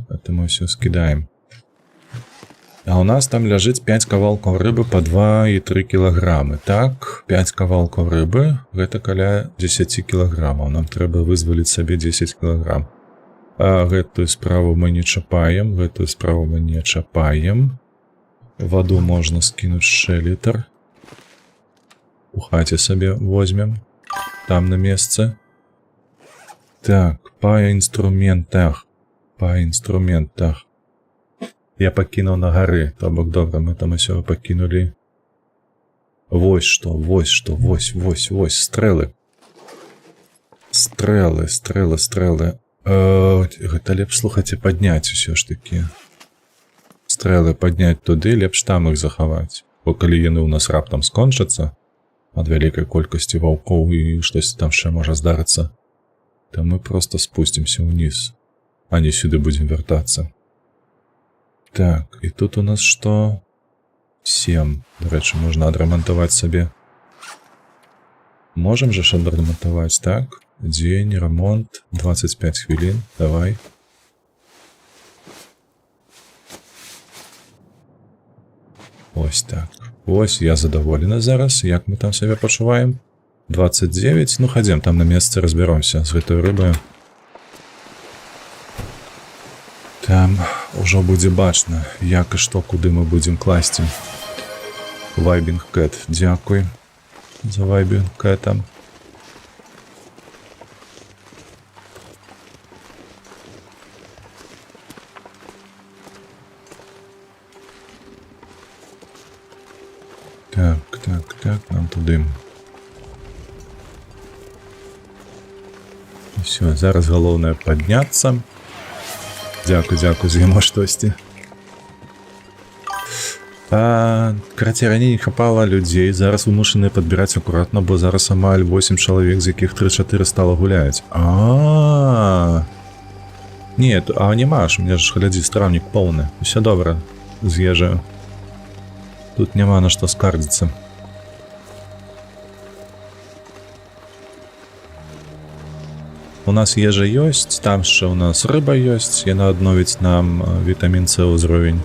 Это мы ўсё скідаем. А у нас там ляжыць 5 кавалкаў рыбы па 2 і 3 кілаграмы. Так, 5 кавалкаў рыбы, гэта каля 10 кілаграмаў. Нам трэба вызваліць сабе 10 кілаграм. А гэтую справу мы не чапаем, Ваду можна скінуць яшчэ літр. У хаце сабе возьмем. Там на месцы. Так, па інструментах. Я пакінуў на гары, то бок добра, мы там усё пакінулі. Вось што, стрэлы. Стрэлы. Гэта лепш, слухайце, падняць усё ж такі. Стрэлы падняць туды, лепш там іх захаваць. Бо калі яны ў нас раптам скончацца, ад вялікай колькасці ваўкоў і штосьці там ще можа здарыцца, то мы просто спусцімся ўніз, а не сюды будзем вяртацца. Так, і тут у нас што? 7. Дарэчы, можна адрамантаваць сабе. Можам же ж адрамантаваць, так? Дзень, ремонт, 25 хвілін, давай. Ось так. Ось, я задаволены зараз, як мы там сябе пачуваем. 29, ну хадзем там на месцы, разбяромся з гэтай рыбай. Там ужо будзе бачна, як і што, куды мы будзем класці. Вайбінг Кэт, дзякуй за вайбінг Кэтам. Так, нам туды. Все, зараз галоўнае падняцца. Дзякуй, з'емо штосьці. Карацей, раней не хапала людзей, зараз вымушаны падбіраць акуратна, бо зараз амаль 8 чалавек, з якіх 3-4 стала гуляць. Не, няма ж, у меня ж, глядзі, стравнік поўны. Усё добра, з'езжаю. Тут няма на што скардзіцца. У нас ежа ёсць, там яшчэ у нас рыба ёсць, яна адновіць нам вітамін С ўзровень.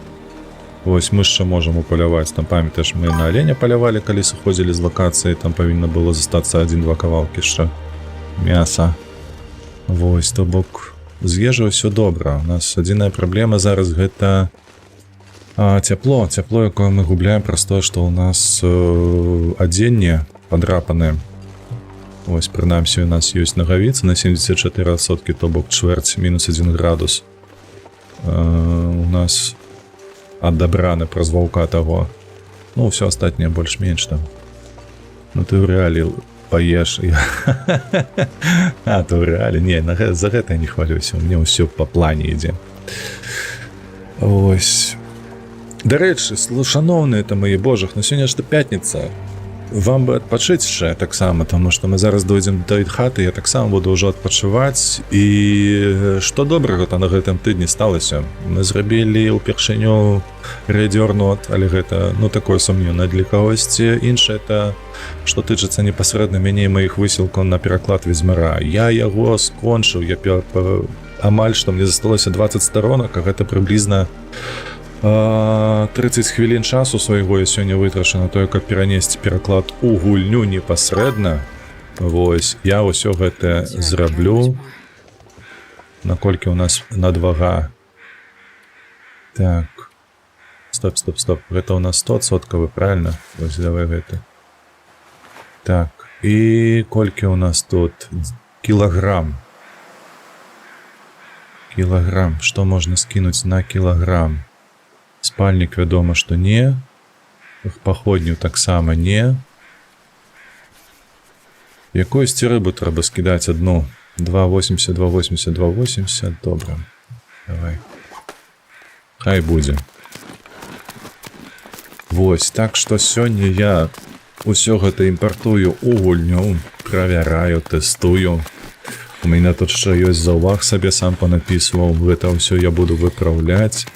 Вось мы яшчэ можам упаляваць, там памятаеш, мы на аленя палявалі, калі сыходзілі з лакацыі, там павінна было застацца 1-2 кавалкі яшчэ мяса. Вось, то бок з ежай ўсё добра. У нас адзіная праблема зараз гэта цяпло, якое мы губляем праз тое, што ў нас адзенне падрапанае. Ось, прынамсі, у нас ёсць нагавіцы на 74%, то бок чвэрць, мінус 1 градус. У нас адабраны праз ваўка таго. Ну, ўсё астатняе больш-менш там. Ну, ты ў рэалі паеш. То ў рэалі. Не, за гэта я не хвалюся. У мяне ўсё па плане ідзе. Ось. Дарэчы, шаноўныя там мае божах, на сёння ж пятніца. Вам бы адпачыць яшчэ таксама, таму што мы зараз дойдзем да хаты, я таксама буду ўжо адпачываць. І што добрага на гэтым тыдні сталася? Мы зрабілі ўпершыню рэдзёрнот, але гэта, ну, такое сумненнае для кагосьці. Іншае, это што тычыцца непасрэдна мяне і маіх высілкаў на пераклад Ведзьмара. Я яго скончыў, амаль што мне засталося 20 старонак, а гэта прыблізна 30 хвілін часу свайго я сёння вытрачу на тое, каб перанесці пераклад у гульню непасрэдна. Вось, я ўсё гэта зраблю. Наколькі у нас надвага. Так. Стоп. Гэта у нас 100%, правильно? Вось, давай гэта. Так, і колькі у нас тут? Кілаграм. Што можна скінуць на кілаграм? Спальнік, вядома, што не. Паходню таксама не. Якоюсьці рыбу трэба скідаць адну. 2,80, 2,80, 2,80. Добра. Давай. Хай будзе. Вось, так што сёння я ўсё гэта імпартую у гульню, правяраю, тэстую. У мяне тут яшчэ ёсць заўваг сабе, сам панапісваў. Гэта ўсё я буду выпраўляць.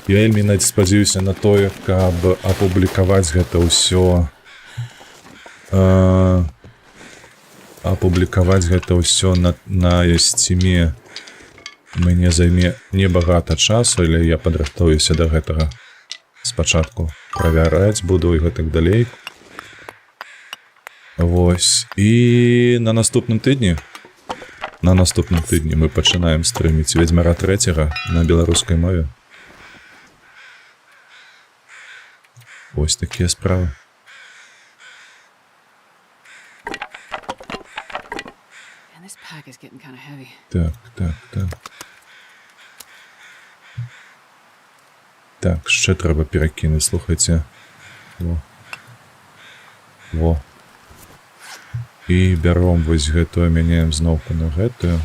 Я вельмі спадзяюся на тое, каб апублікаваць гэта ўсё. Апублікаваць гэта ўсё на Steam мне займе небагата часу, але я падрыхтуюся да гэтага. Спачатку правяраць буду і гэтак далей. Вось. І на наступным тыдні мы пачынаем стрыміць Ведзьмара 3 на беларускай мове. Ось такія справы. Так, ще треба перекинути, слухайте. Во. І бяром вось гэтую, мяняем зноўку на гэтую.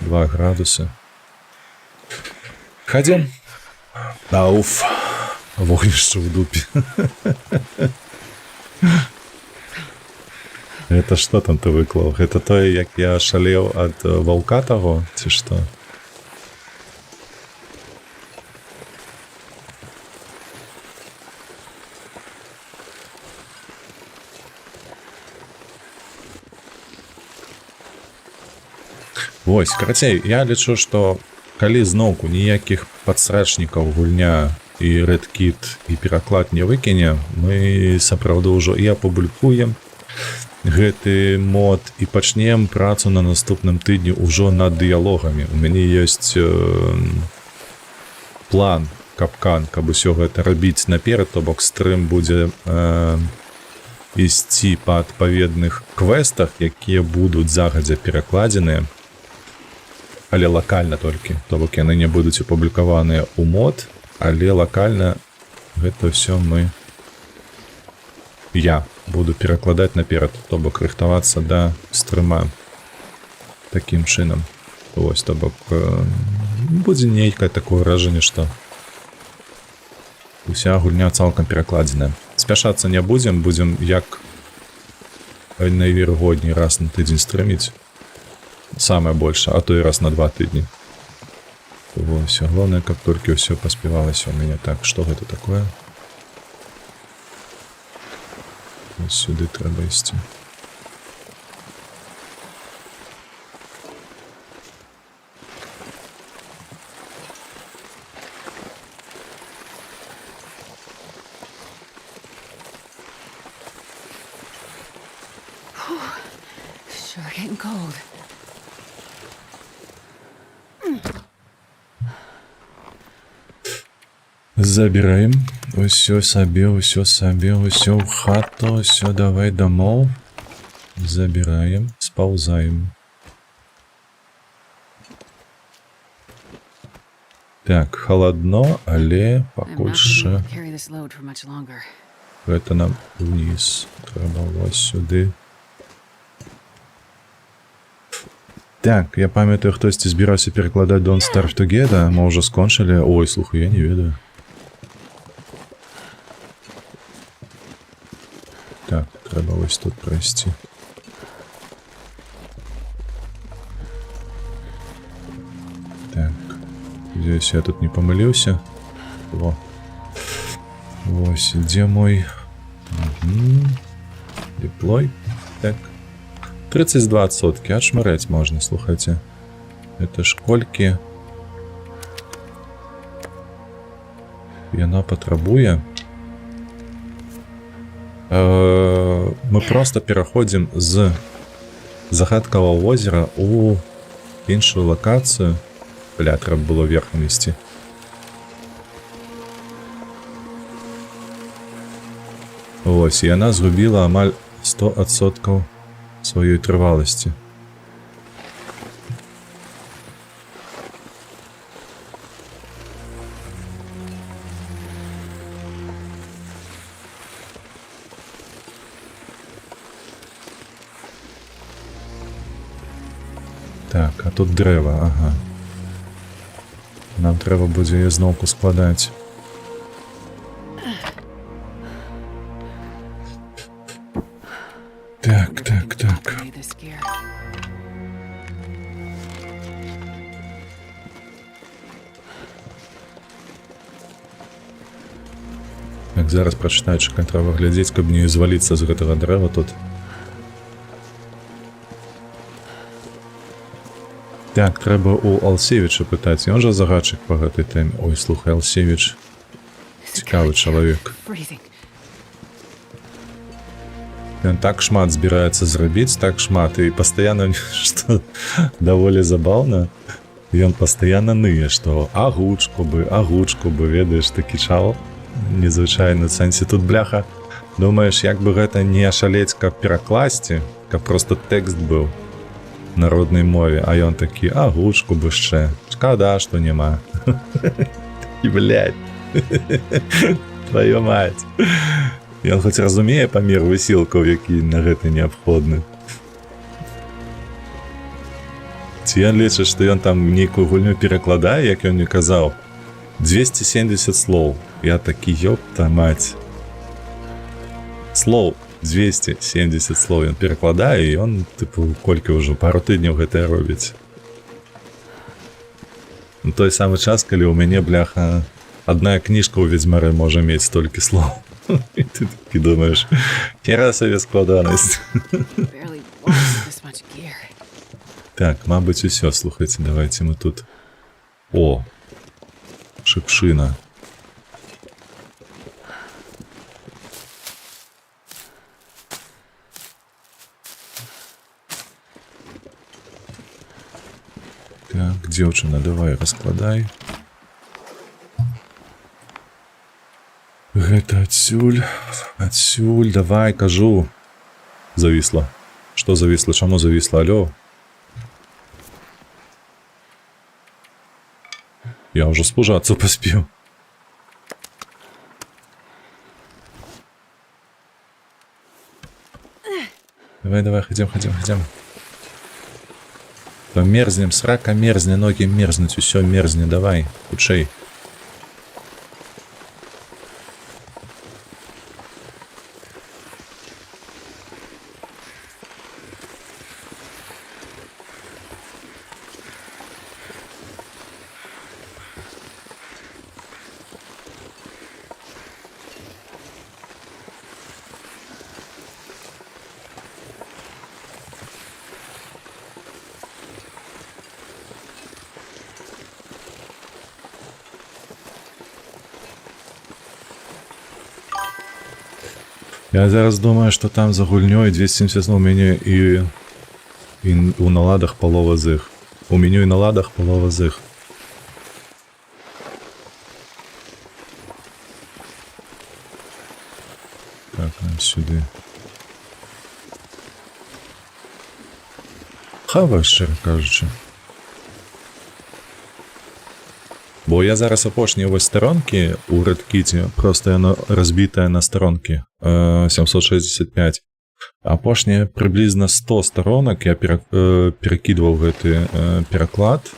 2 градусы. Хадзем. Ауф. Вогнішча в дупі. Это что там ты выклаў? Гэта тое, як я шалеў ад ваўка таго, ці што? Вось, карацей, я лічу, што калі зноўку ніякіх падсрачнікаў гульня і рэдкіт і пераклад не выкіне, мы сапраўды ўжо і апублікуем гэты мод і пачнем працу на наступным тыдні ўжо над дыялогамі. У мяне ёсць план, капкан, каб усё гэта рабіць наперад, то бок стрым будзе ісці па адпаведных квестах, якія будуць загадзя перакладзеныя, але лакальна толькі, то бок яны не будуць апублікаваныя ў мод, але лакальна гэта ўсё я буду перакладаць наперад, то бок рыхтавацца да стрыма такім чынам. Вось, то бок будзе нейкае такое ўражанне, што уся гульня цалкам перакладзеная. Спяшацца не будзем як найверагодней раз на тыдзень стрыміць. Самое больше, а то и раз на 2 тыдні. Вось, главное, каб толькі ўсё паспявалася у мяне. Так, што гэта такое? Вось сюды трэба ісці. Sure getting cold. Забіраем усё сабе, усё ў хату, усё давай дамоў. Забіраем, спаўзаем. Так, халадно, але пакуль ша Carry this load for much longer. гэта нам уніз. Трэба вось сюды. Так, я памятаю, хтосьці збіраўся перакладаць Don't Starve Together, мы ўжо скончылі. Ой, слухай, я не ведаю. Так, трэба вось тут прайсці. Так, здесь я тут не памыліўся. Во. Вось, дзе мой... Деплой. Так. 32%, отшмырять можно, слухайте. Это ж колькі. Яна патрабуе. Мы просто пераходзім з загадкавага возера у іншую лакацыю. Бля, трэба было верхам ісці. Вось, і яна згубіла амаль 100% сваёй трываласці. Так, а тут дрэва, ага. Нам трэба будзе яе зноўку складаць. Так. Need this gear. Так, зараз прачытаю, чакай, трэба глядзець, каб не зваліцца з гэтага дрэва тут. Так, трэба у Алсевіча пытаць. Ён жа загадчык па гэтай тэме. Ой, слухай, Алсевіч. Цікавы чалавек. Freezing. Ён так шмат збіраецца зрабіць, так шмат, і пастаянна, што даволі забаўна, ён пастаянна ные, што агучку бы, ведаеш, такі чал незвычайны сэнсе. Тут, бляха, думаеш, як бы гэта не шалець, каб перакласці, каб просто тэкст быў на роднай мове, а ён такі, агучку бы яшчэ, шкада, што няма. І, блядь, твою мать. Ён хоць разумее памер высілкаў, які на гэта неабходны. Ці ён лічыць, што ён там нейкую гульню перакладае, як ён мне казаў, 270 слоў. Я такі, ёпта мать. Слоў 270 слоў ён перакладае, і ён, тыпу, колькі ўжо, пару тыдняў гэтае робіць. На той самы час, калі ў мяне, бляха, адна кніжка ў Ведзьмары можа мець столькі слоў. І ты такі думаеш, хера сабе складанасць. Barely walked with this much gear. Так, мабыць, усё, слухайце, давайте мы тут... О! Шыпшына. Так, дзеўчына, давай, раскладай. Гэта адсюль, адсюль, давай, кажу. Завісла. Што завісла? Чаму завісла? Алё? Я ўжо спужацца паспеў. Давай, давай, ходим. Померзнем, срака мерзне, ноги мерзнуть, усё мерзне, давай, хутчэй. Я зараз думаю, што там за гульнёй 270 у мяне і у наладах палова з іх. У меню і наладах палова з іх. Так, нам сюди. Хава, шчыра кажучы. Бо я зараз апошнія вось старонкі у рэдкіце, проста яно разбітае на старонкі 765. Апошнія прыблізна 100 старонак я перакідваў гэты пераклад.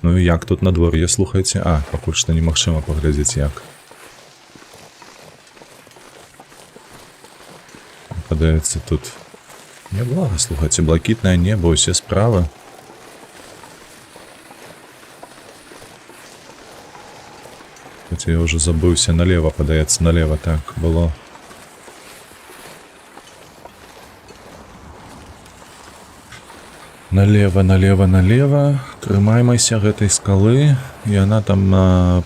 Ну і як тут надвор'е, слухайце? А, пакуль што немагчыма паглядзець як. Падаецца тут няблага, слухайце, блакітнае неба, усе справы. Хотя я уже забыўся, налево, падаецца, налево так было. Налево. Трымаймайся гэтай скалы, і яна там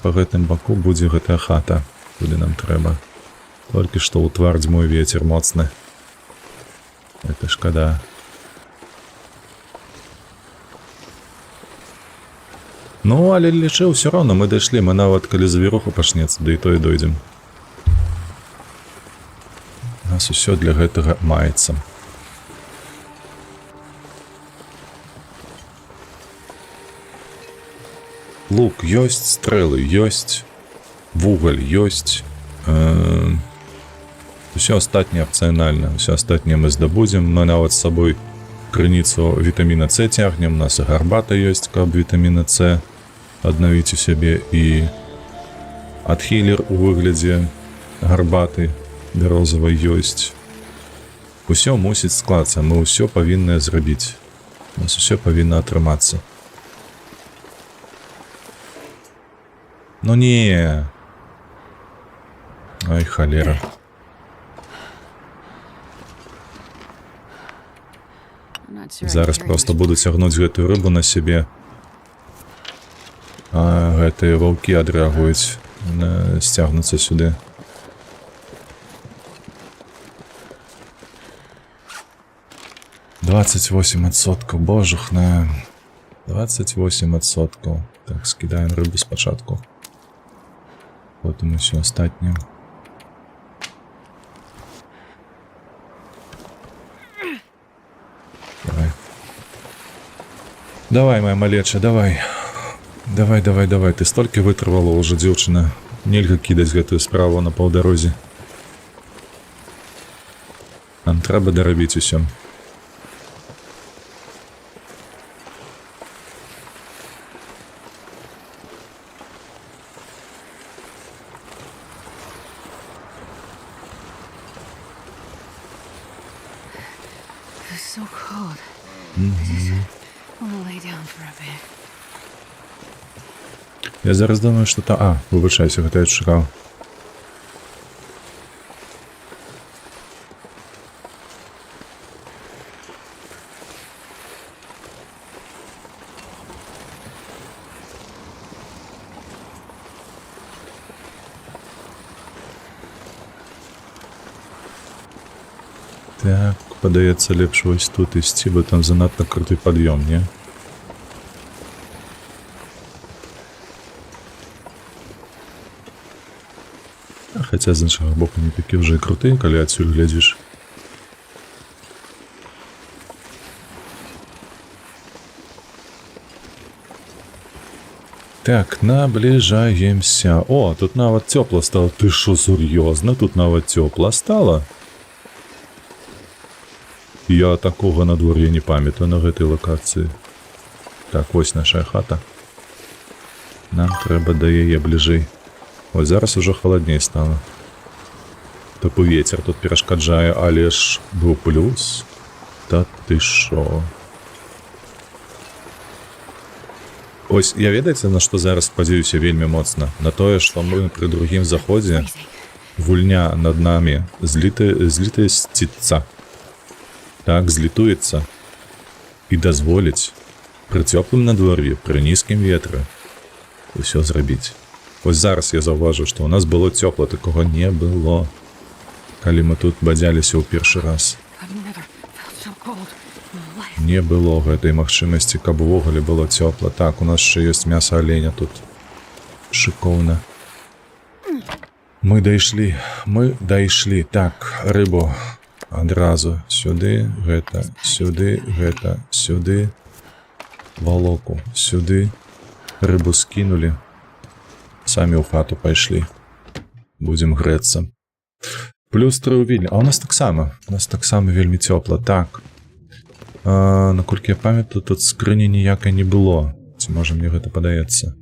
па гэтым баку будзе гэтая хата, куды нам трэба. Толькі што ў твар дзьмой вецер моцны. Это шкада. Ну, але лічы, ўсё роўна мы дайшлі, мы нават калі завіруху пачнецца, да і то і дойдзем. У нас усё для гэтага маецца. Лук ёсць, стрэлы ёсць, вугаль ёсць. Усё астатняе апцыянальна, усё астатняе мы здабудзем, мы нават з сабой крыніцу вітаміна С цягнем, у нас і гарбата ёсць, каб вітаміна С аднавіць у сябе, і адхілер у выглядзе гарбаты бярозавай ёсць. Усё мусіць склацца, мы ўсё павінныя зрабіць. У нас усё павінна атрымацца. Ну не. Ай, халера. Зараз проста буду цягнуць гэтую рыбу на сябе. А гэтыя ваўкі адрэагуюць, сцягнуцца сюды. %28, божухна. 28%. Так, скідаем рыбу спачатку. Потым усё астатняе. Давай, моя малеча, давай. Давай, ты столькі вытрывала ўжо, дзеўчына. Нельга кідаць гэтую справу на паўдарозе. Нам трэба дарабіць усё. so cold. I wanna lay down for a bit. Я зараз думаю, что там... А, вибачайся, гэта я чекав. Так, падаецца лепш вось тут ісці, бо там занадта круты пад'ём, не? Хаця з іншага боку не такі вже і круты, калі адсюль глядзіш. Так, наближаемся. О, тут нават тёпла стало. Ты шо, сур'ёзна? Тут нават тёпла стало? Я такого надвор'я не памятаю на гэтай локацыі. Так, вось наша хата. Нам трэба да яе бліжэй. Ось зараз ужо халадней стала. Топу ветер тут перашкаджае, але ж быў плюс. Та ты шо? Ось, я ведаеце, на што зараз спадзяюся вельмі моцна? На тое, што мы пры другім заходзе гульня над намі злітасціцца. Так, злітуецца і дазволіць пры цёплым надвор'і, пры нізкім ветры усё зрабіць. Ось зараз я заўважу, што ў нас было цёпла, такога не было, калі мы тут бадзяліся ў першы раз. Не было гэтай магчымасці, каб увогуле было цёпла. Так, у нас яшчэ ёсць мяса аленя тут. Шыкоўна. Мы дайшлі. Так, рыбу адразу сюды, гэта, сюды, валоку, сюды, рыбу скінулі, самі ў хату пайшлі, будзем грэцца. Плюс 3 вільні, а у нас таксама вельмі цёпла, так. Наколькі я памятаю, тут скрыні ніякай не было, ці можа мне гэта падаецца.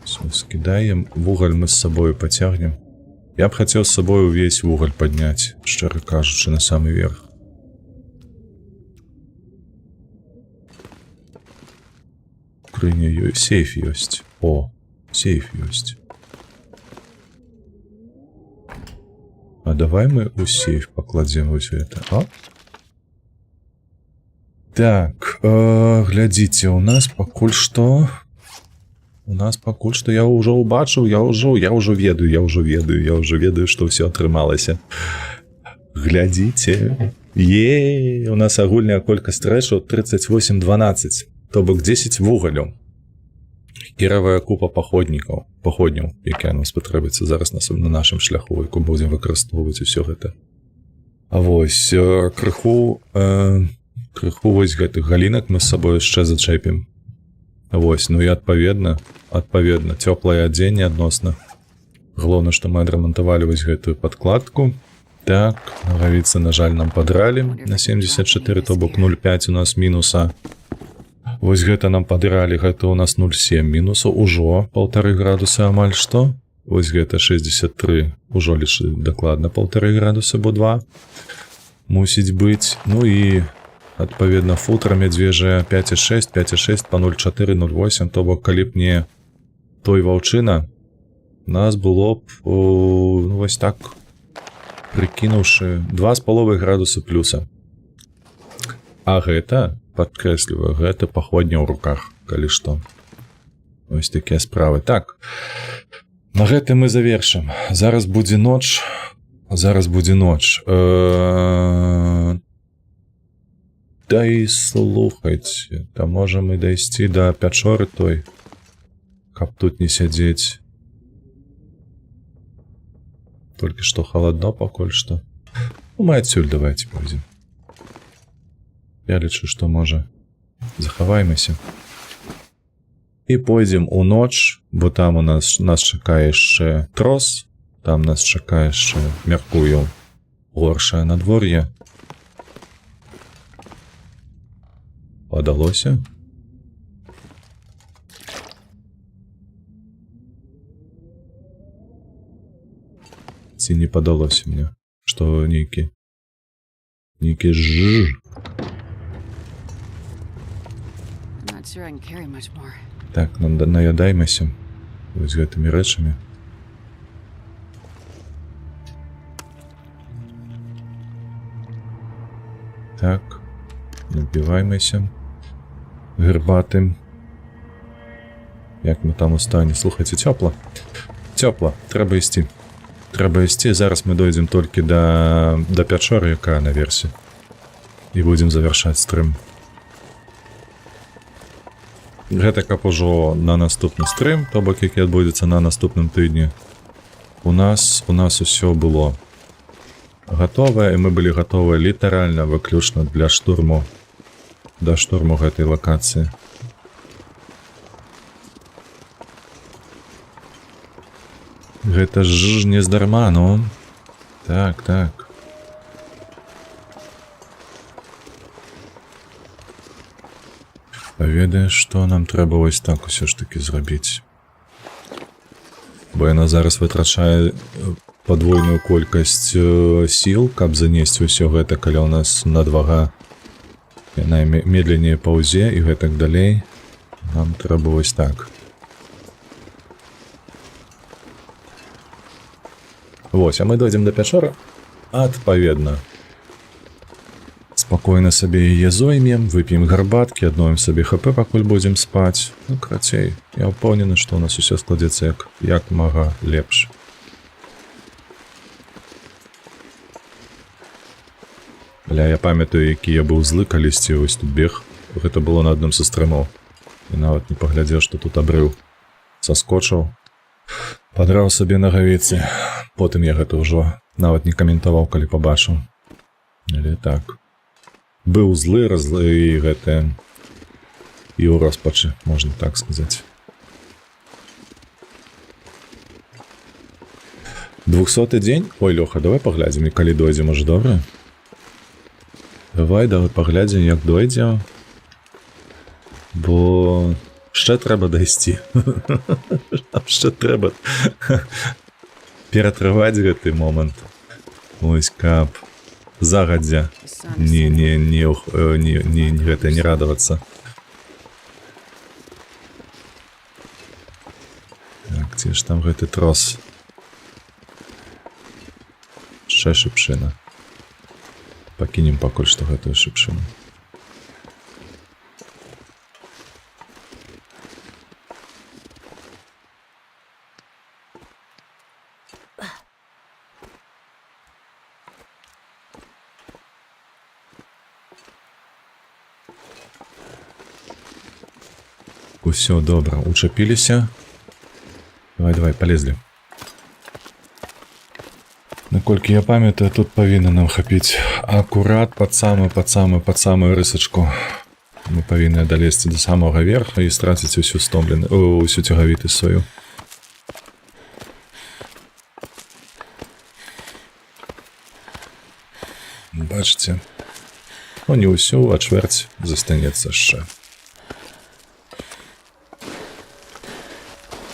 Все, скідаем, вугаль мы з сабою пацягнем. Я б хацеў з сабой увесь вугаль падняць, шчыра кажучы, на самы верх. Скрыня ёсць, сейф ёсць. О, сейф ёсць. А давай мы у сейф пакладзем вось гэта, а? Так, глядзіце, у нас пакуль што... я ўжо ўбачыў, я ўжо ведаю, што ўсё атрымалася. Глядзіце. У нас агульная колькасць трэшаў 38-12, то бок 10 вугаляў. Кіравая купа паходняў, якія нам спатрэбіцца зараз на нашым шляху, яку будзем выкарыстоўваць усё гэта. А вось, крыху вось гэтых галінак мы з сабой яшчэ зачэпім. Вось, ну і адпаведна, цёплае адзенне адносна. Галоўнае, што мы адрамантавалі вось гэтую падкладку. Так, нагавіцы, на жаль, нам падралі на 74, то бок 0,5 у нас мінуса. Вось гэта нам падралі, гэта у нас 0,7 мінуса, ужо 1,5 градуса амаль што. Вось гэта 63, ужо лишь дакладна 1,5 градуса, бо 2 мусіць быць. Ну і... адпаведна, футра мядзвежая 5,6 па 0,4, 0,8, то бок, калі б не той ваўчына, нас было б, вось так, прыкінуўшы 2,5 градуса плюса. А гэта, падкрэсліваю, гэта паходня ў руках, калі што. Вось такія справы. Так, на гэтым мы завершым. Зараз будзе ноч. Да і слухайце, то можам і дайсці да пячоры той, каб тут не сядзець. Толькі што халадно пакуль што. Ну, мы адсюль давайте пойдзем. Я лічу, што можа захаваймся. І пойдзем у ноч, бо там у нас чакае яшчэ трос, там нас чакае яшчэ, мяркую, горшае надвор'е. Падалося? Ці не падалося мне? Што нейкі жж. I'm not sure I can carry much more. Так, наядаймася вось гэтымі рэчамі. Так, напіваймася гарбатым. Як мы там у стане? Слухайце, цёпла. Цёпла, трэба ісці. Трэба ісці, зараз мы дойдзем толькі да пячоры, якая наверсе. І будзем завяршаць стрым. Гэта каб ужо на наступны стрым, то бок які адбудзецца на наступным тыдні. У нас усё было гатовае, і мы былі гатовыя літаральна выключна для штурму, да штурму гэтай лакацыі. Гэта ж не здарма, ну. Так. А ведаеш, што нам трэба вось так усё ж такі зрабіць? Бо яна зараз вытрачае падвойную колькасць сіл, каб занесці ўсё гэта, калі ў нас надвага. Яна медленнее паўзе і гэтак далей. Нам трэба вось так. Вось, а мы дойдзем да пячоры. Адпаведна. Спакойна сабе яе зоймем, вып'ем гарбаткі, адновім сабе ХП, пакуль будзем спаць. Ну, крацей, я ўпэўнены, што ў нас усё складзецца як мага лепш. Бля, я памятаю, які я быў злы калісьці, вось тут бег. Гэта было на адным са стрымаў. І нават не паглядзеў, што тут абрыў. Саскочыў. Падраў сабе нагавіцы. Потым я гэта ўжо нават не каментаваў, калі пабачыў. Але так. Быў злы, і гэтае... І ў роспачы, можна так сказаць. 200-й дзень? Ой, Лёха, давай паглядзім, і калі дойдзем, аж добра? Давай паглядзім, як дойдзем. Бо... Ще треба дайсці. Ще треба ператрываць гэты момант. Ось каб загадзя гэта не радавацца. Так, ці ж там гэты трос. Ще шыпшына. Пакінем пакуль што гэтую шыпшыну. Усё, добра, учапіліся. Давай, полезли. Наколькі я памятаю, тут павінна нам хапіць акурат пад самую рысачку. Мы павінны далезці да самага верха і страціць усю усю цягавітасць сваю. Бачыце? Ну, не ўсё, а чвэрць застанецца яшчэ.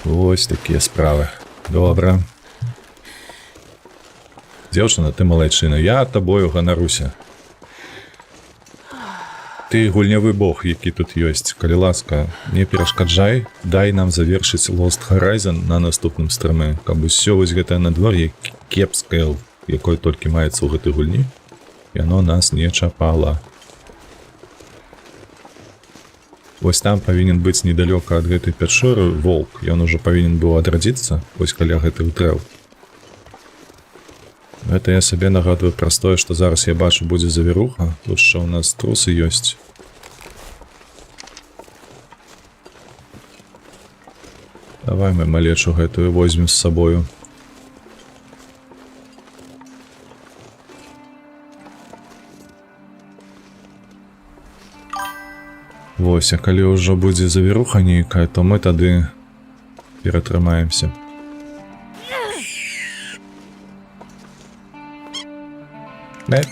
Ось такія справы. Добра. Дзяўчына, ты малайчына, я табою ганаруся. Ты гульнявы бог, які тут ёсць. Калі ласка, не перашкаджай, дай нам завершыць Lost Horizon на наступным стрыме, каб усё вось гэтае надвор'е кепскае, якое толькі маецца ў гэтай гульні, яно нас не чапала. Вось там павінен быць недалёка ад гэтай пячоры волк, ён ужо павінен быў адрадзіцца, вось каля гэтых дрэў. Гэта я сабе нагадваю пра тое, што зараз я бачу будзе завіруха, тут што ў нас трусы ёсць. Давай мы малечу гэтую возьмем з сабою. Вось, а калі ўжо будзе завіруха нейкая, то мы тады ператрымаемся. Блядь.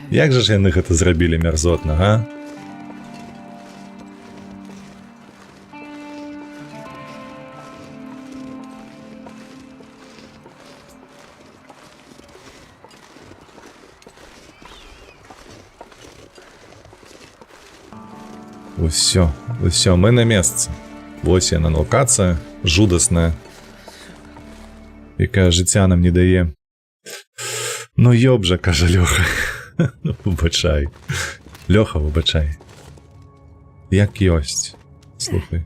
Як жа ж яны гэта зрабілі мярзотна, га? Усё, мы на месцы. Вось яна локацыя, жудасная, якая жыцця нам не дае. Ну ёб жа, кажа Лёха. Ну, выбачай. Лёха, выбачай. Як ёсць. Слухай.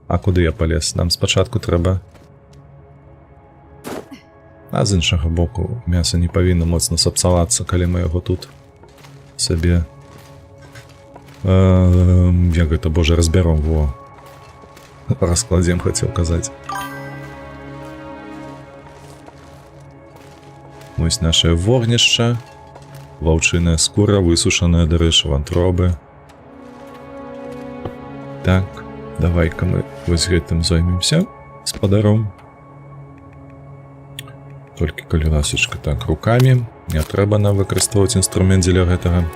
А куды я палез? Нам спачатку трэба. А з іншага боку, мяса не павінна моцна сапсавацца, калі мы яго тут сабе... Як гэта, божа, разбяром, во. Раскладзем, хацеў казаць. Вось нашае вогнішча. Ваўчыная скура, высушаная, дарэчы, вантробы. Так, давай-ка мы вось гэтым займемся спадаром. Толькі калі ласачка, так, рукамі. Не трэба нам выкарыстоўваць інструмент дзеля гэтага.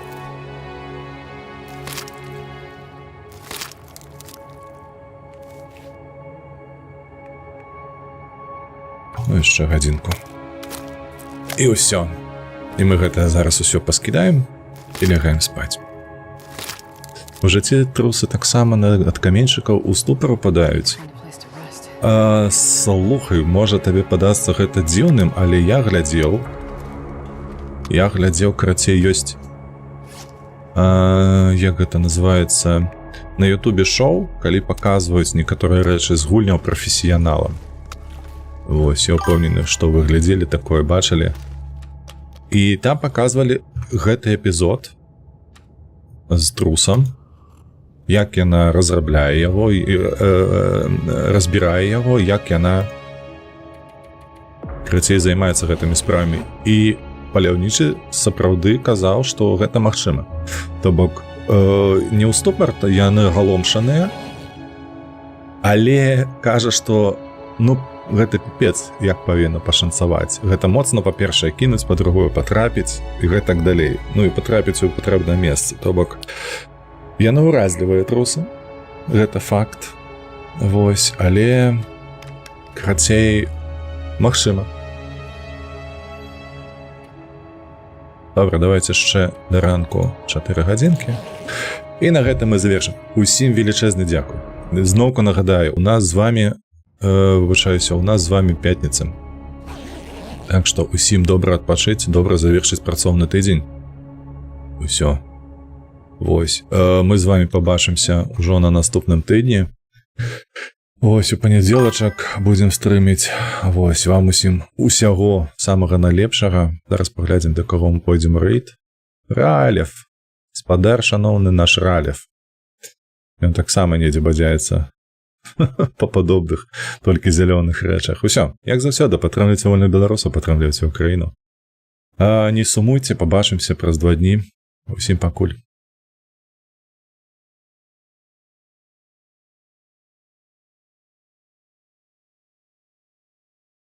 Ну, яшчэ гадзінку. І ўсё. І мы гэта зараз усё паскідаем і лягаем спаць. У жыцці трусы таксама ад каменьчыкаў у ступар упадаюць. Find a place to rest. Слухай, можа табе падасца гэта дзіўным, але я глядзеў, карацей, ёсць, як гэта называецца, на ютубе шоу, калі паказваюць некаторыя рэчы з гульняў прафесіяналам. Вось, я ўпэўнены, што вы глядзелі такое, бачылі. І там паказвалі гэты эпізод з трусам, як яна разрабляе яго, разбірае яго, як яна, карацей, займаецца гэтымі справамі. І паляўнічы сапраўды казаў, што гэта магчыма. То бок, не ў ступар, яны галомшаныя, але кажа, што, ну, гэта піпец, як павінна пашанцаваць. Гэта моцна, па-першае, кінуць, па-другое, патрапіць, і гэтак далей. Ну і патрапіць у патрэбнае месца. То бок, яны ўразлівыя трусы, гэта факт. Вось, але, карацей, магчыма. Добра, давайте яшчэ да ранку 4 гадзінкі. І на гэта мы завершым. Усім велічэзны дзякуй. Зноўку нагадаю, у нас з вами выбачаюся, у нас з вами пятніца. Так што усім добра адпачыць, добра завершыць працоўны тыдзень. Усё. Вось. Мы з вами пабачымся ўжо на наступным тыдні. Вось, у панядзелачак будзем стрыміць. Вось, вам усім усяго самага найлепшага. Зараз паглядзім, да каго мы пойдзем рэйд. Ралев. Спадар шаноўны наш Ралев. Ён таксама недзе бадзяецца па падобных, толькі зялёных рэчах. Усё, як заўсёды, падтрымлівайце вольных беларусаў, падтрымлівайце Украіну. Не сумуйце, пабачымся праз 2 дні. Усім пакуль.